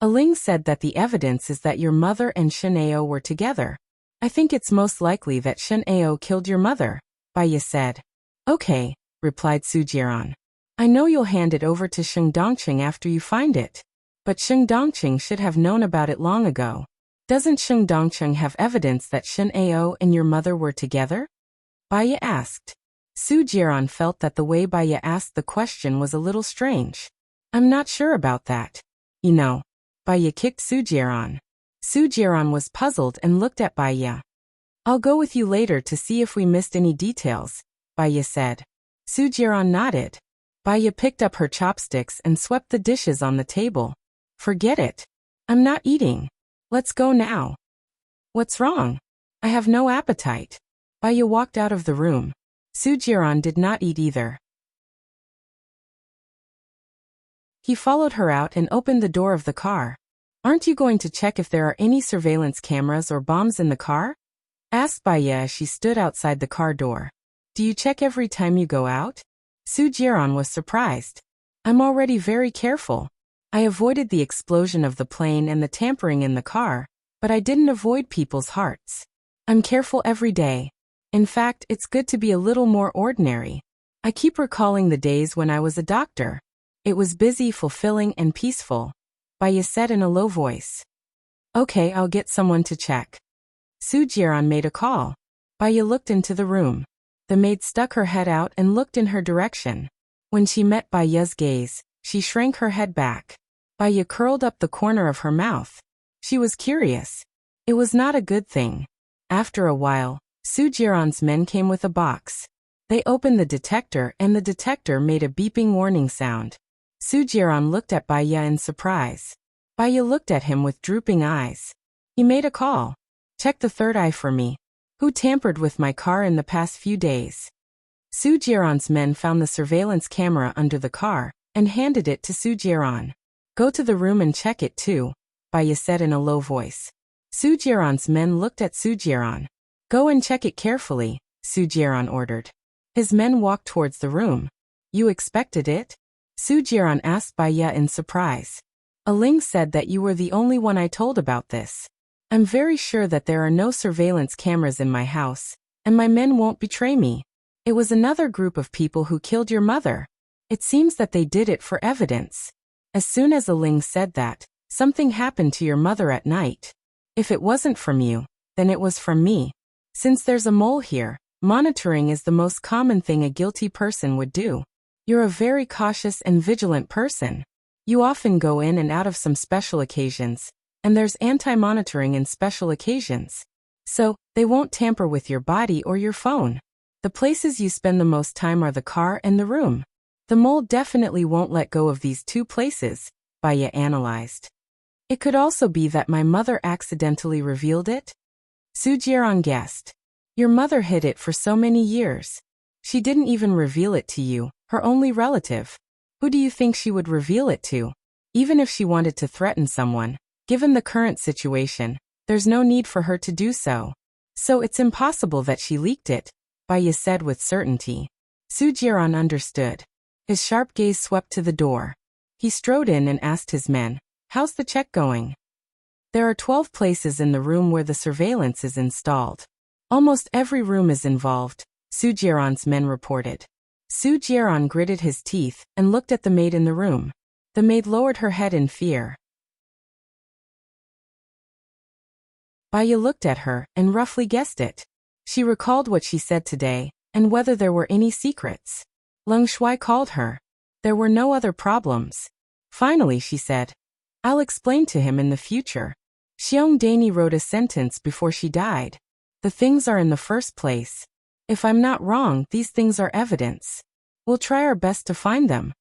Aling said that the evidence is that your mother and Shen Ao were together. I think it's most likely that Shen Ao killed your mother, Baya said. Okay, replied Soo-jiran. I know you'll hand it over to Sheng Dongqing after you find it. But Sheng Dongqing should have known about it long ago. Doesn't Sheng Dongqing have evidence that Shen Ao and your mother were together? Baya asked. Soo-jiran felt that the way Baya asked the question was a little strange. I'm not sure about that. You know. Baya kicked Soo-jiran. Soo-jiran was puzzled and looked at Baya. I'll go with you later to see if we missed any details, Baya said. Soo-jiran nodded. Baya picked up her chopsticks and swept the dishes on the table. Forget it. I'm not eating. Let's go now. What's wrong? I have no appetite. Baya walked out of the room. Soo-jiran did not eat either. He followed her out and opened the door of the car. Aren't you going to check if there are any surveillance cameras or bombs in the car? Asked Baya as she stood outside the car door. Do you check every time you go out? Soo-jiran was surprised. I'm already very careful. I avoided the explosion of the plane and the tampering in the car, but I didn't avoid people's hearts. I'm careful every day. In fact, it's good to be a little more ordinary. I keep recalling the days when I was a doctor. It was busy, fulfilling, and peaceful. Baya said in a low voice. Okay, I'll get someone to check. Su Jiran made a call. Baya looked into the room. The maid stuck her head out and looked in her direction. When she met Baya's gaze, she shrank her head back. Baya curled up the corner of her mouth. She was curious. It was not a good thing. After a while, Su Jiran's men came with a box. They opened the detector and the detector made a beeping warning sound. Su Jiran looked at Baya in surprise. Baya looked at him with drooping eyes. He made a call. Check the third eye for me. Who tampered with my car in the past few days? Su Jiran's men found the surveillance camera under the car and handed it to Su Jiran. Go to the room and check it too, Baya said in a low voice. Su Jiran's men looked at Su Jiran. Go and check it carefully, Su Jiran ordered. His men walked towards the room. You expected it? Su Jiran asked Baya in surprise. Aling said that you were the only one I told about this. I'm very sure that there are no surveillance cameras in my house, and my men won't betray me. It was another group of people who killed your mother. It seems that they did it for evidence. As soon as Aling said that, something happened to your mother at night. If it wasn't from you, then it was from me. Since there's a mole here, monitoring is the most common thing a guilty person would do. You're a very cautious and vigilant person. You often go in and out of some special occasions, and there's anti-monitoring in special occasions. So, they won't tamper with your body or your phone. The places you spend the most time are the car and the room. The mole definitely won't let go of these two places, Baya analyzed. It could also be that my mother accidentally revealed it? Su Jiran guessed. Your mother hid it for so many years. She didn't even reveal it to you, her only relative. Who do you think she would reveal it to? Even if she wanted to threaten someone, given the current situation, there's no need for her to do so. So it's impossible that she leaked it, Baya said with certainty. Su Jiran understood. His sharp gaze swept to the door. He strode in and asked his men, how's the check going? There are 12 places in the room where the surveillance is installed. Almost every room is involved, Su Jiran's men reported. Su Jiran gritted his teeth and looked at the maid in the room. The maid lowered her head in fear. Baya looked at her and roughly guessed it. She recalled what she said today, and whether there were any secrets. Leng Shui called her. There were no other problems. Finally, she said, I'll explain to him in the future. Xiong Dani wrote a sentence before she died. The things are in the first place. If I'm not wrong, these things are evidence. We'll try our best to find them.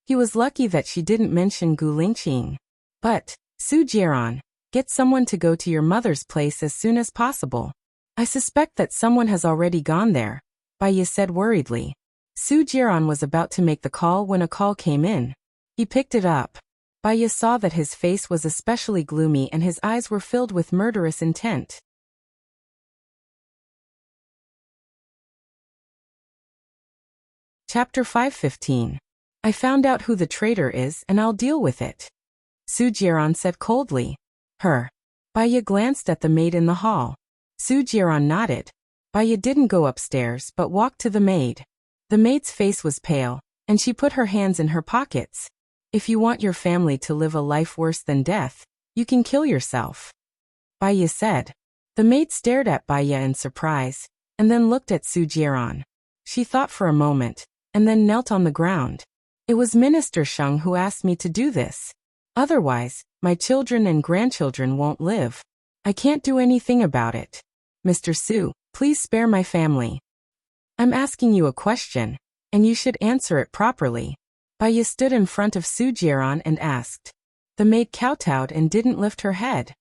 He was lucky that she didn't mention Gu Lingqing. But, Su Jiran, get someone to go to your mother's place as soon as possible. I suspect that someone has already gone there, Baya said worriedly. Su Jiran was about to make the call when a call came in. He picked it up. Baya saw that his face was especially gloomy and his eyes were filled with murderous intent. Chapter 5:15. I found out who the traitor is and I'll deal with it. Su Jiran said coldly. Her. Baya glanced at the maid in the hall. Su Jiran nodded. Baya didn't go upstairs but walked to the maid. The maid's face was pale, and she put her hands in her pockets. If you want your family to live a life worse than death, you can kill yourself. Baya said. The maid stared at Baya in surprise, and then looked at Su Jiran. She thought for a moment, and then knelt on the ground. It was Minister Sheng who asked me to do this. Otherwise, my children and grandchildren won't live. I can't do anything about it. Mr. Su, please spare my family. I'm asking you a question, and you should answer it properly. Baya stood in front of Su Jiran and asked. The maid kowtowed and didn't lift her head.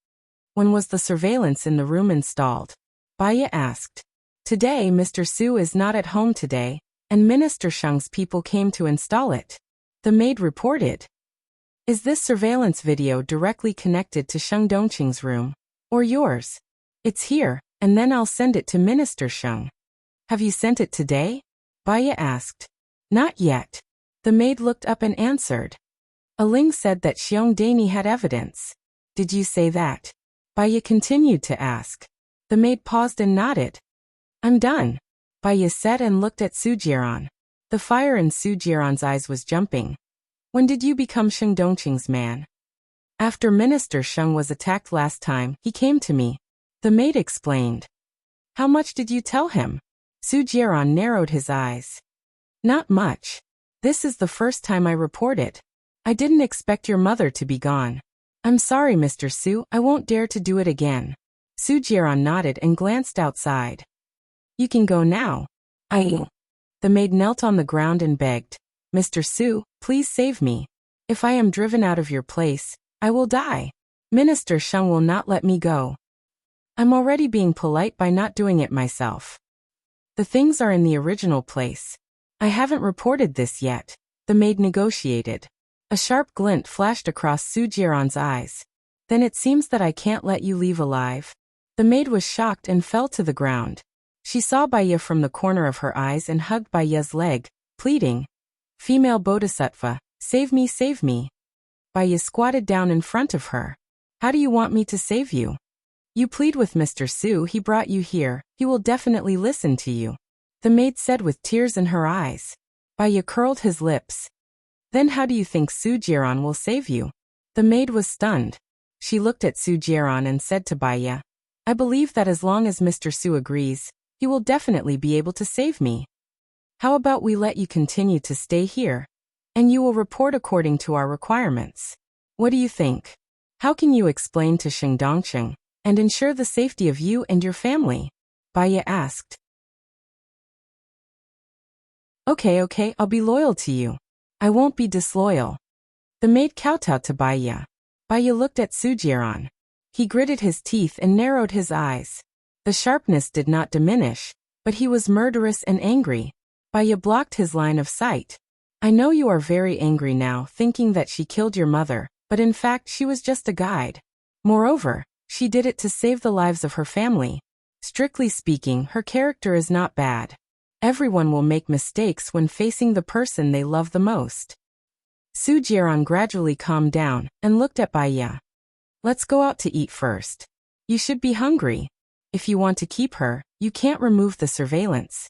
When was the surveillance in the room installed? Baya asked. Today Mr. Su is not at home today, and Minister Sheng's people came to install it. The maid reported. Is this surveillance video directly connected to Sheng Dongqing's room? Or yours? It's here, and then I'll send it to Minister Sheng. Have you sent it today? Baya asked. Not yet. The maid looked up and answered. Aling said that Xiong Dani had evidence. Did you say that? Baya continued to ask. The maid paused and nodded. I'm done. Baya said and looked at Su Jiran. The fire in Su Jiran's eyes was jumping. When did you become Sheng Dongqing's man? After Minister Sheng was attacked last time, he came to me. The maid explained. How much did you tell him? Su Jiran narrowed his eyes. Not much. This is the first time I report it. I didn't expect your mother to be gone. I'm sorry, Mr. Su, I won't dare to do it again. Su Jiran nodded and glanced outside. You can go now. The maid knelt on the ground and begged. Mr. Su, please save me. If I am driven out of your place, I will die. Minister Sheng will not let me go. I'm already being polite by not doing it myself. The things are in the original place. I haven't reported this yet. The maid negotiated. A sharp glint flashed across Su Jiran's eyes. Then it seems that I can't let you leave alive. The maid was shocked and fell to the ground. She saw Baya from the corner of her eyes and hugged Baya's leg, pleading. Female Bodhisattva, save me, save me. Baya squatted down in front of her. How do you want me to save you? You plead with Mr. Su, he brought you here, he will definitely listen to you. The maid said with tears in her eyes. Baya curled his lips. Then how do you think Su Jiran will save you? The maid was stunned. She looked at Su Jiran and said to Baya, I believe that as long as Mr. Su agrees, he will definitely be able to save me. How about we let you continue to stay here? And you will report according to our requirements. What do you think? How can you explain to Sheng Dongqing and ensure the safety of you and your family? Baya asked. Okay, I'll be loyal to you. I won't be disloyal. The maid kowtowed to Baya. Baya looked at Su Jiran. He gritted his teeth and narrowed his eyes. The sharpness did not diminish, but he was murderous and angry. Baya blocked his line of sight. I know you are very angry now, thinking that she killed your mother, but in fact she was just a guide. Moreover, she did it to save the lives of her family. Strictly speaking, her character is not bad. Everyone will make mistakes when facing the person they love the most. Su Jiran gradually calmed down and looked at Baya. Let's go out to eat first. You should be hungry. If you want to keep her, you can't remove the surveillance.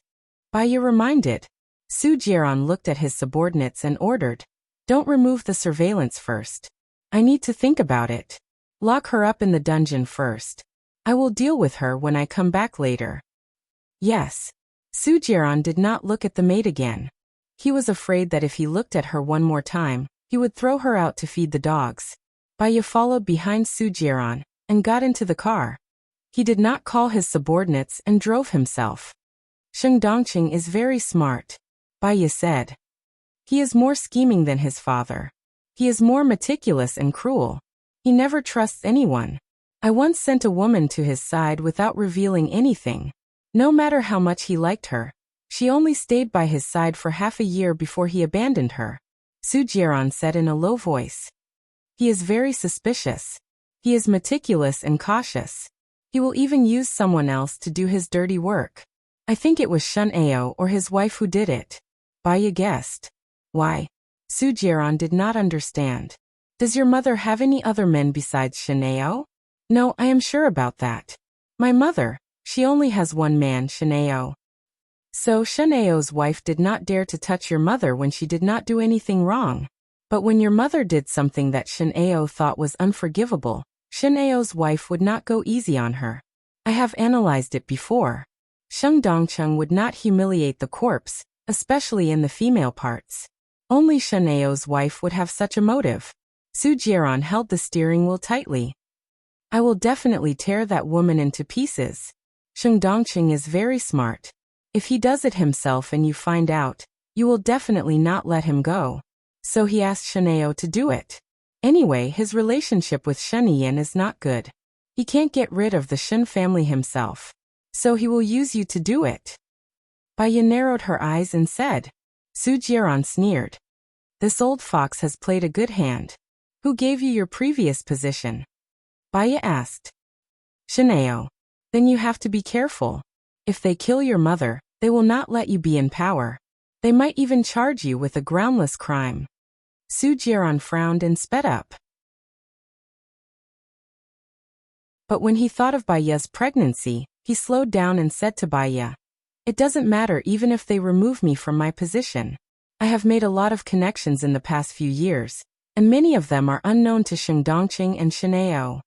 Baya reminded. Su Jiran looked at his subordinates and ordered. Don't remove the surveillance first. I need to think about it. Lock her up in the dungeon first. I will deal with her when I come back later. Yes. Su Jiran did not look at the maid again. He was afraid that if he looked at her one more time, he would throw her out to feed the dogs. Baya followed behind Su Jiran and got into the car. He did not call his subordinates and drove himself. Sheng Dongqing is very smart, Baya said. He is more scheming than his father. He is more meticulous and cruel. He never trusts anyone. I once sent a woman to his side without revealing anything. No matter how much he liked her, she only stayed by his side for half a year before he abandoned her. Su Jiran said in a low voice. He is very suspicious. He is meticulous and cautious. He will even use someone else to do his dirty work. I think it was Shen Ao or his wife who did it. Baya guessed. Why? Su Jiran did not understand. Does your mother have any other men besides Shen Ao? No, I am sure about that. My mother, she only has one man, Shen Ao. So Shen Ao's wife did not dare to touch your mother when she did not do anything wrong. But when your mother did something that Shen Ao thought was unforgivable, Shen Ao's wife would not go easy on her. I have analyzed it before. Sheng Dongqing would not humiliate the corpse, especially in the female parts. Only Shen Ao's wife would have such a motive. Su Jiran held the steering wheel tightly. I will definitely tear that woman into pieces. Sheng Dongqing is very smart. If he does it himself and you find out, you will definitely not let him go. So he asked Shen Ao to do it. Anyway, his relationship with Shen Yan is not good. He can't get rid of the Shen family himself. So he will use you to do it. Baya narrowed her eyes and said. Su Jiran sneered. This old fox has played a good hand. Who gave you your previous position? Baya asked. Shen Ao. Then you have to be careful. If they kill your mother, they will not let you be in power. They might even charge you with a groundless crime. Su Jiran frowned and sped up. But when he thought of Baya's pregnancy, he slowed down and said to Baya, It doesn't matter even if they remove me from my position. I have made a lot of connections in the past few years, and many of them are unknown to Sheng Dongqing and Shenao.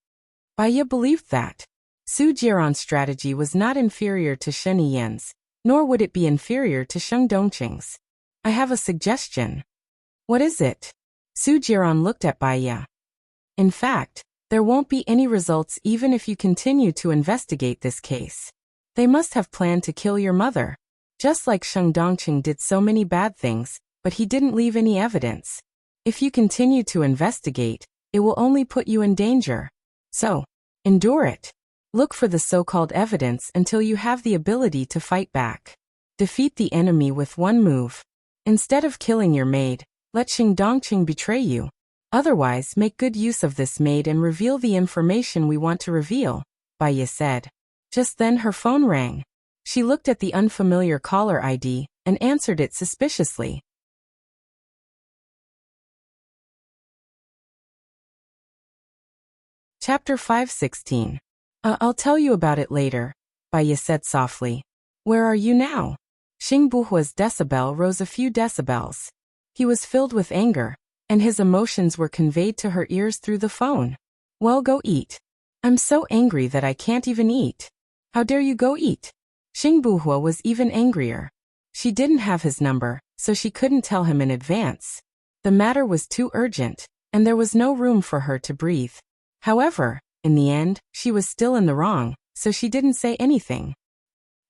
Baiya believed that Su Jiaran's strategy was not inferior to Shen Yi's, nor would it be inferior to Sheng Dongqing's. I have a suggestion. What is it? Su Jiaran looked at Baiya. In fact, there won't be any results even if you continue to investigate this case. They must have planned to kill your mother. Just like Sheng Dongqing did so many bad things, but he didn't leave any evidence. If you continue to investigate, it will only put you in danger. So, endure it. Look for the so-called evidence until you have the ability to fight back. Defeat the enemy with one move. Instead of killing your maid, let Sheng Dongqing betray you. Otherwise, make good use of this maid and reveal the information we want to reveal, Baiya said. Just then her phone rang. She looked at the unfamiliar caller ID and answered it suspiciously. Chapter 5:16. I'll tell you about it later, Baiya said softly. Where are you now? Xing Buhua's decibel rose a few decibels. He was filled with anger, and his emotions were conveyed to her ears through the phone. Well, go eat. I'm so angry that I can't even eat. How dare you go eat? Xing Buhua was even angrier. She didn't have his number, so she couldn't tell him in advance. The matter was too urgent, and there was no room for her to breathe. However, in the end, she was still in the wrong, so she didn't say anything.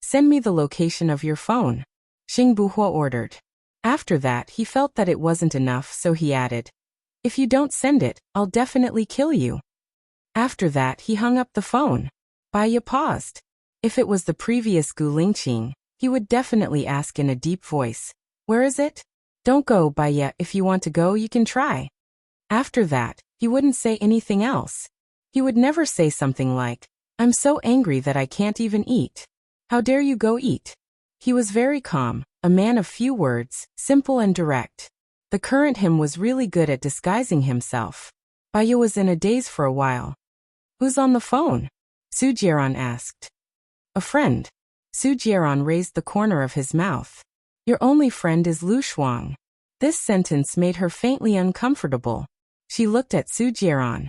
Send me the location of your phone, Xing Buhua ordered. After that, he felt that it wasn't enough, so he added, if you don't send it, I'll definitely kill you. After that, he hung up the phone. Baiya paused. If it was the previous Gu Lingqing, he would definitely ask in a deep voice, where is it? Don't go, Baiya. If you want to go, you can try. After that, he wouldn't say anything else. He would never say something like, I'm so angry that I can't even eat. How dare you go eat? He was very calm, a man of few words, simple and direct. The current him was really good at disguising himself. Baiya was in a daze for a while. Who's on the phone? Su Jiaran asked. A friend. Su Jiaran raised the corner of his mouth. Your only friend is Lu Shuang. This sentence made her faintly uncomfortable. She looked at Su Jiaran.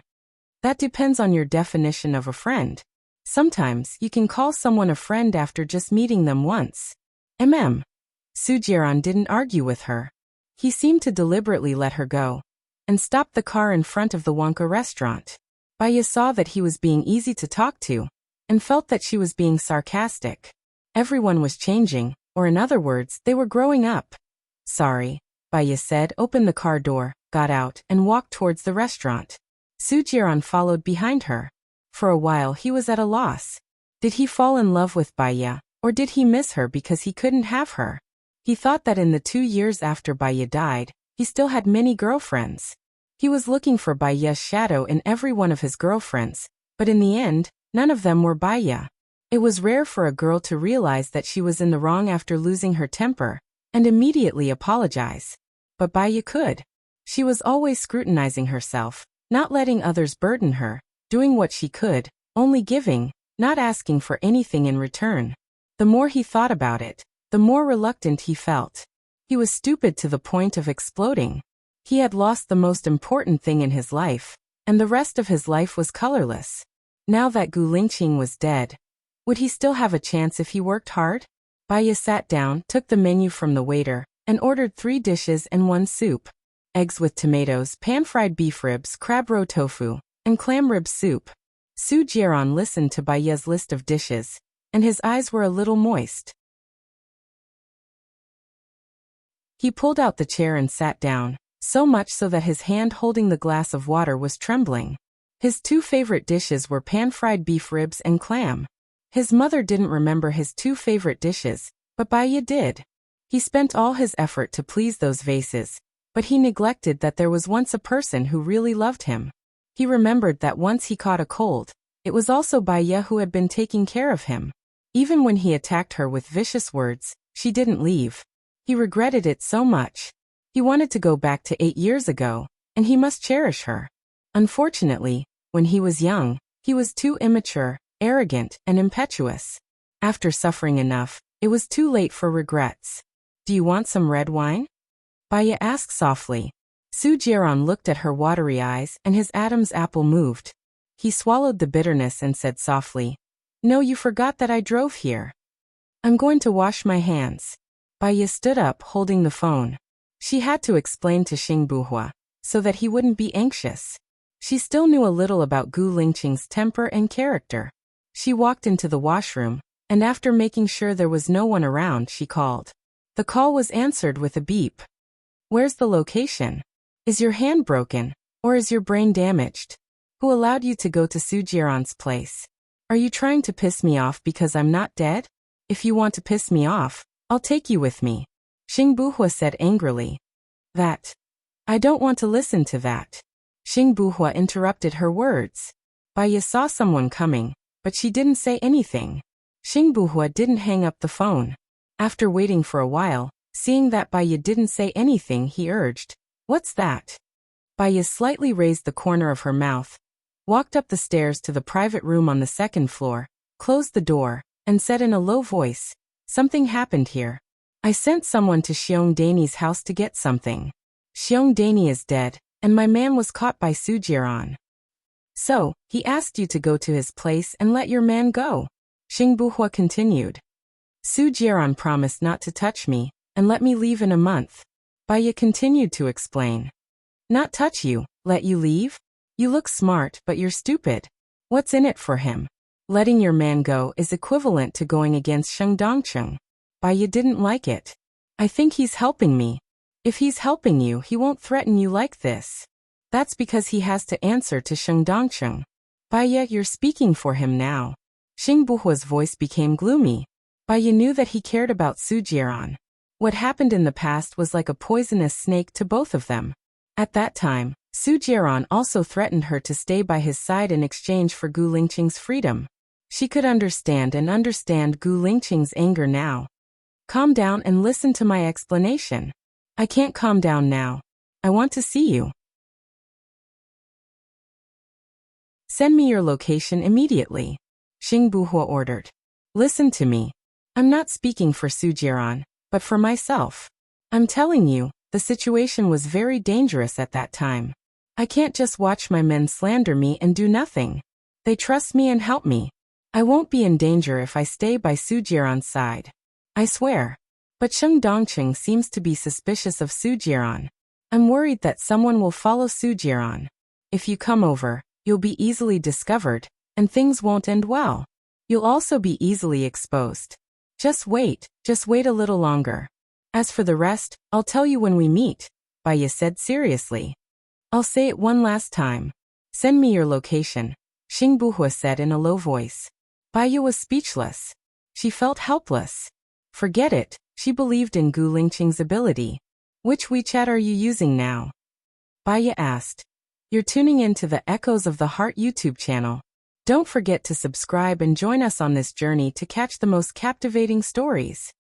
That depends on your definition of a friend. Sometimes you can call someone a friend after just meeting them once. Su Jiaran didn't argue with her. He seemed to deliberately let her go, and stopped the car in front of the Wonka restaurant. Baiya saw that he was being easy to talk to, and felt that she was being sarcastic. Everyone was changing, or in other words, they were growing up. Sorry, Baiya said, opened the car door, got out, and walked towards the restaurant. Su Jiaran followed behind her. For a while he was at a loss. Did he fall in love with Baiya, or did he miss her because he couldn't have her? He thought that in the 2 years after Baiya died, he still had many girlfriends. He was looking for Baiya's shadow in every one of his girlfriends, but in the end, none of them were Baiya. It was rare for a girl to realize that she was in the wrong after losing her temper, and immediately apologize. But Baiya could. She was always scrutinizing herself, not letting others burden her, doing what she could, only giving, not asking for anything in return. The more he thought about it, the more reluctant he felt. He was stupid to the point of exploding. He had lost the most important thing in his life, and the rest of his life was colorless. Now that Gu Lingqing was dead, would he still have a chance if he worked hard? Baiya sat down, took the menu from the waiter, and ordered 3 dishes and 1 soup. Eggs with tomatoes, pan-fried beef ribs, crab roe tofu, and clam rib soup. Su Jiaran listened to Baiya's list of dishes, and his eyes were a little moist. He pulled out the chair and sat down, so much so that his hand holding the glass of water was trembling. His 2 favorite dishes were pan-fried beef ribs and clam. His mother didn't remember his 2 favorite dishes, but Baiya did. He spent all his effort to please those vases, but he neglected that there was once a person who really loved him. He remembered that once he caught a cold, it was also Baiya who had been taking care of him. Even when he attacked her with vicious words, she didn't leave. He regretted it so much. He wanted to go back to 8 years ago, and he must cherish her. Unfortunately, when he was young, he was too immature, arrogant, and impetuous. After suffering enough, It was too late for regrets. Do you want some red wine? Baya asked softly. Su Jiran looked at her watery eyes and his Adam's apple moved. He swallowed the bitterness and said softly, No, you forgot that I drove here. I'm going to wash my hands. Baya stood up holding the phone. She had to explain to Xing Buhua, so that he wouldn't be anxious. She still knew a little about Gu Lingqing's temper and character. She walked into the washroom, and after making sure there was no one around, she called. The call was answered with a beep. Where's the location? Is your hand broken, or is your brain damaged? Who allowed you to go to Su Jiran's place? Are you trying to piss me off because I'm not dead? If you want to piss me off, I'll take you with me. Xing Buhua said angrily. That. I don't want to listen to that. Xing Buhua interrupted her words. Baya saw someone coming, but she didn't say anything. Xing Buhua didn't hang up the phone. After waiting for a while, seeing that Baya didn't say anything, he urged, What's that? Baya slightly raised the corner of her mouth, walked up the stairs to the private room on the second floor, closed the door, and said in a low voice, Something happened here. I sent someone to Xiong Dani's house to get something. Xiong Dani is dead, and my man was caught by Su Jiran. So, he asked you to go to his place and let your man go. Xing Buhua continued. Su Jiran promised not to touch me, and let me leave in a month. Baya continued to explain. Not touch you, let you leave? You look smart, but you're stupid. What's in it for him? Letting your man go is equivalent to going against Sheng Dongcheng. Baya didn't like it. I think he's helping me. If he's helping you, he won't threaten you like this. That's because he has to answer to Sheng Dongcheng. Baya, you're speaking for him now. Xing Buhua's voice became gloomy. Baya knew that he cared about Su Jiran. What happened in the past was like a poisonous snake to both of them. At that time, Su Jiran also threatened her to stay by his side in exchange for Gu Lingqing's freedom. She could understand Gu Lingqing's anger now. Calm down and listen to my explanation. I can't calm down now. I want to see you. Send me your location immediately. Xing Buhua ordered. Listen to me. I'm not speaking for Su Jiran, but for myself. I'm telling you, the situation was very dangerous at that time. I can't just watch my men slander me and do nothing. They trust me and help me. I won't be in danger if I stay by Su Jiran's side. I swear. But Sheng Dongcheng seems to be suspicious of Su Jiran. I'm worried that someone will follow Su Jiran. If you come over, you'll be easily discovered, and things won't end well. You'll also be easily exposed. Just wait a little longer. As for the rest, I'll tell you when we meet, Baya said seriously. I'll say it one last time. Send me your location, Xing Buhua said in a low voice. Baya was speechless. She felt helpless. Forget it, she believed in Gu Lingqing's ability. Which WeChat are you using now? Baya asked. You're tuning in to the Echoes of the Heart YouTube channel. Don't forget to subscribe and join us on this journey to catch the most captivating stories.